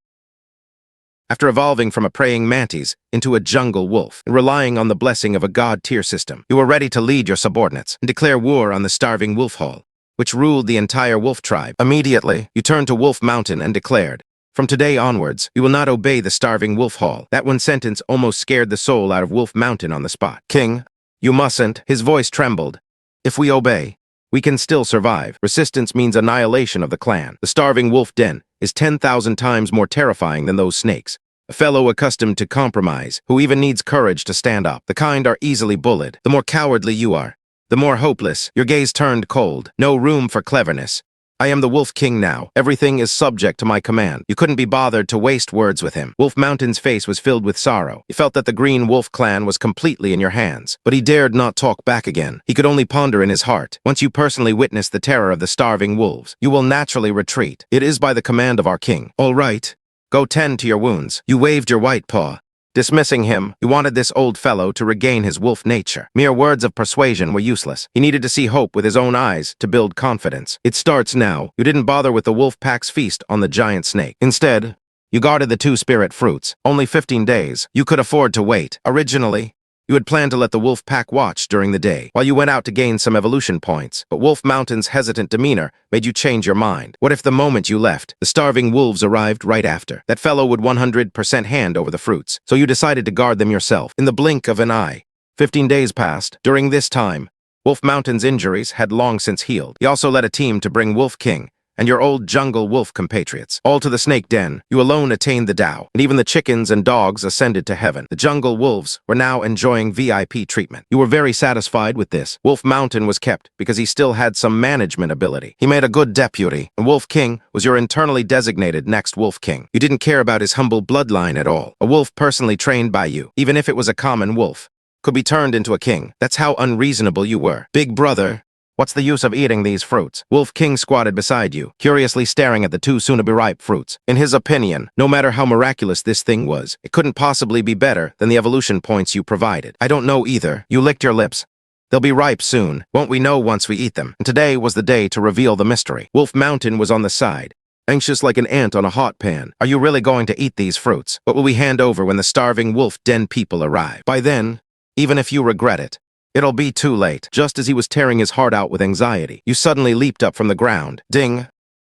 after evolving from a praying mantis into a jungle wolf and relying on the blessing of a god-tier system. You were ready to lead your subordinates and declare war on the starving wolf hall, which ruled the entire wolf tribe. Immediately, you turned to Wolf Mountain and declared, "From today onwards, we will not obey the starving wolf hall." That one sentence almost scared the soul out of Wolf Mountain on the spot. "King, you mustn't." His voice trembled. "If we obey, we can still survive. Resistance means annihilation of the clan. The starving wolf den is 10,000 times more terrifying than those snakes. A fellow accustomed to compromise, who even needs courage to stand up. The kind are easily bullied. The more cowardly you are, the more hopeless." Your gaze turned cold. No room for cleverness. "I am the Wolf King now. Everything is subject to my command." You couldn't be bothered to waste words with him. Wolf Mountain's face was filled with sorrow. He felt that the Green Wolf clan was completely in your hands. But he dared not talk back again. He could only ponder in his heart. Once you personally witness the terror of the starving wolves, you will naturally retreat. It is by the command of our king. "All right. Go tend to your wounds." You waved your white paw, dismissing him. You wanted this old fellow to regain his wolf nature. Mere words of persuasion were useless. He needed to see hope with his own eyes to build confidence. "It starts now." You didn't bother with the wolf pack's feast on the giant snake. Instead, you guarded the 2 spirit fruits. Only 15 days. You could afford to wait. Originally, you had planned to let the wolf pack watch during the day, while you went out to gain some evolution points. But Wolf Mountain's hesitant demeanor made you change your mind. What if the moment you left, the starving wolves arrived right after? That fellow would 100% hand over the fruits, so you decided to guard them yourself. In the blink of an eye, 15 days passed. During this time, Wolf Mountain's injuries had long since healed. He also led a team to bring Wolf King and your old jungle wolf compatriots all to the snake den. You alone attained the Dao, and even the chickens and dogs ascended to heaven. The jungle wolves were now enjoying VIP treatment. You were very satisfied with this. Wolf Mountain was kept because he still had some management ability. He made a good deputy, and Wolf King was your internally designated next Wolf King. You didn't care about his humble bloodline at all. A wolf personally trained by you, even if it was a common wolf, could be turned into a king. That's how unreasonable you were. "Big brother, what's the use of eating these fruits?" Wolf King squatted beside you, curiously staring at the 2 soon-to-be-ripe fruits. In his opinion, no matter how miraculous this thing was, it couldn't possibly be better than the evolution points you provided. "I don't know either." You licked your lips. "They'll be ripe soon. Won't we know once we eat them?" And today was the day to reveal the mystery. Wolf Mountain was on the side, anxious like an ant on a hot pan. "Are you really going to eat these fruits? What will we hand over when the starving wolf den people arrive? By then, even if you regret it, it'll be too late." Just as he was tearing his heart out with anxiety, you suddenly leaped up from the ground. "Ding!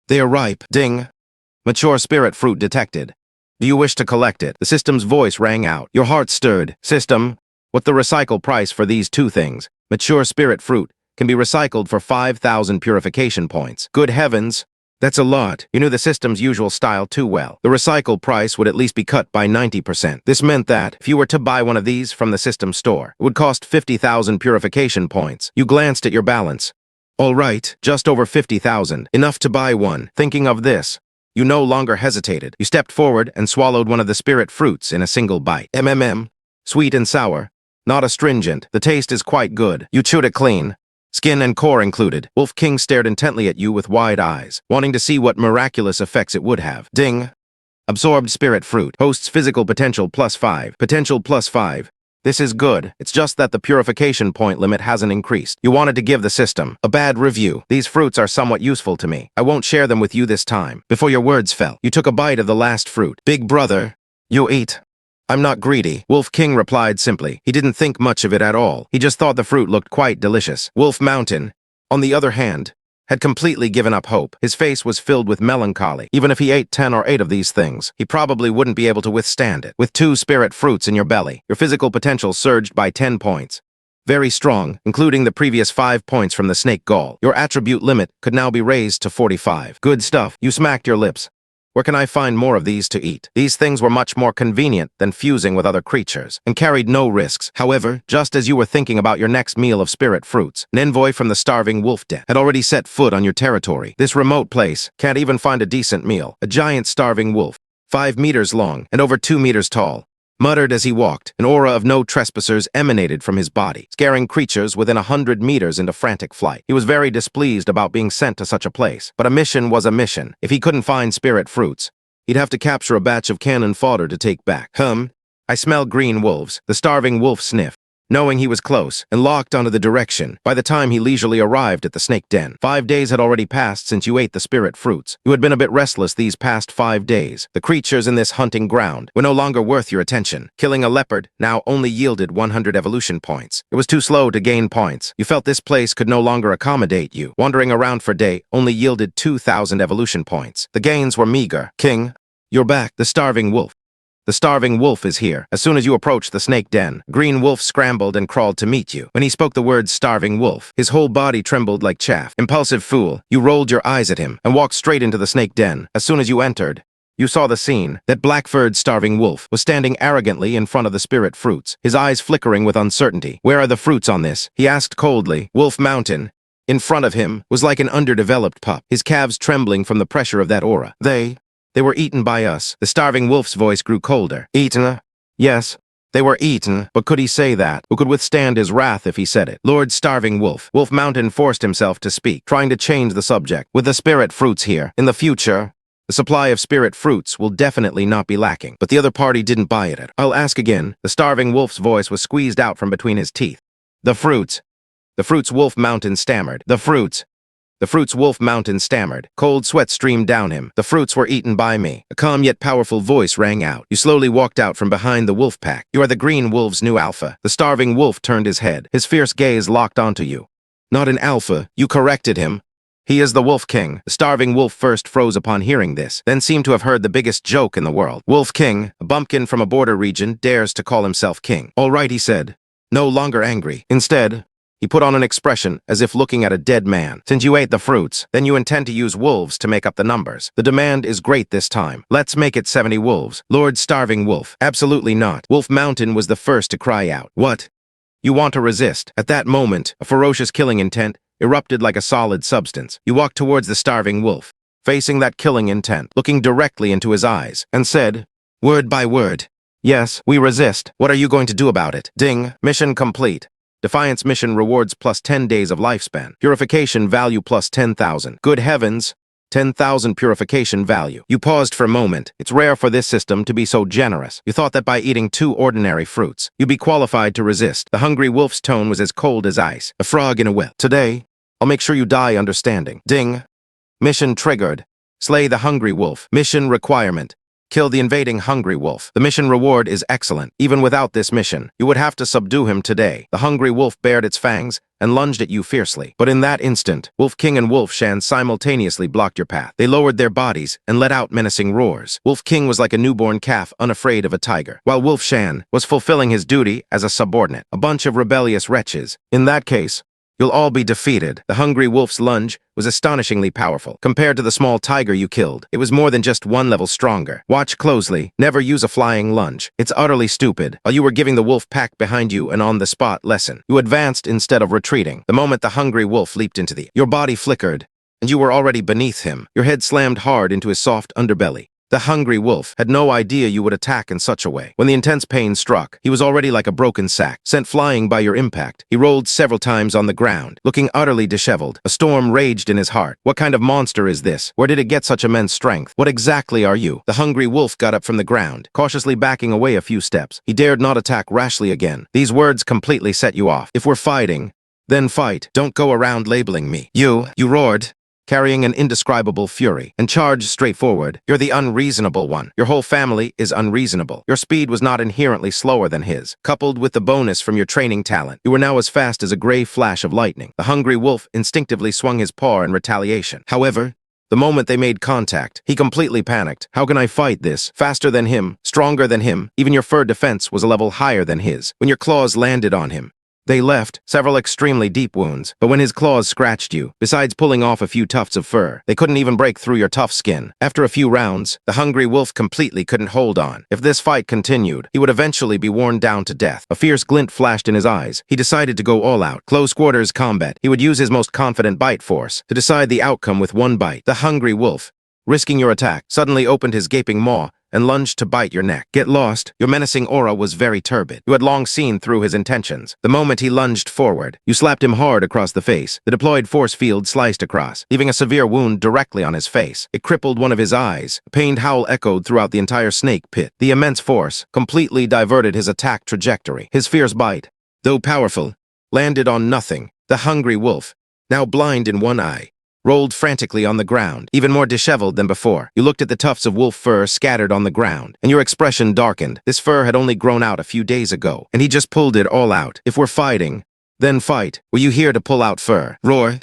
They are ripe. Ding! Mature spirit fruit detected. Do you wish to collect it?" The system's voice rang out. Your heart stirred. "System, what's the recycle price for these 2 things?" "Mature spirit fruit can be recycled for 5,000 purification points." Good heavens! That's a lot. You knew the system's usual style too well. The recycle price would at least be cut by 90%. This meant that, if you were to buy one of these from the system store, it would cost 50,000 purification points. You glanced at your balance. All right, just over 50,000. Enough to buy one. Thinking of this, you no longer hesitated. You stepped forward and swallowed one of the spirit fruits in a single bite. Sweet and sour. Not astringent. The taste is quite good. You chewed it clean, skin and core included. Wolf King stared intently at you with wide eyes, wanting to see what miraculous effects it would have. "Ding! Absorbed spirit fruit. Hosts physical potential +5. Potential +5. This is good. It's just that the purification point limit hasn't increased." You wanted to give the system a bad review. "These fruits are somewhat useful to me. I won't share them with you this time." Before your words fell, you took a bite of the last fruit. "Big brother, you eat." "I'm not greedy," Wolf King replied simply. He didn't think much of it at all. He just thought the fruit looked quite delicious. Wolf Mountain, on the other hand, had completely given up hope. His face was filled with melancholy. Even if he ate 10 or 8 of these things, he probably wouldn't be able to withstand it. With 2 spirit fruits in your belly, your physical potential surged by 10 points. Very strong, including the previous 5 points from the snake gall. Your attribute limit could now be raised to 45. Good stuff. You smacked your lips. Where can I find more of these to eat? These things were much more convenient than fusing with other creatures, and carried no risks. However, just as you were thinking about your next meal of spirit fruits, an envoy from the starving wolf den had already set foot on your territory. This remote place can't even find a decent meal. A giant starving wolf, 5 meters long and over 2 meters tall, muttered as he walked. An aura of no trespassers emanated from his body, scaring creatures within 100 meters into frantic flight. He was very displeased about being sent to such a place, but a mission was a mission. If he couldn't find spirit fruits, he'd have to capture a batch of cannon fodder to take back. I smell green wolves. The starving wolf sniffed. knowing he was close, and locked onto the direction. By the time he leisurely arrived at the snake den, 5 days had already passed since you ate the spirit fruits. You had been a bit restless these past 5 days. The creatures in this hunting ground were no longer worth your attention. Killing a leopard now only yielded 100 evolution points. It was too slow to gain points. You felt this place could no longer accommodate you. Wandering around for a day only yielded 2,000 evolution points. The gains were meager. King, you're back. The starving wolf. The starving wolf is here. As soon as you approached the snake den, Green Wolf scrambled and crawled to meet you. When he spoke the words starving wolf, his whole body trembled like chaff. Impulsive fool, you rolled your eyes at him and walked straight into the snake den. As soon as you entered, you saw the scene. That black-furred starving wolf was standing arrogantly in front of the spirit fruits, his eyes flickering with uncertainty. Where are the fruits on this? He asked coldly. Wolf Mountain, in front of him, was like an underdeveloped pup, his calves trembling from the pressure of that aura. They were eaten by us. The starving wolf's voice grew colder. Eaten? Yes, they were eaten, but could he say that? Who could withstand his wrath if he said it? Lord Starving Wolf. Wolf Mountain forced himself to speak, trying to change the subject. With the spirit fruits here, in the future, the supply of spirit fruits will definitely not be lacking. But the other party didn't buy it. I'll ask again. The starving wolf's voice was squeezed out from between his teeth. The fruits. The fruits, Wolf Mountain stammered. The fruits. The fruits, Wolf Mountain stammered. Cold sweat streamed down him. The fruits were eaten by me. A calm yet powerful voice rang out. You slowly walked out from behind the wolf pack. You are the green wolf's new alpha. The starving wolf turned his head. His fierce gaze locked onto you. Not an alpha. You corrected him. He is the Wolf King. The starving wolf first froze upon hearing this, then seemed to have heard the biggest joke in the world. Wolf King, a bumpkin from a border region, dares to call himself king. All right, he said, no longer angry. Instead, he put on an expression as if looking at a dead man. Since you ate the fruits, then you intend to use wolves to make up the numbers. The demand is great this time. Let's make it 70 wolves. Lord Starving Wolf. Absolutely not. Wolf Mountain was the first to cry out. What? You want to resist? At that moment, a ferocious killing intent erupted like a solid substance. You walked towards the starving wolf, facing that killing intent, looking directly into his eyes, and said, word by word, yes, we resist. What are you going to do about it? Ding. Mission complete. Defiance mission rewards plus 10 days of lifespan. Purification value plus 10,000. Good heavens, 10,000 purification value. You paused for a moment. It's rare for this system to be so generous. You thought that by eating 2 ordinary fruits, you'd be qualified to resist. The hungry wolf's tone was as cold as ice. A frog in a well. Today, I'll make sure you die understanding. Ding. Mission triggered. Slay the hungry wolf. Mission requirement. Kill the invading hungry wolf. The mission reward is excellent. Even without this mission, you would have to subdue him today. The hungry wolf bared its fangs and lunged at you fiercely. But in that instant, Wolf King and Wolf Shan simultaneously blocked your path. They lowered their bodies and let out menacing roars. Wolf King was like a newborn calf unafraid of a tiger, while Wolf Shan was fulfilling his duty as a subordinate. A bunch of rebellious wretches. In that case, you'll all be defeated. The hungry wolf's lunge was astonishingly powerful. Compared to the small tiger you killed, it was more than just 1 level stronger. Watch closely. Never use a flying lunge. It's utterly stupid. While you were giving the wolf pack behind you an on-the-spot lesson, you advanced instead of retreating. The moment the hungry wolf leaped into your body flickered, and you were already beneath him. Your head slammed hard into his soft underbelly. The hungry wolf had no idea you would attack in such a way. When the intense pain struck, he was already like a broken sack, sent flying by your impact. He rolled several times on the ground, looking utterly disheveled. A storm raged in his heart. What kind of monster is this? Where did it get such immense strength? What exactly are you? The hungry wolf got up from the ground, cautiously backing away a few steps. He dared not attack rashly again. These words completely set you off. If we're fighting, then fight. Don't go around labeling me. You roared, carrying an indescribable fury, and charged straight forward. You're the unreasonable one. Your whole family is unreasonable. Your speed was not inherently slower than his. Coupled with the bonus from your training talent, you were now as fast as a gray flash of lightning. The hungry wolf instinctively swung his paw in retaliation. However, the moment they made contact, he completely panicked. How can I fight this? Faster than him, stronger than him. Even your fur defense was a level higher than his. When your claws landed on him, they left several extremely deep wounds, but when his claws scratched you, besides pulling off a few tufts of fur, they couldn't even break through your tough skin. After a few rounds, the hungry wolf completely couldn't hold on. If this fight continued, he would eventually be worn down to death. A fierce glint flashed in his eyes. He decided to go all out. Close quarters combat. He would use his most confident bite force to decide the outcome with one bite. The hungry wolf, risking your attack, suddenly opened his gaping maw and lunged to bite your neck. Get lost. Your menacing aura was very turbid. You had long seen through his intentions. The moment he lunged forward, you slapped him hard across the face. The deployed force field sliced across, leaving a severe wound directly on his face. It crippled one of his eyes. A pained howl echoed throughout the entire snake pit. The immense force completely diverted his attack trajectory. His fierce bite though powerful, landed on nothing. The hungry wolf, now blind in one eye, rolled frantically on the ground, even more disheveled than before. You looked at the tufts of wolf fur scattered on the ground, and your expression darkened. This fur had only grown out a few days ago, and he just pulled it all out. If we're fighting, then fight. Were you here to pull out fur? Roar.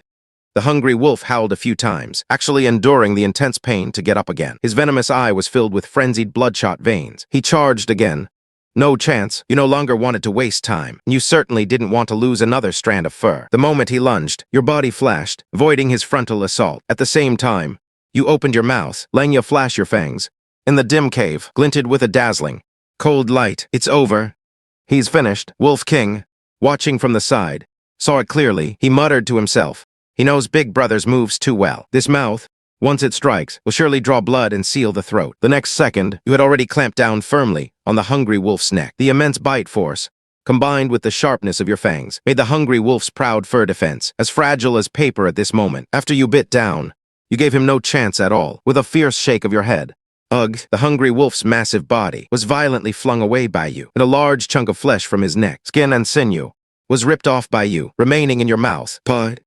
The hungry wolf howled a few times, actually enduring the intense pain to get up again. His venomous eye was filled with frenzied bloodshot veins. He charged again. No chance. You no longer wanted to waste time, and you certainly didn't want to lose another strand of fur. The moment he lunged, your body flashed, avoiding his frontal assault. At the same time, you opened your mouth, letting you flash your fangs. In the dim cave, glinted with a dazzling, cold light. It's over. He's finished. Wolf King, watching from the side, saw it clearly. He muttered to himself. He knows Big Brother's moves too well. This mouth, once it strikes, will surely draw blood and seal the throat. The next second, you had already clamped down firmly on the hungry wolf's neck. The immense bite force, combined with the sharpness of your fangs, made the hungry wolf's proud fur defense as fragile as paper at this moment. After you bit down, you gave him no chance at all. With a fierce shake of your head, ugh, the hungry wolf's massive body was violently flung away by you, and a large chunk of flesh from his neck, skin and sinew, was ripped off by you, remaining in your mouth. Pud.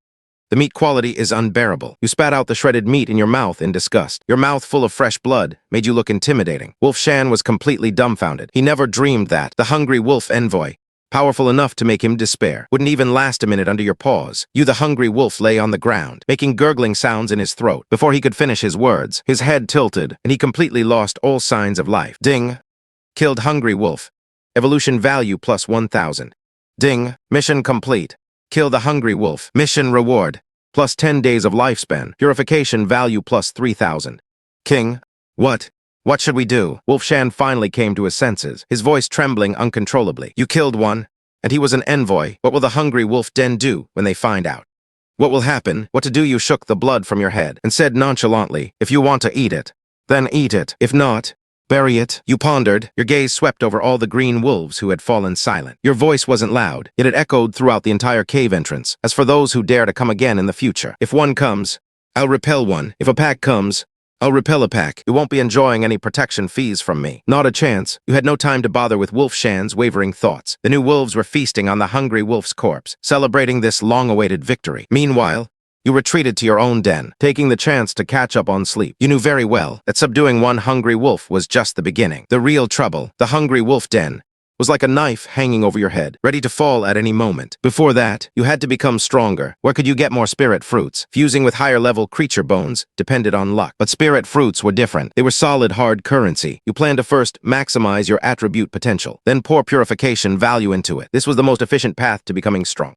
The meat quality is unbearable. You spat out the shredded meat in your mouth in disgust. Your mouth full of fresh blood made you look intimidating. Wolf Shan was completely dumbfounded. He never dreamed that the hungry wolf envoy, powerful enough to make him despair, wouldn't even last a minute under your paws. You, the hungry wolf, lay on the ground, making gurgling sounds in his throat. Before he could finish his words, his head tilted, and he completely lost all signs of life. Ding. Killed hungry wolf. Evolution value plus 1,000. Ding. Mission complete. Kill the hungry wolf. Mission reward. Plus 10 days of lifespan. Purification value plus 3,000. King. What? What should we do? Wolf Shan finally came to his senses, his voice trembling uncontrollably. You killed one, and he was an envoy. What will the hungry wolf den do when they find out? What will happen? What to do? You shook the blood from your head and said nonchalantly, if you want to eat it, then eat it. If not, bury it. You pondered. Your gaze swept over all the green wolves who had fallen silent. Your voice wasn't loud, yet it echoed throughout the entire cave entrance. As for those who dare to come again in the future, if one comes, I'll repel one. If a pack comes, I'll repel a pack. You won't be enjoying any protection fees from me. Not a chance. You had no time to bother with Wolf Shan's wavering thoughts. The new wolves were feasting on the hungry wolf's corpse, celebrating this long-awaited victory. Meanwhile, you retreated to your own den, taking the chance to catch up on sleep. You knew very well that subduing one hungry wolf was just the beginning. The real trouble, the hungry wolf den, was like a knife hanging over your head, ready to fall at any moment. Before that, you had to become stronger. Where could you get more spirit fruits? Fusing with higher-level creature bones depended on luck. But spirit fruits were different. They were solid, hard currency. You planned to first maximize your attribute potential, then pour purification value into it. This was the most efficient path to becoming strong.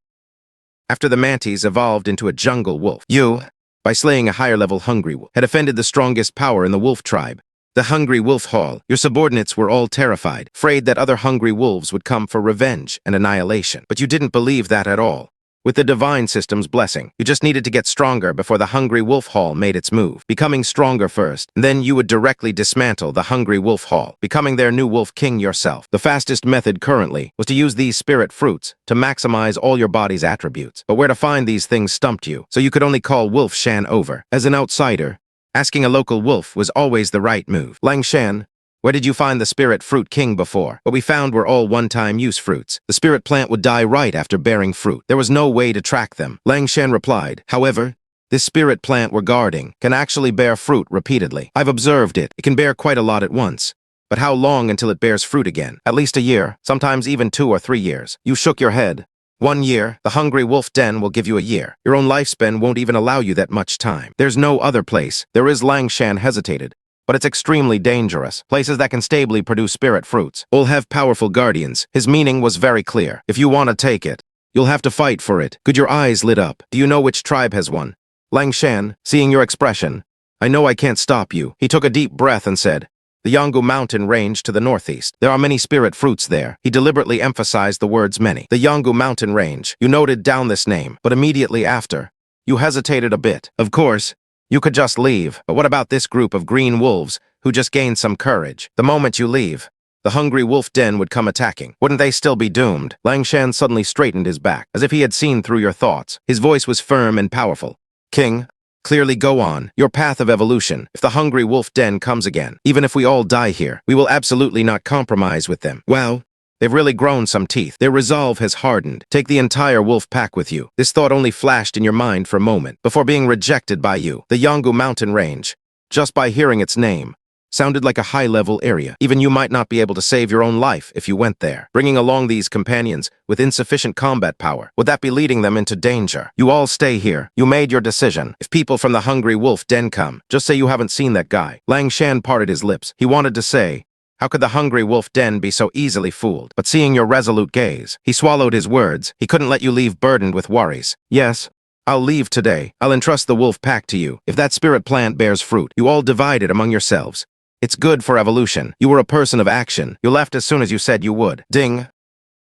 After the mantis evolved into a jungle wolf, you, by slaying a higher-level hungry wolf, had offended the strongest power in the wolf tribe, the hungry wolf hall. Your subordinates were all terrified, afraid that other hungry wolves would come for revenge and annihilation. But you didn't believe that at all. With the divine system's blessing, you just needed to get stronger before the hungry wolf hall made its move. Becoming stronger first, and then you would directly dismantle the hungry wolf hall, becoming their new wolf king yourself. The fastest method currently was to use these spirit fruits to maximize all your body's attributes. But where to find these things stumped you, so you could only call Wolf Shan over. As an outsider, asking a local wolf was always the right move. Lang Shan, where did you find the spirit fruit king before? What we found were all one-time use fruits. The spirit plant would die right after bearing fruit. There was no way to track them. Lang Shan replied, however, this spirit plant we're guarding can actually bear fruit repeatedly. I've observed it. It can bear quite a lot at once. But how long until it bears fruit again? At least a year, sometimes even 2 or 3 years. You shook your head. 1 year, the hungry wolf den will give you a year. Your own lifespan won't even allow you that much time. There's no other place. There is. Lang Shan hesitated. But it's extremely dangerous. Places that can stably produce spirit fruits all have powerful guardians. His meaning was very clear. If you want to take it, you'll have to fight for it. Good, your eyes lit up. Do you know which tribe has one? Lang Shan, seeing your expression, I know I can't stop you. He took a deep breath and said, the Yangu mountain range to the northeast. There are many spirit fruits there. He deliberately emphasized the words many. The Yangu mountain range. You noted down this name, but immediately after, you hesitated a bit. Of course, you could just leave, but what about this group of green wolves who just gained some courage? The moment you leave, the hungry wolf den would come attacking. Wouldn't they still be doomed? Lang Shan suddenly straightened his back, as if he had seen through your thoughts. His voice was firm and powerful. King, clearly go on. Your path of evolution. If the hungry wolf den comes again, even if we all die here, we will absolutely not compromise with them. Well, They've really grown some teeth. Their resolve has hardened. Take the entire wolf pack with you. This thought only flashed in your mind for a moment before being rejected by you. The Yangu mountain range, just by hearing its name, sounded like a high-level area. Even you might not be able to save your own life if you went there. Bringing along these companions with insufficient combat power, would that be leading them into danger? You all stay here. You made your decision. If people from the Hungry Wolf Den come, just say you haven't seen that guy. Lang Shan parted his lips. He wanted to say, how could the Hungry Wolf Den be so easily fooled? But seeing your resolute gaze, he swallowed his words. He couldn't let you leave burdened with worries. Yes, I'll leave today. I'll entrust the wolf pack to you. If that spirit plant bears fruit, you all divide it among yourselves. It's good for evolution. You were a person of action. You left as soon as you said you would. Ding.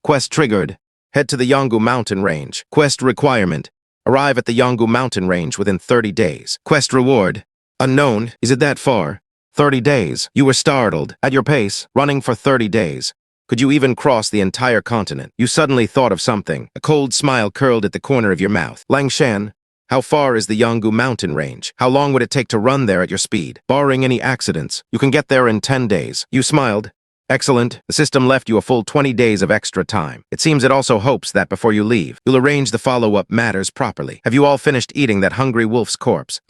Quest triggered. Head to the Yangu mountain range. Quest requirement. Arrive at the Yangu mountain range within 30 days. Quest reward. Unknown. Is it that far? 30 days. You were startled. At your pace, running for 30 days. Could you even cross the entire continent? You suddenly thought of something. A cold smile curled at the corner of your mouth. Lang Shan, how far is the Yangu mountain range? How long would it take to run there at your speed? Barring any accidents, you can get there in 10 days. You smiled. Excellent. The system left you a full 20 days of extra time. It seems it also hopes that before you leave, you'll arrange the follow-up matters properly. Have you all finished eating that hungry wolf's corpse?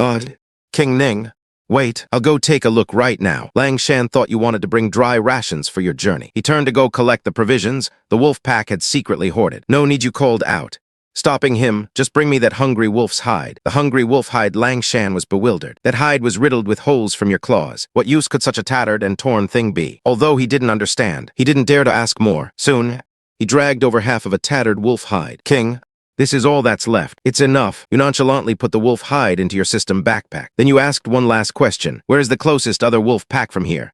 King Ning. Wait, I'll go take a look right now. Lang Shan thought you wanted to bring dry rations for your journey. He turned to go collect the provisions the wolf pack had secretly hoarded. No need you called out. Stopping him, just bring me that hungry wolf's hide. The hungry wolf hide. Lang Shan was bewildered. That hide was riddled with holes from your claws. What use could such a tattered and torn thing be? Although he didn't understand, he didn't dare to ask more. Soon, he dragged over half of a tattered wolf hide. King, this is all that's left. It's enough. You nonchalantly put the wolf hide into your system backpack. Then you asked one last question. Where is the closest other wolf pack from here?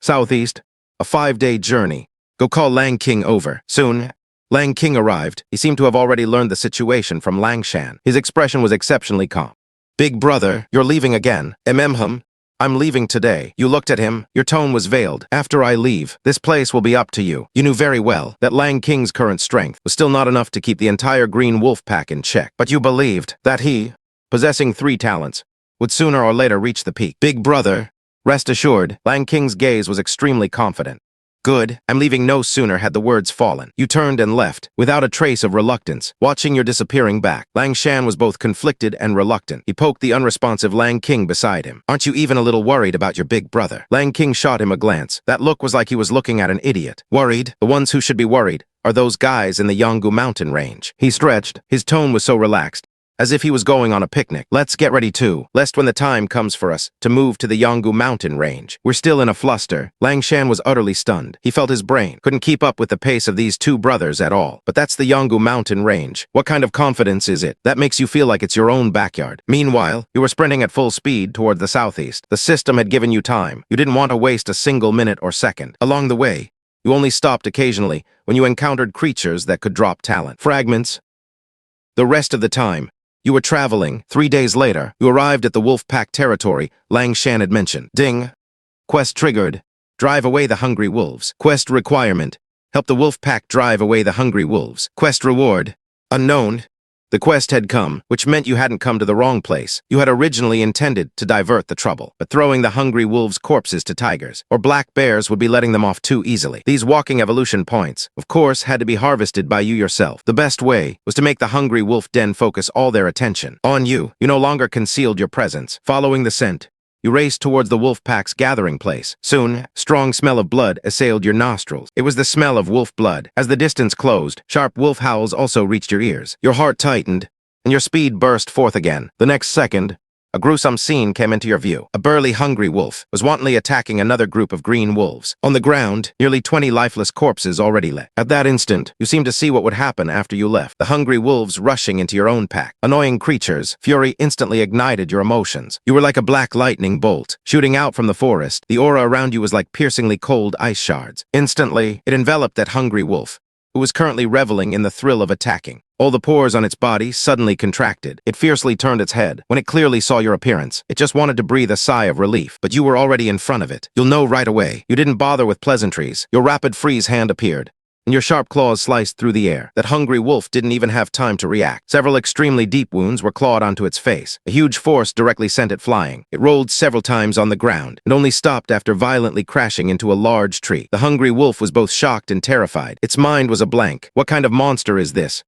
Southeast. A 5-day journey. Go call Lang King over. Soon, Lang King arrived. He seemed to have already learned the situation from Lang Shan. His expression was exceptionally calm. Big brother, you're leaving again. I'm leaving today. You looked at him. Your tone was veiled. After I leave, this place will be up to you. You knew very well that Lang King's current strength was still not enough to keep the entire green wolf pack in check. But you believed that he, possessing 3 talents, would sooner or later reach the peak. Big brother, rest assured, Lang King's gaze was extremely confident. Good, I'm leaving no sooner had the words fallen. You turned and left, without a trace of reluctance, watching your disappearing back. Lang Shan was both conflicted and reluctant. He poked the unresponsive Lang King beside him. Aren't you even a little worried about your big brother? Lang King shot him a glance. That look was like he was looking at an idiot. Worried? The ones who should be worried are those guys in the Yangu mountain range. He stretched. His tone was so relaxed, as if he was going on a picnic. Let's get ready too, lest when the time comes for us to move to the Yangu mountain range. We're still in a fluster. Lang Shan was utterly stunned. He felt his brain couldn't keep up with the pace of these 2 brothers at all. But that's the Yangu mountain range. What kind of confidence is it? That makes you feel like it's your own backyard. Meanwhile, you were sprinting at full speed toward the southeast. The system had given you time. You didn't want to waste a single minute or second. Along the way, you only stopped occasionally when you encountered creatures that could drop talent. Fragments. The rest of the time, you were traveling. 3 days later, you arrived at the wolf pack territory Lang Shan had mentioned. Ding. Quest triggered. Drive away the hungry wolves. Quest requirement. Help the wolf pack drive away the hungry wolves. Quest reward. Unknown. The quest had come, which meant you hadn't come to the wrong place. You had originally intended to divert the trouble, but throwing the hungry wolves' corpses to tigers or black bears would be letting them off too easily. These walking evolution points, of course, had to be harvested by you yourself. The best way was to make the hungry wolf den focus all their attention on you. You no longer concealed your presence. Following the scent, you raced towards the wolf pack's gathering place. Soon, strong smell of blood assailed your nostrils. It was the smell of wolf blood. As the distance closed, sharp wolf howls also reached your ears. Your heart tightened, and your speed burst forth again. The next second, a gruesome scene came into your view. A burly, hungry wolf was wantonly attacking another group of green wolves. On the ground, nearly 20 lifeless corpses already lay. At that instant, you seemed to see what would happen after you left. The hungry wolves rushing into your own pack. Annoying creatures, fury instantly ignited your emotions. You were like a black lightning bolt, shooting out from the forest. The aura around you was like piercingly cold ice shards. Instantly, it enveloped that hungry wolf, who was currently reveling in the thrill of attacking. All the pores on its body suddenly contracted. It fiercely turned its head. When it clearly saw your appearance, it just wanted to breathe a sigh of relief. But you were already in front of it. You'll know right away. You didn't bother with pleasantries. Your rapid freeze hand appeared. and your sharp claws sliced through the air. That hungry wolf didn't even have time to react. Several extremely deep wounds were clawed onto its face. A huge force directly sent it flying. It rolled several times on the ground, and only stopped after violently crashing into a large tree. The hungry wolf was both shocked and terrified. Its mind was a blank. What kind of monster is this?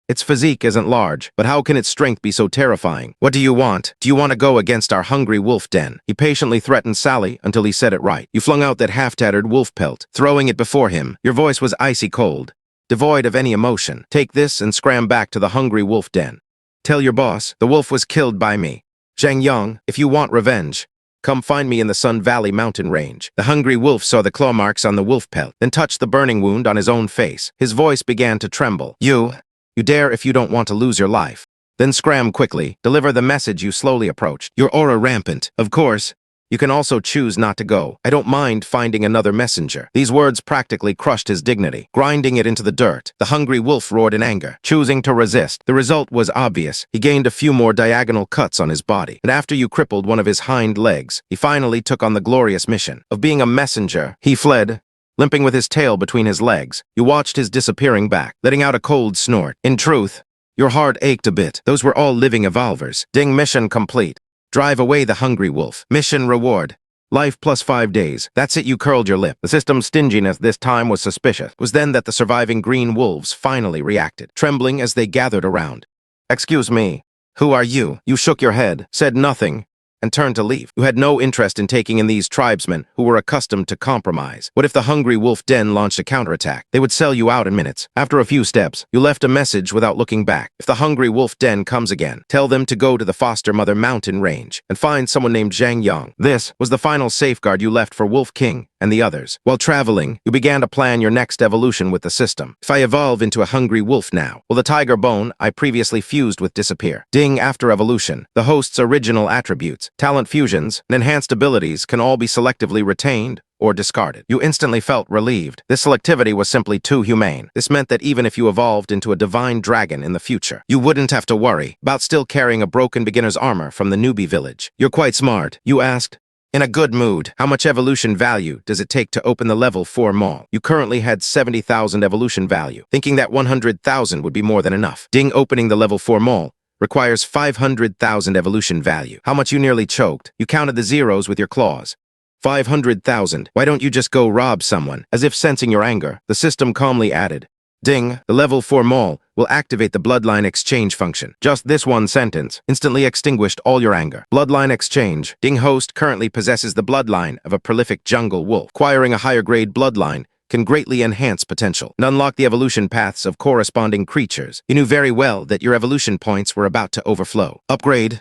Its physique isn't large, but how can its strength be so terrifying? What do you want? Do you want to go against our hungry wolf den? He patiently threatened Sally until he said it right. You flung out that half-tattered wolf pelt, throwing it before him. Your voice was icy cold, devoid of any emotion. Take this and scram back to the hungry wolf den. Tell your boss, the wolf was killed by me. Zhang Yang, if you want revenge, come find me in the Sun Valley mountain range. The hungry wolf saw the claw marks on the wolf pelt, then touched the burning wound on his own face. His voice began to tremble. You dare if you don't want to lose your life. Then scram quickly, deliver the message you slowly approached. Your aura rampant. Of course, you can also choose not to go. I don't mind finding another messenger. These words practically crushed his dignity, grinding it into the dirt. The hungry wolf roared in anger, choosing to resist. The result was obvious. He gained a few more diagonal cuts on his body, and after you crippled one of his hind legs, he finally took on the glorious mission of being a messenger. He fled, limping with his tail between his legs. You watched his disappearing back, letting out a cold snort. In truth, your heart ached a bit. Those were all living evolvers. Ding, mission complete. Drive away the hungry wolf. Mission reward. Life plus 5 days. That's it, you curled your lip. The system's stinginess this time was suspicious. It was then that the surviving green wolves finally reacted, trembling as they gathered around. Excuse me. Who are you? You shook your head, said nothing, and turned to leave. You had no interest in taking in these tribesmen who were accustomed to compromise. What if the hungry wolf den launched a counterattack? They would sell you out in minutes. After a few steps, you left a message without looking back. If the hungry wolf den comes again, tell them to go to the foster mother mountain range and find someone named Zhang Yang. This was the final safeguard you left for Wolf King and the others. While traveling, you began to plan your next evolution with the system. If I evolve into a hungry wolf now, will the tiger bone I previously fused with disappear? Ding, after evolution, the host's original attributes, talent fusions, and enhanced abilities can all be selectively retained or discarded. You instantly felt relieved. This selectivity was simply too humane. This meant that even if you evolved into a divine dragon in the future, you wouldn't have to worry about still carrying a broken beginner's armor from the newbie village. You're quite smart, you asked. In a good mood, how much evolution value does it take to open the level 4 mall? You currently had 70,000 evolution value, thinking that 100,000 would be more than enough. Ding, opening the level 4 mall requires 500,000 evolution value. How much you nearly choked? You counted the zeros with your claws. 500,000. Why don't you just go rob someone? As if sensing your anger, the system calmly added, Ding, the level 4 mall will activate the bloodline exchange function. Just this one sentence instantly extinguished all your anger. Bloodline exchange. Ding host currently possesses the bloodline of a prolific jungle wolf. Acquiring a higher grade bloodline can greatly enhance potential and unlock the evolution paths of corresponding creatures. You knew very well that your evolution points were about to overflow. Upgrade.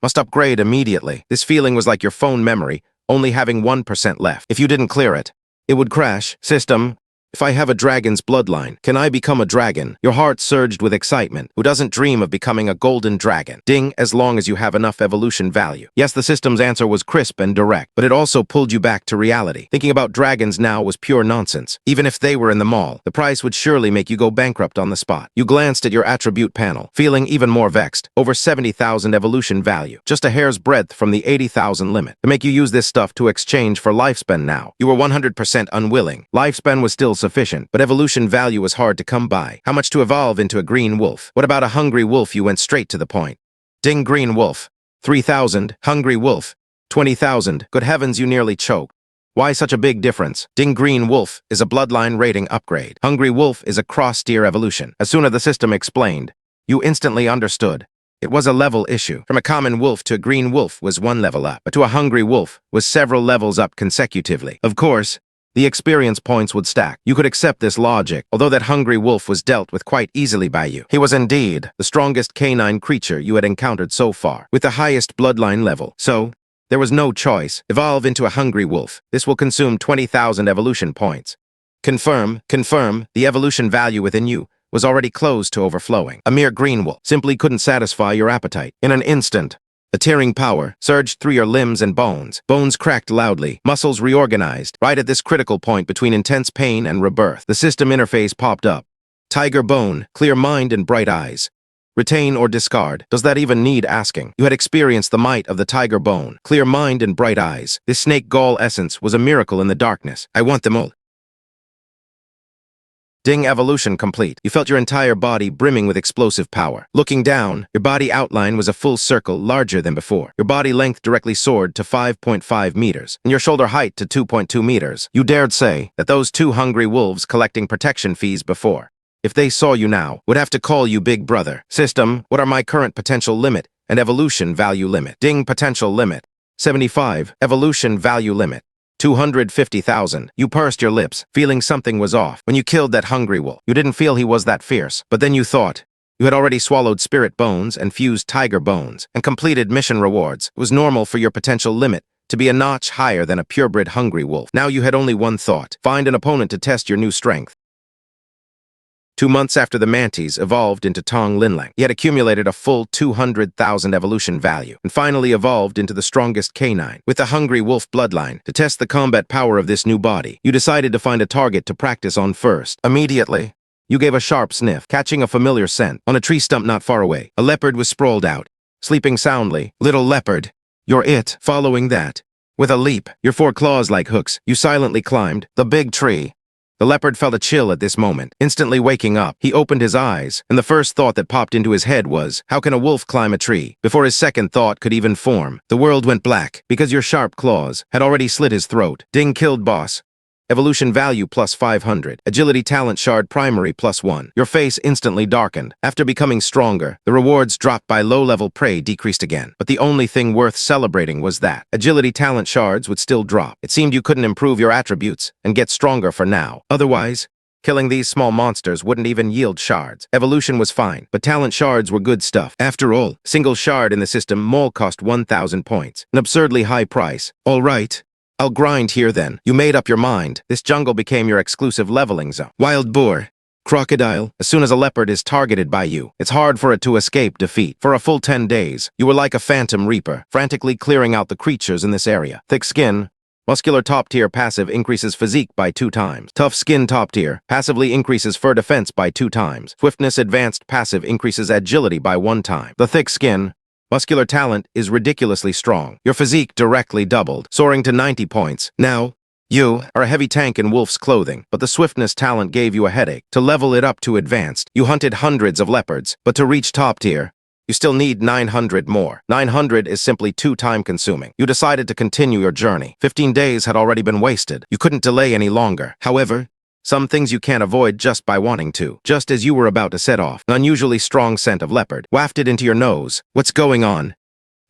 Must upgrade immediately. This feeling was like your phone memory only having 1% left. If you didn't clear it, it would crash. System. If I have a dragon's bloodline, can I become a dragon? Your heart surged with excitement. Who doesn't dream of becoming a golden dragon? Ding, as long as you have enough evolution value. Yes, the system's answer was crisp and direct, but it also pulled you back to reality. Thinking about dragons now was pure nonsense. Even if they were in the mall, the price would surely make you go bankrupt on the spot. You glanced at your attribute panel, feeling even more vexed. Over 70,000 evolution value, just a hair's breadth from the 80,000 limit. To make you use this stuff to exchange for lifespan now. You were 100% unwilling. Lifespan was still sufficient, but evolution value was hard to come by. How much to evolve into a green wolf? What about a hungry wolf? You went straight to the point. Ding, green wolf. 3,000. Hungry wolf. 20,000. Good heavens, you nearly choked. Why such a big difference? Ding, green wolf is a bloodline rating upgrade. Hungry wolf is a cross-tier evolution. As soon as the system explained, you instantly understood. It was a level issue. From a common wolf to a green wolf was 1 level up, but to a hungry wolf was several levels up consecutively. Of course, the experience points would stack. You could accept this logic, although that hungry wolf was dealt with quite easily by you. He was indeed the strongest canine creature you had encountered so far, with the highest bloodline level. So, there was no choice. Evolve into a hungry wolf. This will consume 20,000 evolution points. Confirm, the evolution value within you was already close to overflowing. A mere green wolf simply couldn't satisfy your appetite. In an instant, a tearing power surged through your limbs and bones. Bones cracked loudly, muscles reorganized. Right at this critical point between intense pain and rebirth, the system interface popped up. Tiger bone, clear mind and bright eyes. Retain or discard. Does that even need asking? You had experienced the might of the tiger bone, clear mind and bright eyes. This snake gall essence was a miracle in the darkness. I want them all. Ding evolution complete. You felt your entire body brimming with explosive power. Looking down, your body outline was a full circle larger than before. Your body length directly soared to 5.5 meters, and your shoulder height to 2.2 meters. You dared say that those two hungry wolves collecting protection fees before, if they saw you now, would have to call you Big Brother. System, what are my current potential limit and evolution value limit? Ding potential limit. 75. Evolution value limit. 250,000. You pursed your lips, feeling something was off. When you killed that hungry wolf, you didn't feel he was that fierce. But then you thought, you had already swallowed spirit bones and fused tiger bones, and completed mission rewards. It was normal for your potential limit to be a notch higher than a purebred hungry wolf. Now you had only one thought: find an opponent to test your new strength. 2 months after the mantis evolved into Tong Linlang, he had accumulated a full 200,000 evolution value, and finally evolved into the strongest canine. With the hungry wolf bloodline, to test the combat power of this new body, you decided to find a target to practice on first. Immediately, you gave a sharp sniff, catching a familiar scent. On a tree stump not far away, a leopard was sprawled out, sleeping soundly. Little leopard, you're it. Following that, with a leap, your 4 claws like hooks, you silently climbed the big tree. The leopard felt a chill at this moment. Instantly waking up, he opened his eyes, and the first thought that popped into his head was, how can a wolf climb a tree? Before his second thought could even form, the world went black, because your sharp claws had already slit his throat. Ding killed boss. Evolution value plus 500. Agility talent shard primary plus 1. Your face instantly darkened. After becoming stronger, the rewards dropped by low-level prey decreased again. But the only thing worth celebrating was that agility talent shards would still drop. It seemed you couldn't improve your attributes and get stronger for now. Otherwise, killing these small monsters wouldn't even yield shards. Evolution was fine, but talent shards were good stuff. After all, single shard in the system mole cost 1,000 points. An absurdly high price. All right. I'll grind here then. You made up your mind. This jungle became your exclusive leveling zone. Wild boar. Crocodile. As soon as a leopard is targeted by you, it's hard for it to escape defeat. For a full 10 days, you were like a phantom reaper, frantically clearing out the creatures in this area. Thick skin. Muscular top tier passive increases physique by 2 times. Tough skin top tier passively increases fur defense by 2 times. Swiftness advanced passive increases agility by 1 time. The thick skin. Muscular talent is ridiculously strong. Your physique directly doubled, soaring to 90 points. Now, you are a heavy tank in wolf's clothing, but the swiftness talent gave you a headache. To level it up to advanced, you hunted hundreds of leopards, but to reach top tier, you still need 900 more. 900 is simply too time-consuming. You decided to continue your journey. 15 days had already been wasted. You couldn't delay any longer. However, some things you can't avoid just by wanting to. Just as you were about to set off, an unusually strong scent of leopard wafted into your nose. What's going on?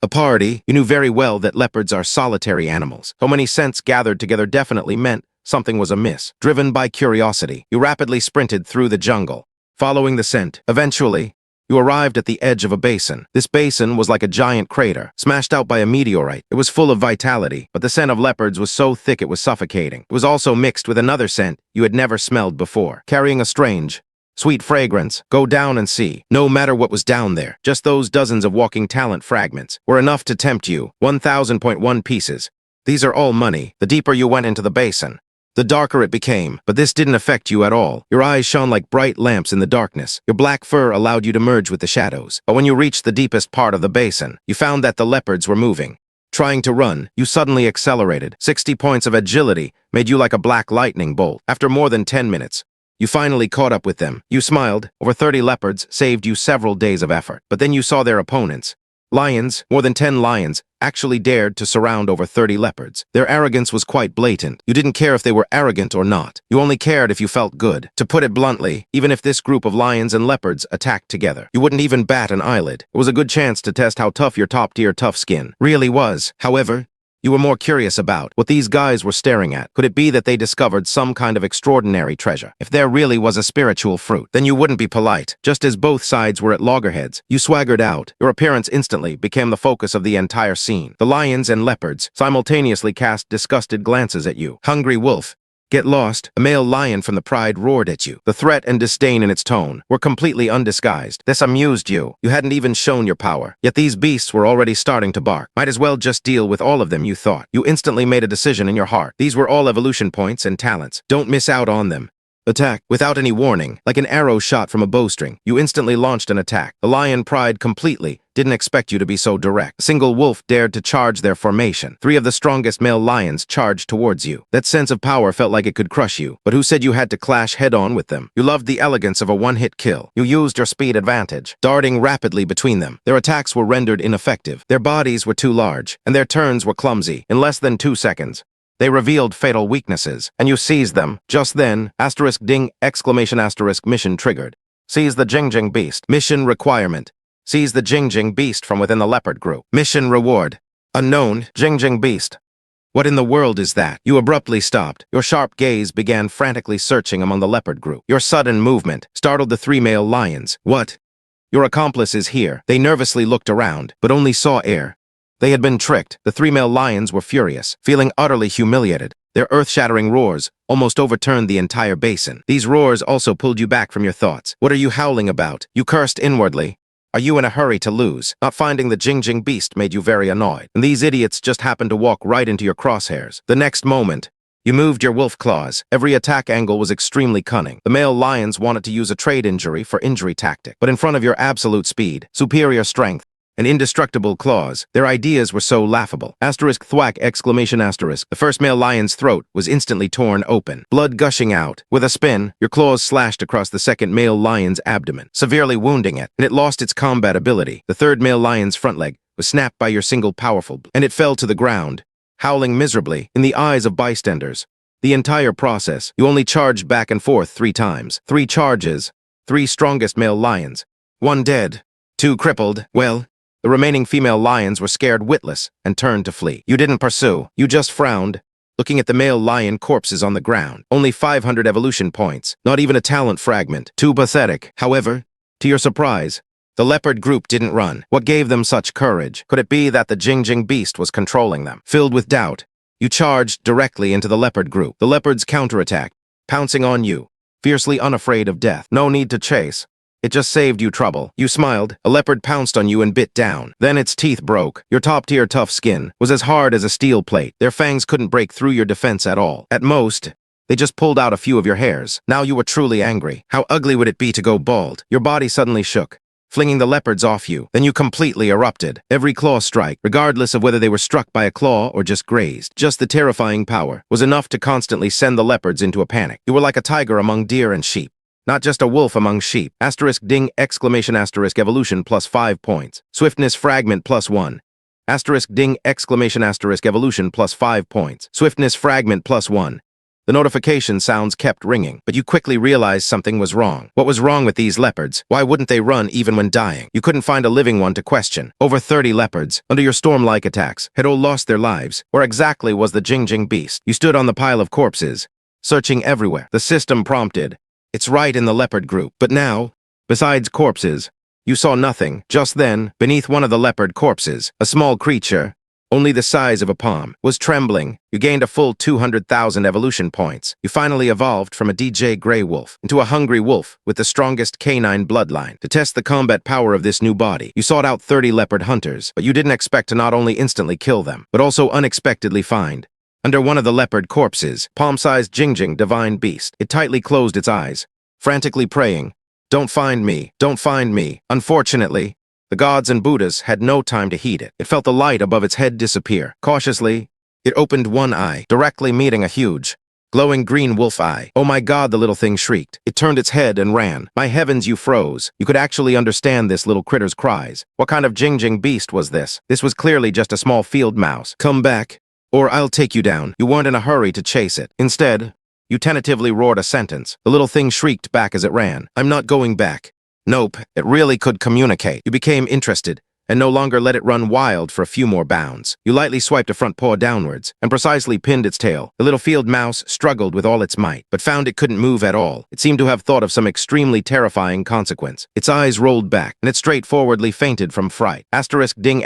A party. You knew very well that leopards are solitary animals. So many scents gathered together definitely meant something was amiss. Driven by curiosity, you rapidly sprinted through the jungle, following the scent. Eventually, you arrived at the edge of a basin. This basin was like a giant crater, smashed out by a meteorite. It was full of vitality, but the scent of leopards was so thick it was suffocating. It was also mixed with another scent you had never smelled before, carrying a strange, sweet fragrance. Go down and see. No matter what was down there, just those dozens of walking talent fragments were enough to tempt you. 1,000.1 pieces. These are all money. The deeper you went into the basin, the darker it became, but this didn't affect you at all. Your eyes shone like bright lamps in the darkness. Your black fur allowed you to merge with the shadows. But when you reached the deepest part of the basin, you found that the leopards were moving. Trying to run, you suddenly accelerated. 60 points of agility made you like a black lightning bolt. After more than 10 minutes, you finally caught up with them. You smiled. Over 30 leopards saved you several days of effort. But then you saw their opponents. Lions, more than 10 lions, actually dared to surround over 30 leopards. Their arrogance was quite blatant. You didn't care if they were arrogant or not. You only cared if you felt good. To put it bluntly, even if this group of lions and leopards attacked together, you wouldn't even bat an eyelid. It was a good chance to test how tough your top-tier tough skin really was. However, you were more curious about what these guys were staring at. Could it be that they discovered some kind of extraordinary treasure? If there really was a spiritual fruit, then you wouldn't be polite. Just as both sides were at loggerheads, you swaggered out. Your appearance instantly became the focus of the entire scene. The lions and leopards simultaneously cast disgusted glances at you. Hungry wolf. Get lost. A male lion from the pride roared at you. The threat and disdain in its tone were completely undisguised. This amused you. You hadn't even shown your power. Yet these beasts were already starting to bark. Might as well just deal with all of them, you thought. You instantly made a decision in your heart. These were all evolution points and talents. Don't miss out on them. Attack. Without any warning, like an arrow shot from a bowstring, you instantly launched an attack. The lion pried completely, didn't expect you to be so direct. A single wolf dared to charge their formation. 3 of the strongest male lions charged towards you. That sense of power felt like it could crush you, but who said you had to clash head-on with them? You loved the elegance of a one-hit kill. You used your speed advantage, darting rapidly between them. Their attacks were rendered ineffective. Their bodies were too large, and their turns were clumsy. In less than 2 seconds, they revealed fatal weaknesses, and you seized them. Just then, *ding! Mission triggered. Seize the Jing Jing beast. Mission requirement. Seize the Jing Jing beast from within the leopard group. Mission reward. Unknown, Jing Jing beast. What in the world is that? You abruptly stopped. Your sharp gaze began frantically searching among the leopard group. Your sudden movement startled the 3 male lions. What? Your accomplice is here. They nervously looked around, but only saw air. They had been tricked. The 3 male lions were furious, feeling utterly humiliated. Their earth-shattering roars almost overturned the entire basin. These roars also pulled you back from your thoughts. What are you howling about? You cursed inwardly. Are you in a hurry to lose? Not finding the Jing Jing beast made you very annoyed, and these idiots just happened to walk right into your crosshairs. The next moment, you moved your wolf claws. Every attack angle was extremely cunning. The male lions wanted to use a trade injury for injury tactic, but in front of your absolute speed, superior strength, and indestructible claws, their ideas were so laughable. *thwack! The first male lion's throat was instantly torn open, blood gushing out. With a spin, your claws slashed across the second male lion's abdomen, severely wounding it, and it lost its combat ability. The third male lion's front leg was snapped by your single powerful, and it fell to the ground, howling miserably in the eyes of bystanders. The entire process, you only charged back and forth 3 times. 3 charges, 3 strongest male lions. 1 dead, 2 crippled. Well, the remaining female lions were scared witless and turned to flee. You didn't pursue. You just frowned, looking at the male lion corpses on the ground. Only 500 evolution points, not even a talent fragment. Too pathetic. However, to your surprise, the leopard group didn't run. What gave them such courage? Could it be that the Jing Jing beast was controlling them? Filled with doubt, you charged directly into the leopard group. The leopards counterattacked, pouncing on you, fiercely unafraid of death. No need to chase. It just saved you trouble. You smiled. A leopard pounced on you and bit down. Then its teeth broke. Your top-tier tough skin was as hard as a steel plate. Their fangs couldn't break through your defense at all. At most, they just pulled out a few of your hairs. Now you were truly angry. How ugly would it be to go bald? Your body suddenly shook, flinging the leopards off you. Then you completely erupted. Every claw strike, regardless of whether they were struck by a claw or just grazed, just the terrifying power was enough to constantly send the leopards into a panic. You were like a tiger among deer and sheep, not just a wolf among sheep. *ding! Evolution plus 5 points. Swiftness fragment plus 1. *ding! Evolution plus 5 points. Swiftness fragment plus 1. The notification sounds kept ringing, but you quickly realized something was wrong. What was wrong with these leopards? Why wouldn't they run even when dying? You couldn't find a living one to question. Over 30 leopards, under your storm-like attacks, had all lost their lives. Where exactly was the Jing Jing beast? You stood on the pile of corpses, searching everywhere. The system prompted, "It's right in the leopard group." But now, besides corpses, you saw nothing. Just then, beneath one of the leopard corpses, a small creature, only the size of a palm, was trembling. You gained a full 200,000 evolution points. You finally evolved from a DJ Grey Wolf into a hungry wolf with the strongest canine bloodline. To test the combat power of this new body, you sought out 30 leopard hunters, but you didn't expect to not only instantly kill them, but also unexpectedly find, under one of the leopard corpses, palm-sized Jing Jing divine beast. It tightly closed its eyes, frantically praying, "Don't find me, don't find me." Unfortunately, the gods and Buddhas had no time to heed it. It felt the light above its head disappear. Cautiously, it opened one eye, directly meeting a huge, glowing green wolf eye. "Oh my God," the little thing shrieked. It turned its head and ran. My heavens, you froze. You could actually understand this little critter's cries. What kind of Jing Jing beast was this? This was clearly just a small field mouse. "Come back, or I'll take you down." You weren't in a hurry to chase it. Instead, you tentatively roared a sentence. The little thing shrieked back as it ran. "I'm not going back." Nope, it really could communicate. You became interested, and no longer let it run wild for a few more bounds. You lightly swiped a front paw downwards, and precisely pinned its tail. The little field mouse struggled with all its might, but found it couldn't move at all. It seemed to have thought of some extremely terrifying consequence. Its eyes rolled back, and it straightforwardly fainted from fright. *ding!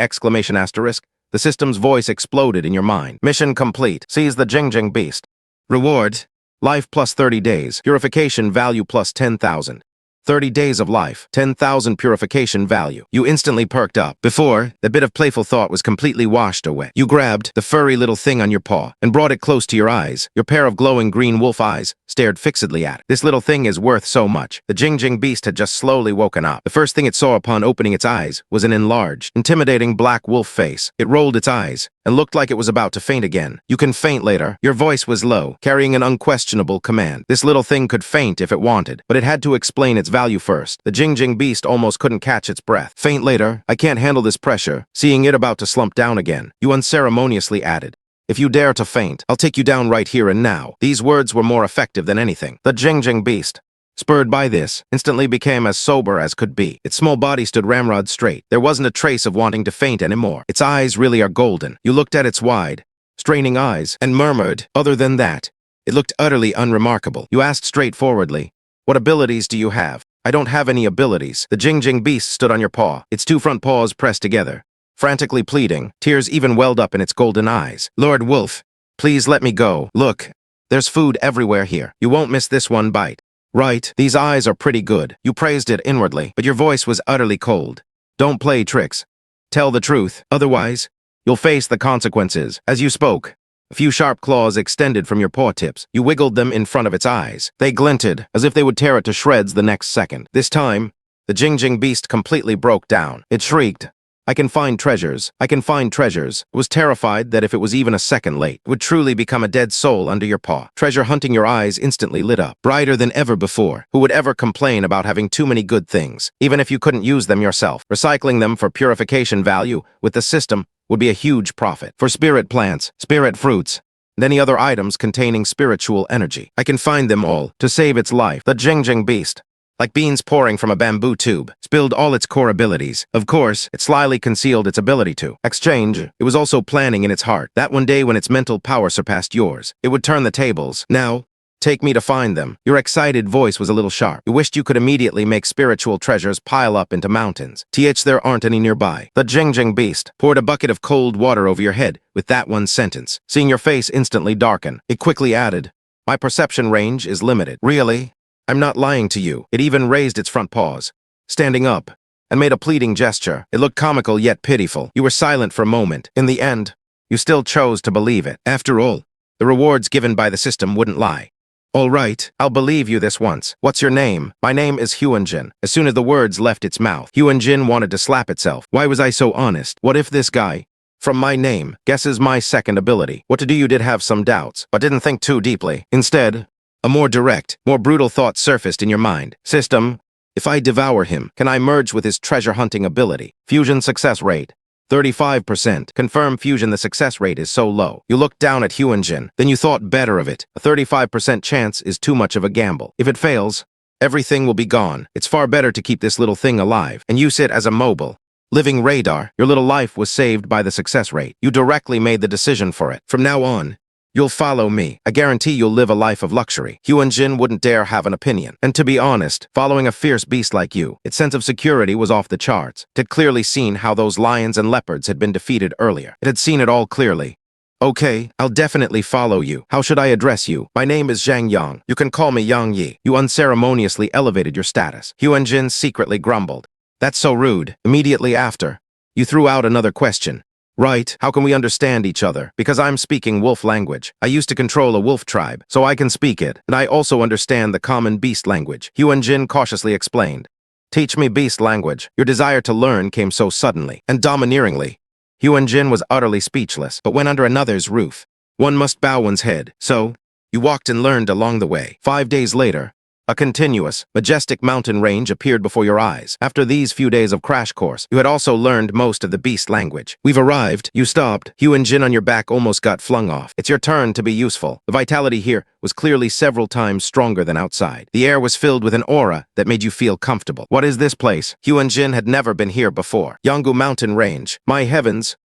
The system's voice exploded in your mind. "Mission complete. Seize the Jing Jing beast. Reward: life plus 30 days. Purification value plus 10,000. 30 days of life, 10,000 purification value. You instantly perked up. Before, the bit of playful thought was completely washed away. You grabbed the furry little thing on your paw and brought it close to your eyes. Your pair of glowing green wolf eyes stared fixedly at it. This little thing is worth so much. The Jing Jing beast had just slowly woken up. The first thing it saw upon opening its eyes was an enlarged, intimidating black wolf face. It rolled its eyes and looked like it was about to faint again. You can faint later. Your voice was low, carrying an unquestionable command. This little thing could faint if it wanted, but it had to explain its value first. The Jing Jing beast almost couldn't catch its breath. Faint later, I can't handle this pressure. Seeing it about to slump down again, you unceremoniously added, if you dare to faint, I'll take you down right here and now. These words were more effective than anything. The Jing Jing beast, spurred by this, instantly became as sober as could be. Its small body stood ramrod straight. There wasn't a trace of wanting to faint anymore. Its eyes really are golden. You looked at its wide, straining eyes and murmured, other than that, it looked utterly unremarkable. You asked straightforwardly, what abilities do you have? I don't have any abilities. The Jing Jing beast stood on your paw, its two front paws pressed together, frantically pleading. Tears even welled up in its golden eyes. Lord Wolf, please let me go. Look, there's food everywhere here. You won't miss this one bite. Right, these eyes are pretty good. You praised it inwardly, but your voice was utterly cold. Don't play tricks. Tell the truth, otherwise, you'll face the consequences. As you spoke, a few sharp claws extended from your paw tips. You wiggled them in front of its eyes. They glinted, as if they would tear it to shreds the next second. This time, the Jing Jing beast completely broke down. It shrieked, I can find treasures. I can find treasures. It was terrified that if it was even a second late, it would truly become a dead soul under your paw. Treasure hunting your eyes instantly lit up, brighter than ever before. Who would ever complain about having too many good things, even if you couldn't use them yourself? Recycling them for purification value with the system would be a huge profit. For spirit plants, spirit fruits, and any other items containing spiritual energy. I can find them all to save its life. The Jing Jing beast, like beans pouring from a bamboo tube, spilled all its core abilities. Of course, it slyly concealed its ability to exchange. It was also planning in its heart that one day when its mental power surpassed yours, it would turn the tables. Now, take me to find them. Your excited voice was a little sharp. You wished you could immediately make spiritual treasures pile up into mountains. There aren't any nearby. The Jing Jing beast poured a bucket of cold water over your head with that one sentence. Seeing your face instantly darken, it quickly added, my perception range is limited. Really? I'm not lying to you. It even raised its front paws, standing up, and made a pleading gesture. It looked comical yet pitiful. You were silent for a moment. In the end, you still chose to believe it. After all, the rewards given by the system wouldn't lie. All right, I'll believe you this once. What's your name? My name is Xianxia. As soon as the words left its mouth, Xianxia wanted to slap itself. Why was I so honest? What if this guy, from my name, guesses my second ability? What to do? You did have some doubts, but didn't think too deeply. Instead, a more direct, more brutal thought surfaced in your mind. System, if I devour him, can I merge with his treasure-hunting ability? Fusion success rate, 35%. Confirm fusion. The success rate is so low. You looked down at Xianxia, then you thought better of it. A 35% chance is too much of a gamble. If it fails, everything will be gone. It's far better to keep this little thing alive and use it as a mobile, living radar. Your little life was saved by the success rate. You directly made the decision for it. From now on, you'll follow me. I guarantee you'll live a life of luxury. Xianxia wouldn't dare have an opinion. And to be honest, following a fierce beast like you, its sense of security was off the charts. It had clearly seen how those lions and leopards had been defeated earlier. It had seen it all clearly. Okay, I'll definitely follow you. How should I address you? My name is Zhang Yang. You can call me Yang Yi. You unceremoniously elevated your status. Xianxia secretly grumbled. That's so rude. Immediately after, you threw out another question. Right, how can we understand each other? Because I'm speaking wolf language. I used to control a wolf tribe, so I can speak it, and I also understand the common beast language. Xianxia cautiously explained. Teach me beast language. Your desire to learn came so suddenly and domineeringly. Xianxia was utterly speechless, but when under another's roof, one must bow one's head. So, you walked and learned along the way. 5 days later, a continuous, majestic mountain range appeared before your eyes. After these few days of crash course, you had also learned most of the beast language. We've arrived. You stopped. Xianxia on your back almost got flung off. It's your turn to be useful. The vitality here was clearly several times stronger than outside. The air was filled with an aura that made you feel comfortable. What is this place? Xianxia had never been here before. Yangu mountain range. My heavens!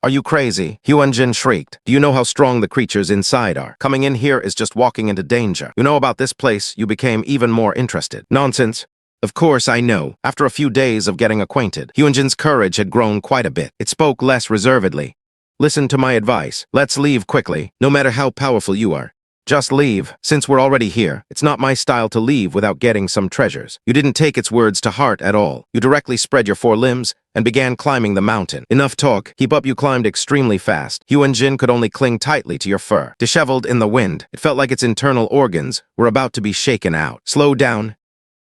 Are you crazy? Xianxia shrieked. Do you know how strong the creatures inside are? Coming in here is just walking into danger. You know about this place, you became even more interested. Nonsense. Of course I know. After a few days of getting acquainted, Xianxia's courage had grown quite a bit. It spoke less reservedly. Listen to my advice. Let's leave quickly, no matter how powerful you are. Just leave. Since we're already here, it's not my style to leave without getting some treasures. You didn't take its words to heart at all. You directly spread your 4 limbs and began climbing the mountain. Enough talk. Keep up. You climbed extremely fast. Jin could only cling tightly to your fur. Disheveled in the wind, it felt like its internal organs were about to be shaken out. Slow down.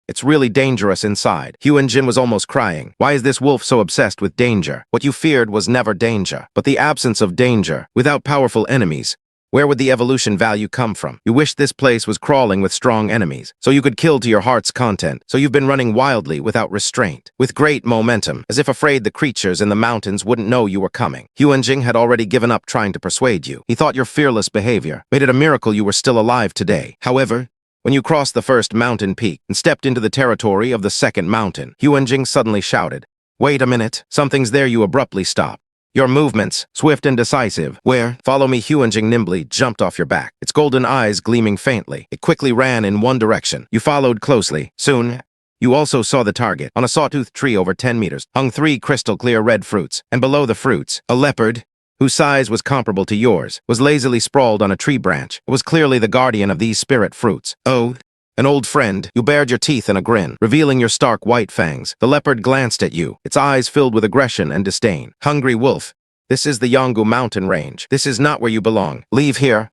It's really dangerous inside. Jin was almost crying. Why is this wolf so obsessed with danger? What you feared was never danger, but the absence of danger. Without powerful enemies, where would the evolution value come from? You wished this place was crawling with strong enemies, so you could kill to your heart's content. So you've been running wildly without restraint, with great momentum, as if afraid the creatures in the mountains wouldn't know you were coming. Jing had already given up trying to persuade you. He thought your fearless behavior made it a miracle you were still alive today. However, when you crossed the first mountain peak and stepped into the territory of the second mountain, Jing suddenly shouted, "Wait a minute, something's there." You abruptly stopped. Your movements, swift and decisive. Where? Follow me. Jing nimbly jumped off your back, its golden eyes gleaming faintly. It quickly ran in one direction. You followed closely. Soon, you also saw the target. On a sawtooth tree over 10 meters hung 3 crystal-clear red fruits, and below the fruits, a leopard, whose size was comparable to yours, was lazily sprawled on a tree branch. It was clearly the guardian of these spirit fruits. Oh, an old friend. You bared your teeth in a grin, revealing your stark white fangs. The leopard glanced at you, its eyes filled with aggression and disdain. Hungry wolf. This is the Yangu mountain range. This is not where you belong. Leave here.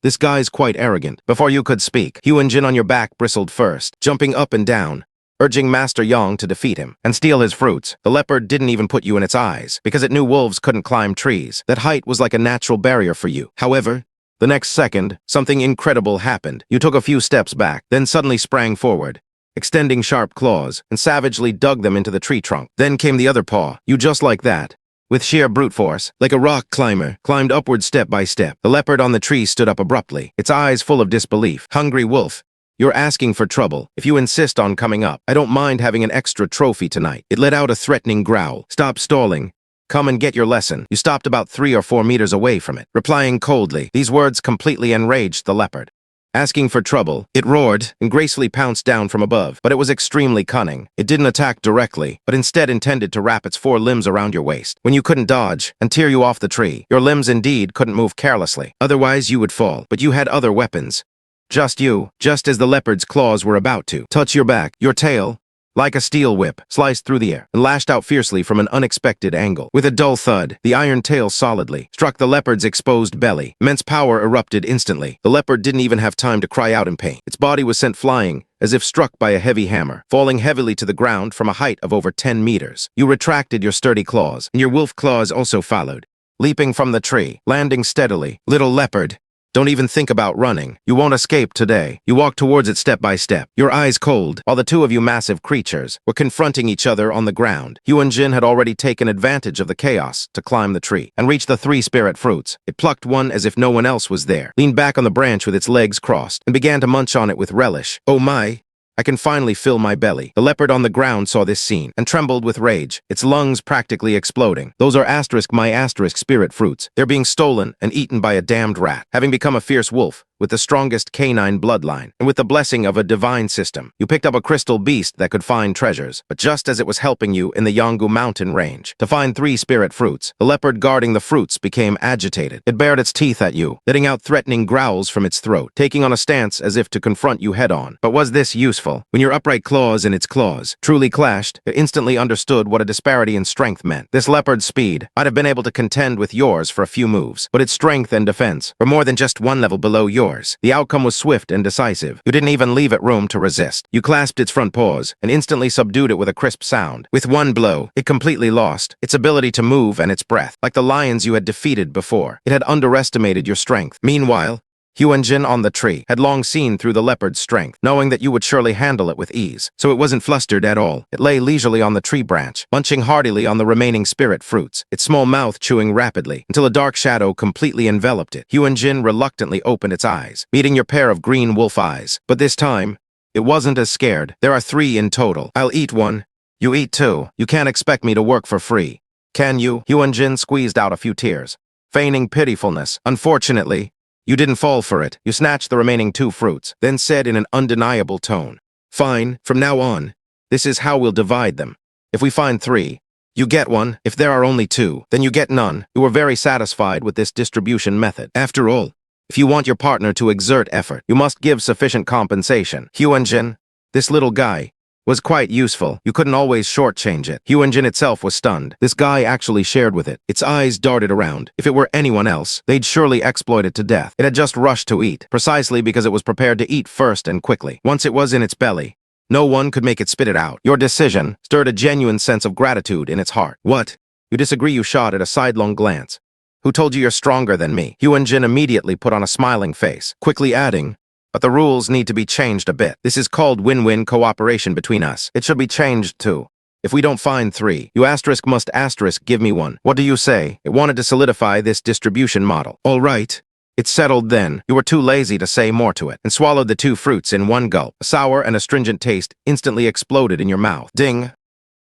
This guy's quite arrogant. Before you could speak, Jin on your back bristled first, jumping up and down, urging Master Yang to defeat him and steal his fruits. The leopard didn't even put you in its eyes, because it knew wolves couldn't climb trees. That height was like a natural barrier for you. However, the next second, something incredible happened. You took a few steps back, then suddenly sprang forward, extending sharp claws, and savagely dug them into the tree trunk. Then came the other paw. You just like that, with sheer brute force, like a rock climber, climbed upward step by step. The leopard on the tree stood up abruptly, its eyes full of disbelief. Hungry wolf. You're asking for trouble. If you insist on coming up, I don't mind having an extra trophy tonight. It let out a threatening growl. Stop stalling. Come and get your lesson. You stopped about 3 or 4 meters away from it, replying coldly. These words completely enraged the leopard. Asking for trouble, it roared and gracefully pounced down from above, but it was extremely cunning. It didn't attack directly, but instead intended to wrap its 4 limbs around your waist, when you couldn't dodge, and tear you off the tree. Your limbs indeed couldn't move carelessly, otherwise you would fall, but you had other weapons. Just as the leopard's claws were about to touch your back, your tail, like a steel whip, sliced through the air and lashed out fiercely from an unexpected angle. With a dull thud, the iron tail solidly struck the leopard's exposed belly. Immense power erupted instantly. The leopard didn't even have time to cry out in pain. Its body was sent flying, as if struck by a heavy hammer, falling heavily to the ground from a height of over 10 meters. You retracted your sturdy claws, and your wolf claws also followed, leaping from the tree, landing steadily. Little leopard, don't even think about running. You won't escape today. You walk towards it step by step, your eyes cold, while the 2 of you massive creatures were confronting each other on the ground. Jin had already taken advantage of the chaos to climb the tree and reach the 3 spirit fruits. It plucked one as if no one else was there, leaned back on the branch with its legs crossed, and began to munch on it with relish. Oh my! I can finally fill my belly. The leopard on the ground saw this scene and trembled with rage, its lungs practically exploding. Those are my spirit fruits. They're being stolen and eaten by a damned rat. Having become a fierce wolf, with the strongest canine bloodline, and with the blessing of a divine system, you picked up a crystal beast that could find treasures. But just as it was helping you in the Yangu mountain range to find 3 spirit fruits, the leopard guarding the fruits became agitated. It bared its teeth at you, letting out threatening growls from its throat, taking on a stance as if to confront you head-on. But was this useful? When your upright claws and its claws truly clashed, it instantly understood what a disparity in strength meant. This leopard's speed might have been able to contend with yours for a few moves, but its strength and defense were more than just 1 level below yours. The outcome was swift and decisive. You didn't even leave it room to resist. You clasped its front paws and instantly subdued it with a crisp sound. With 1 blow, it completely lost its ability to move and its breath. Like the lions you had defeated before, it had underestimated your strength. Meanwhile, Jin on the tree had long seen through the leopard's strength, knowing that you would surely handle it with ease. So it wasn't flustered at all. It lay leisurely on the tree branch, munching heartily on the remaining spirit fruits, its small mouth chewing rapidly, until a dark shadow completely enveloped it. Jin reluctantly opened its eyes, meeting your pair of green wolf eyes. But this time, it wasn't as scared. There are 3 in total. I'll eat 1. You eat 2. You can't expect me to work for free. Can you? Jin squeezed out a few tears, feigning pitifulness. Unfortunately, you didn't fall for it. You snatched the remaining 2 fruits, then said in an undeniable tone, "Fine, from now on, this is how we'll divide them. If we find 3, you get 1. If there are only 2, then you get none." You were very satisfied with this distribution method. After all, If you want your partner to exert effort, you must give sufficient compensation. Xianxia, this little guy, was quite useful. You couldn't always shortchange it. Xianxia itself was stunned. This guy actually shared with it. Its eyes darted around. If it were anyone else, they'd surely exploit it to death. It had just rushed to eat, precisely because it was prepared to eat first and quickly. Once it was in its belly, no one could make it spit it out. Your decision stirred a genuine sense of gratitude in its heart. What? You disagree? You shot at a sidelong glance. Who told you you're stronger than me? Xianxia immediately put on a smiling face, quickly adding, but the rules need to be changed a bit. This is called win-win cooperation between us. It should be changed too. If we don't find 3, you must give me 1. What do you say? It wanted to solidify this distribution model. All right. It's settled then. You were too lazy to say more to it, and swallowed the 2 fruits in one gulp. A sour and astringent taste instantly exploded in your mouth. Ding.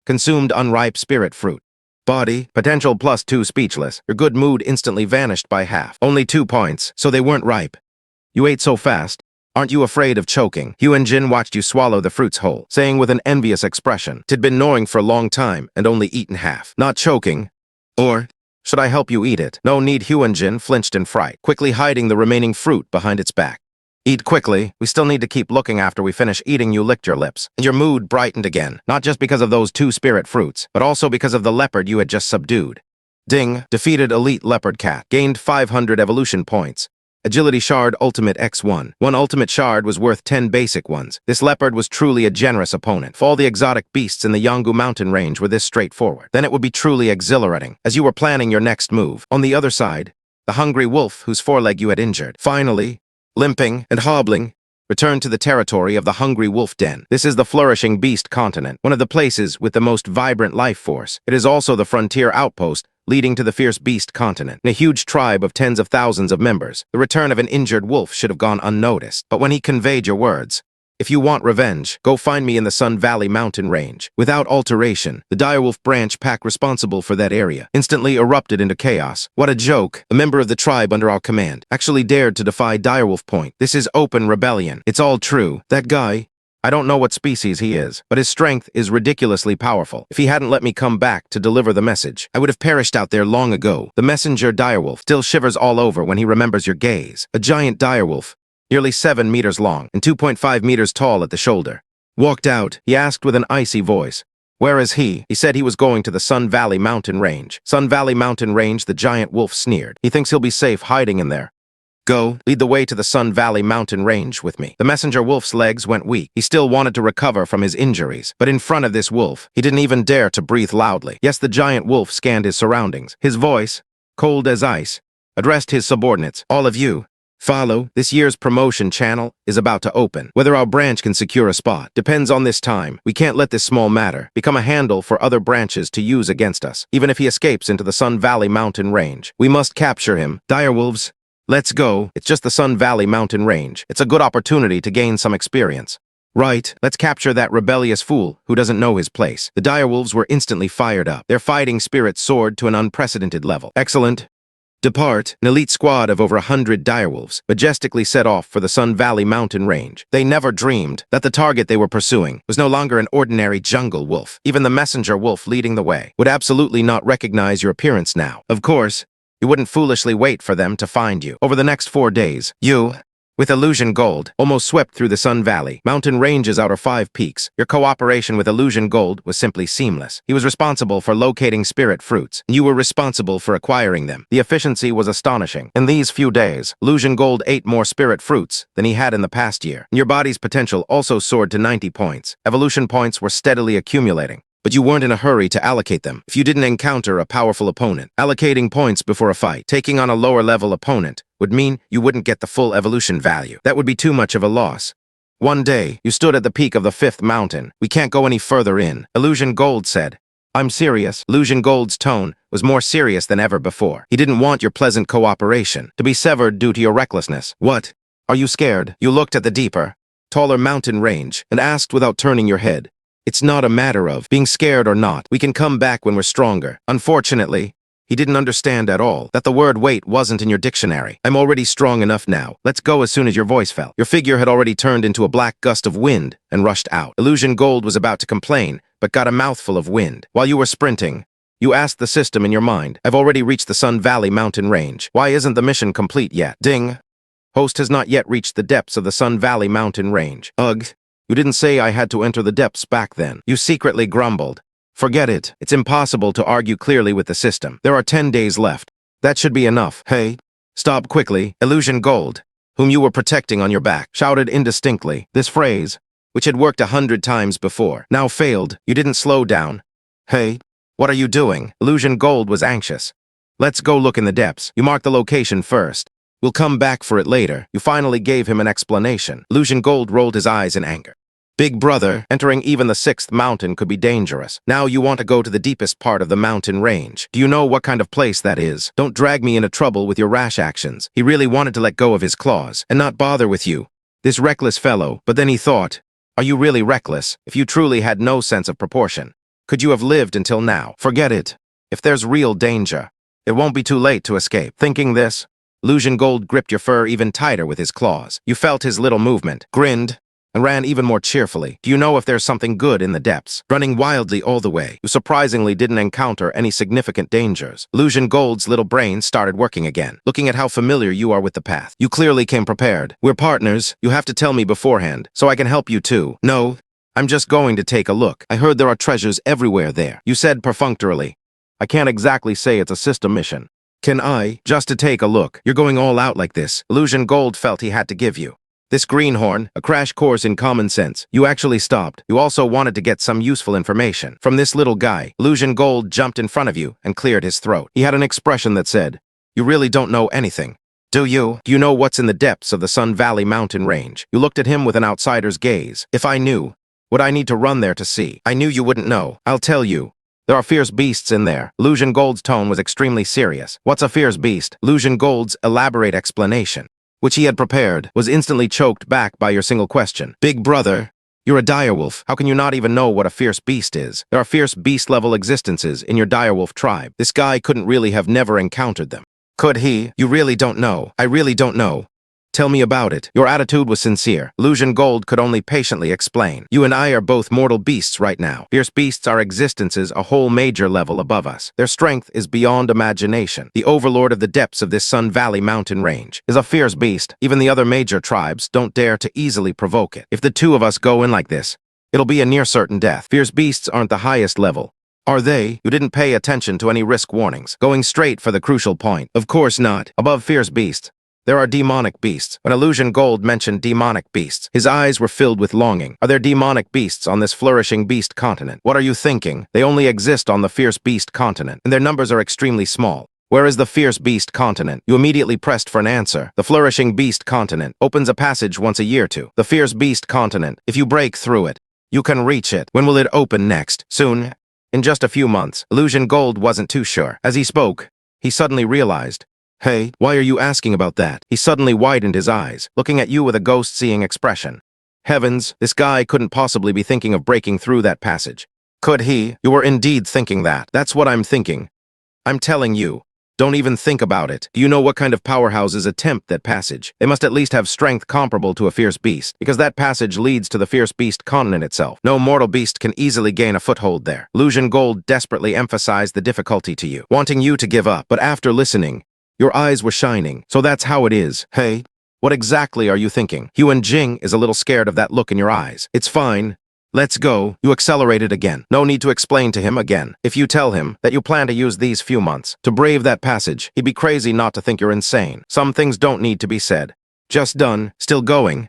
Consumed unripe spirit fruit. Body, potential +2 speechless. Your good mood instantly vanished by half. Only 2 points, so they weren't ripe. You ate so fast. Aren't you afraid of choking? Xianxia watched you swallow the fruits whole, saying with an envious expression, "T'd been gnawing for a long time and only eaten half. Not choking? Or should I help you eat it?" No need. Xianxia flinched in fright, quickly hiding the remaining fruit behind its back. Eat quickly. We still need to keep looking after we finish eating. You licked your lips, and your mood brightened again, not just because of those 2 spirit fruits, but also because of the leopard you had just subdued. Ding. Defeated elite leopard cat. Gained 500 evolution points. Agility shard ultimate X1. 1 ultimate shard was worth 10 basic ones. This leopard was truly a generous opponent. If all the exotic beasts in the Yangu mountain range were this straightforward, then it would be truly exhilarating, as you were planning your next move. On the other side, the hungry wolf whose foreleg you had injured, finally, limping and hobbling, returned to the territory of the hungry wolf den. This is the flourishing beast continent, one of the places with the most vibrant life force. It is also the frontier outpost leading to the fierce beast continent, and a huge tribe of tens of thousands of members. The return of an injured wolf should have gone unnoticed, but when he conveyed your words, "If you want revenge, go find me in the Sun Valley mountain range." Without alteration, the direwolf branch pack responsible for that area instantly erupted into chaos. What a joke! A member of the tribe under our command actually dared to defy direwolf point. This is open rebellion. It's all true. That guy, I don't know what species he is, but his strength is ridiculously powerful. If he hadn't let me come back to deliver the message, I would have perished out there long ago. The messenger direwolf still shivers all over when he remembers your gaze. A giant direwolf, nearly 7 meters long and 2.5 meters tall at the shoulder, walked out. He asked with an icy voice, "Where is he?" He said he was going to the Sun Valley mountain range. Sun Valley mountain range, the giant wolf sneered. He thinks he'll be safe hiding in there. Go, lead the way to the Sun Valley mountain range with me. The messenger wolf's legs went weak. He still wanted to recover from his injuries, but in front of this wolf, he didn't even dare to breathe loudly. Yes, the giant wolf scanned his surroundings. His voice, cold as ice, addressed his subordinates. "All of you, follow. This year's promotion channel is about to open. Whether our branch can secure a spot depends on this time. We can't let this small matter become a handle for other branches to use against us. Even if he escapes into the Sun Valley mountain range, we must capture him. Direwolves, let's go. It's just the Sun Valley mountain range. It's a good opportunity to gain some experience." "Right, let's capture that rebellious fool who doesn't know his place." The direwolves were instantly fired up. Their fighting spirit soared to an unprecedented level. Excellent. Depart. An elite squad of over 100 direwolves majestically set off for the Sun Valley mountain range. They never dreamed that the target they were pursuing was no longer an ordinary jungle wolf. Even the messenger wolf leading the way would absolutely not recognize your appearance now. Of course, you wouldn't foolishly wait for them to find you. Over the next 4 days, you, with Illusion Gold, almost swept through the Sun Valley mountain range's outer 5 peaks. Your cooperation with Illusion Gold was simply seamless. He was responsible for locating spirit fruits, and you were responsible for acquiring them. The efficiency was astonishing. In these few days, Illusion Gold ate more spirit fruits than he had in the past year, and your body's potential also soared to 90 points. Evolution points were steadily accumulating, but you weren't in a hurry to allocate them if you didn't encounter a powerful opponent. Allocating points before a fight, taking on a lower-level opponent, would mean you wouldn't get the full evolution value. That would be too much of a loss. One day, you stood at the peak of the 5th mountain. "We can't go any further in," Illusion Gold said. "I'm serious." Illusion Gold's tone was more serious than ever before. He didn't want your pleasant cooperation to be severed due to your recklessness. "What? Are you scared?" You looked at the deeper, taller mountain range and asked without turning your head. "It's not a matter of being scared or not. We can come back when we're stronger." Unfortunately, he didn't understand at all that the word wait wasn't in your dictionary. "I'm already strong enough now. Let's go." As soon as your voice fell, your figure had already turned into a black gust of wind and rushed out. Illusion Gold was about to complain, but got a mouthful of wind. While you were sprinting, you asked the system in your mind, "I've already reached the Sun Valley mountain range. Why isn't the mission complete yet?" Ding. Host has not yet reached the depths of the Sun Valley mountain range. Ugh. You didn't say I had to enter the depths back then. You secretly grumbled. Forget it. It's impossible to argue clearly with the system. There are 10 days left. That should be enough. Hey. Stop quickly. Illusion Gold, whom you were protecting on your back, shouted indistinctly. This phrase, which had worked 100 times before, now failed. You didn't slow down. Hey. What are you doing? Illusion Gold was anxious. Let's go look in the depths. You mark the location first. We'll come back for it later. You finally gave him an explanation. Illusion Gold rolled his eyes in anger. Big brother, entering even the 6th mountain could be dangerous. Now you want to go to the deepest part of the mountain range. Do you know what kind of place that is? Don't drag me into trouble with your rash actions. He really wanted to let go of his claws and not bother with you. This reckless fellow, but then he thought, are you really reckless if you truly had no sense of proportion? Could you have lived until now? Forget it. If there's real danger, it won't be too late to escape. Thinking this, Illusion Gold gripped your fur even tighter with his claws. You felt his little movement, grinned, and ran even more cheerfully. Do you know if there's something good in the depths? Running wildly all the way, you surprisingly didn't encounter any significant dangers. Illusion Gold's little brain started working again, looking at how familiar you are with the path. You clearly came prepared. We're partners. You have to tell me beforehand, so I can help you too. No, I'm just going to take a look. I heard there are treasures everywhere there. You said perfunctorily. I can't exactly say it's a system mission. Can I? Just to take a look. You're going all out like this. Illusion Gold felt he had to give you this greenhorn, a crash course in common sense. You actually stopped. You also wanted to get some useful information from this little guy. Illusion Gold jumped in front of you and cleared his throat. He had an expression that said, you really don't know anything. Do you? Do you know what's in the depths of the Sun Valley mountain range? You looked at him with an outsider's gaze. If I knew, would I need to run there to see? I knew you wouldn't know. I'll tell you. There are fierce beasts in there. Illusion Gold's tone was extremely serious. What's a fierce beast? Illusion Gold's elaborate explanation, which he had prepared, was instantly choked back by your single question. Big brother, you're a direwolf. How can you not even know what a fierce beast is? There are fierce beast-level existences in your direwolf tribe. This guy couldn't really have never encountered them. Could he? You really don't know. I really don't know. Tell me about it. Your attitude was sincere. Illusion Gold could only patiently explain. You and I are both mortal beasts right now. Fierce beasts are existences a whole major level above us. Their strength is beyond imagination. The overlord of the depths of this Sun Valley mountain range is a fierce beast. Even the other major tribes don't dare to easily provoke it. If the two of us go in like this, it'll be a near certain death. Fierce beasts aren't the highest level. Are they? You didn't pay attention to any risk warnings, going straight for the crucial point. Of course not. Above fierce beasts, there are demonic beasts. When Illusion Gold mentioned demonic beasts, his eyes were filled with longing. Are there demonic beasts on this flourishing beast continent? What are you thinking? They only exist on the fierce beast continent, and their numbers are extremely small. Where is the fierce beast continent? You immediately pressed for an answer. The flourishing beast continent opens a passage once a year to the fierce beast continent. If you break through it, you can reach it. When will it open next? Soon? In just a few months. Illusion Gold wasn't too sure. As he spoke, he suddenly realized, hey, why are you asking about that? He suddenly widened his eyes, looking at you with a ghost-seeing expression. Heavens, this guy couldn't possibly be thinking of breaking through that passage. Could he? You were indeed thinking that. That's what I'm thinking. I'm telling you. Don't even think about it. Do you know what kind of powerhouses attempt that passage? They must at least have strength comparable to a fierce beast, because that passage leads to the fierce beast continent itself. No mortal beast can easily gain a foothold there. Illusion Gold desperately emphasized the difficulty to you, wanting you to give up. But after listening, your eyes were shining. So that's how it is. Hey, what exactly are you thinking? Jing is a little scared of that look in your eyes. It's fine. Let's go. You accelerated again. No need to explain to him again. If you tell him that you plan to use these few months to brave that passage, he'd be crazy not to think you're insane. Some things don't need to be said. Just done. Still going.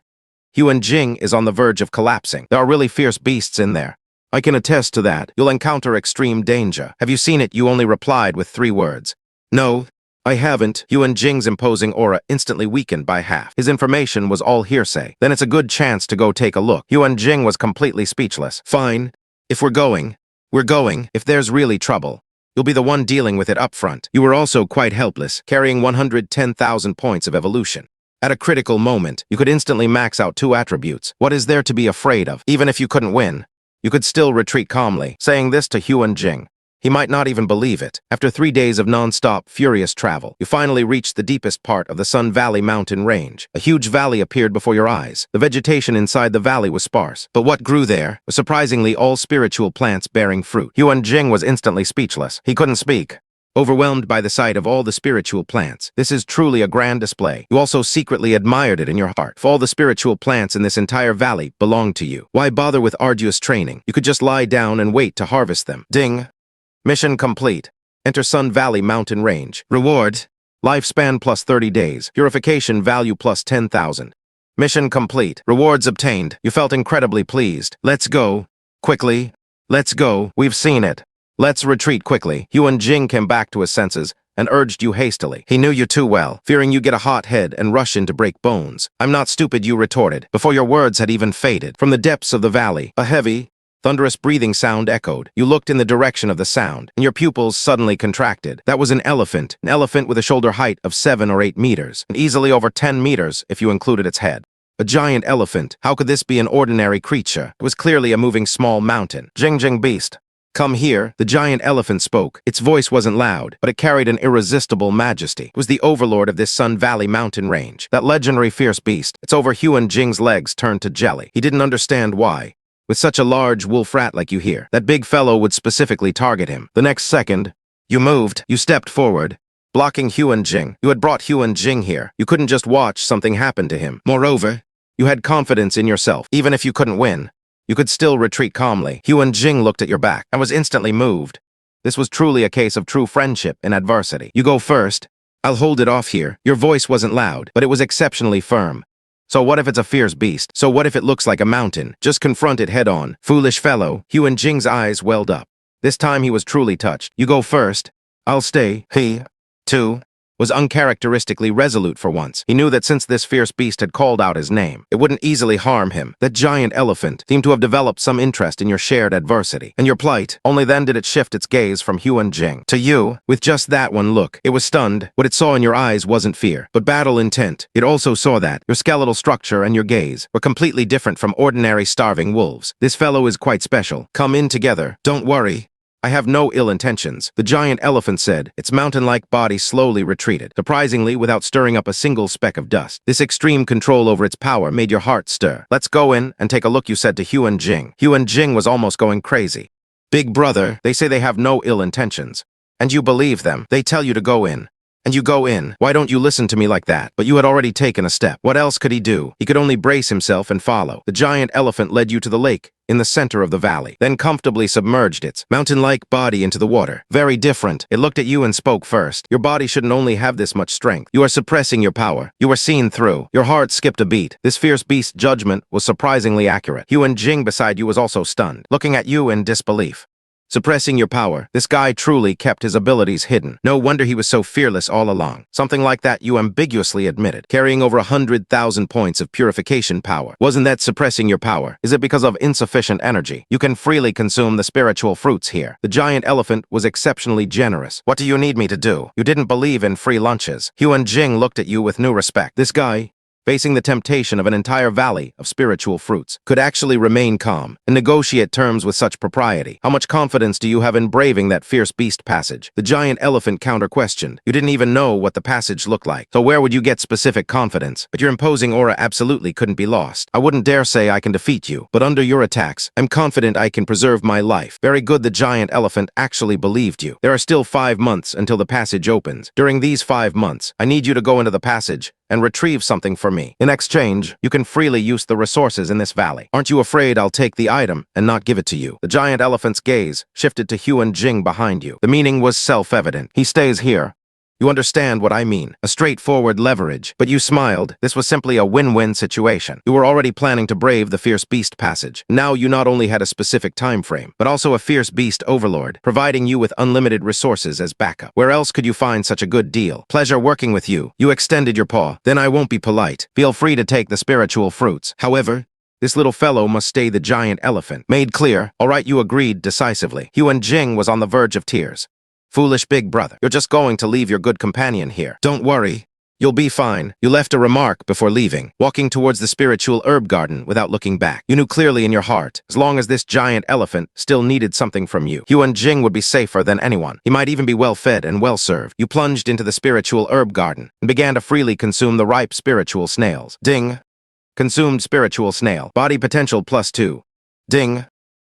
Jing is on the verge of collapsing. There are really fierce beasts in there. I can attest to that. You'll encounter extreme danger. Have you seen it? You only replied with 3 words. No, I haven't. Jing's imposing aura instantly weakened by half. His information was all hearsay. Then it's a good chance to go take a look. Jing was completely speechless. Fine. If we're going, we're going. If there's really trouble, you'll be the one dealing with it up front. You were also quite helpless, carrying 110,000 points of evolution. At a critical moment, you could instantly max out 2 attributes. What is there to be afraid of? Even if you couldn't win, you could still retreat calmly. Saying this to Jing, he might not even believe it. After 3 days of non-stop, furious travel, you finally reached the deepest part of the Sun Valley mountain range. A huge valley appeared before your eyes. The vegetation inside the valley was sparse, but what grew there was surprisingly all spiritual plants bearing fruit. Jing was instantly speechless. He couldn't speak. overwhelmed by the sight of all the spiritual plants. This is truly a grand display. You also secretly admired it in your heart. If all the spiritual plants in this entire valley belong to you, why bother with arduous training? You could just lie down and wait to harvest them. Ding. Mission complete. Enter Sun Valley Mountain Range. Reward: lifespan plus 30 days. Purification value plus 10,000. Mission complete. Rewards obtained. You felt incredibly pleased. Let's go. Quickly. Let's go. We've seen it. Let's retreat quickly. Jing came back to his senses and urged you hastily. He knew you too well, fearing you get a hot head and rush in to break bones. I'm not stupid, you retorted, before your words had even faded. From the depths of the valley, a heavy, thunderous breathing sound echoed. You looked in the direction of the sound, and your pupils suddenly contracted. That was an elephant with a shoulder height of 7 or 8 meters, and easily over 10 meters if you included its head. A giant elephant. How could this be an ordinary creature? It was clearly a moving small mountain. Jing Jing beast. Come here, the giant elephant spoke. Its voice wasn't loud, but it carried an irresistible majesty. It was the overlord of this Sun Valley mountain range, that legendary fierce beast. It's over Jing's legs turned to jelly. He didn't understand why. With such a large wolf rat like you here, that big fellow would specifically target him. The next second, you moved, you stepped forward, blocking Jing. You had brought Jing here. You couldn't just watch something happen to him. Moreover, you had confidence in yourself. Even if you couldn't win, you could still retreat calmly. Jing looked at your back and was instantly moved. This was truly a case of true friendship in adversity. You go first. I'll hold it off here. Your voice wasn't loud, but it was exceptionally firm. So what if it's a fierce beast? So what if it looks like a mountain? Just confront it head on. Foolish fellow. Jing's eyes welled up. This time he was truly touched. You go first. I'll stay. He, too, was uncharacteristically resolute for once. He knew that since this fierce beast had called out his name, it wouldn't easily harm him. That giant elephant seemed to have developed some interest in your shared adversity and your plight. Only then did it shift its gaze from Jing to you. With just that one look, it was stunned. What it saw in your eyes wasn't fear, but battle intent. It also saw that your skeletal structure and your gaze were completely different from ordinary starving wolves. This fellow is quite special. Come in together. Don't worry. I have no ill intentions, the giant elephant said. Its mountain-like body slowly retreated, surprisingly without stirring up a single speck of dust. This extreme control over its power made your heart stir. Let's go in and take a look, you said to Jing. Jing was almost going crazy. Big brother, they say they have no ill intentions. And you believe them. They tell you to go in. And you go in. Why don't you listen to me like that? But you had already taken a step. What else could he do? He could only brace himself and follow. The giant elephant led you to the lake in the center of the valley, then comfortably submerged its mountain-like body into the water. Very different. It looked at you and spoke first. Your body shouldn't only have this much strength. You are suppressing your power. You were seen through. Your heart skipped a beat. This fierce beast's judgment was surprisingly accurate. Jing beside you was also stunned, looking at you in disbelief. Suppressing your power, this guy truly kept his abilities hidden. No wonder he was so fearless all along. Something like that you ambiguously admitted. Carrying over 100,000 points of purification power. Wasn't that suppressing your power? Is it because of insufficient energy? You can freely consume the spiritual fruits here. The giant elephant was exceptionally generous. What do you need me to do? You didn't believe in free lunches. Jing looked at you with new respect. This guy, facing the temptation of an entire valley of spiritual fruits, could actually remain calm and negotiate terms with such propriety. How much confidence do you have in braving that fierce beast passage? The giant elephant counter-questioned. You didn't even know what the passage looked like, so where would you get specific confidence? But your imposing aura absolutely couldn't be lost. I wouldn't dare say I can defeat you, but under your attacks, I'm confident I can preserve my life. Very good, the giant elephant actually believed you. There are still 5 months until the passage opens. During these 5 months, I need you to go into the passage and retrieve something for me. In exchange, you can freely use the resources in this valley. Aren't you afraid I'll take the item and not give it to you? The giant elephant's gaze shifted to Jing behind you. The meaning was self-evident. He stays here. You understand what I mean. A straightforward leverage. But you smiled. This was simply a win-win situation. You were already planning to brave the fierce beast passage. Now you not only had a specific time frame, but also a fierce beast overlord, providing you with unlimited resources as backup. Where else could you find such a good deal? Pleasure working with you. You extended your paw. Then I won't be polite. Feel free to take the spiritual fruits. However, this little fellow must stay the giant elephant. Made clear. All right, you agreed decisively. Jing was on the verge of tears. Foolish big brother, you're just going to leave your good companion here. Don't worry. You'll be fine. You left a remark before leaving, walking towards the spiritual herb garden without looking back. You knew clearly in your heart, as long as this giant elephant still needed something from you, Jing would be safer than anyone. He might even be well-fed and well-served. You plunged into the spiritual herb garden and began to freely consume the ripe spiritual snails. Ding. Consumed spiritual snail. Body potential +2. Ding.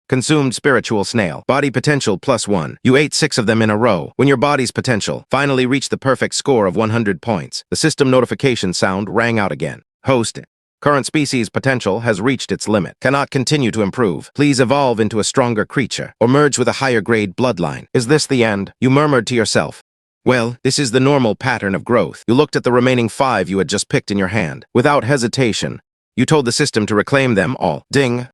Consumed spiritual snail. Body potential +1. You ate 6 of them in a row. When your body's potential finally reached the perfect score of 100 points, the system notification sound rang out again. Host. Current species potential has reached its limit. Cannot continue to improve. Please evolve into a stronger creature or merge with a higher grade bloodline. Is this the end? You murmured to yourself. Well, this is the normal pattern of growth. You looked at the remaining 5 you had just picked in your hand. Without hesitation, you told the system to reclaim them all. Ding.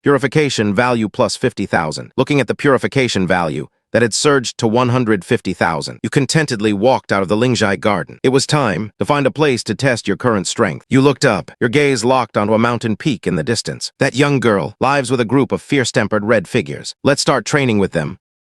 Purification value plus 50,000. Looking at the purification value, that had surged to 150,000. You contentedly walked out of the Lingjai garden. It was time to find a place to test your current strength. You looked up, your gaze locked onto a mountain peak in the distance. That young girl lives with a group of fierce-tempered red figures. Let's start training with them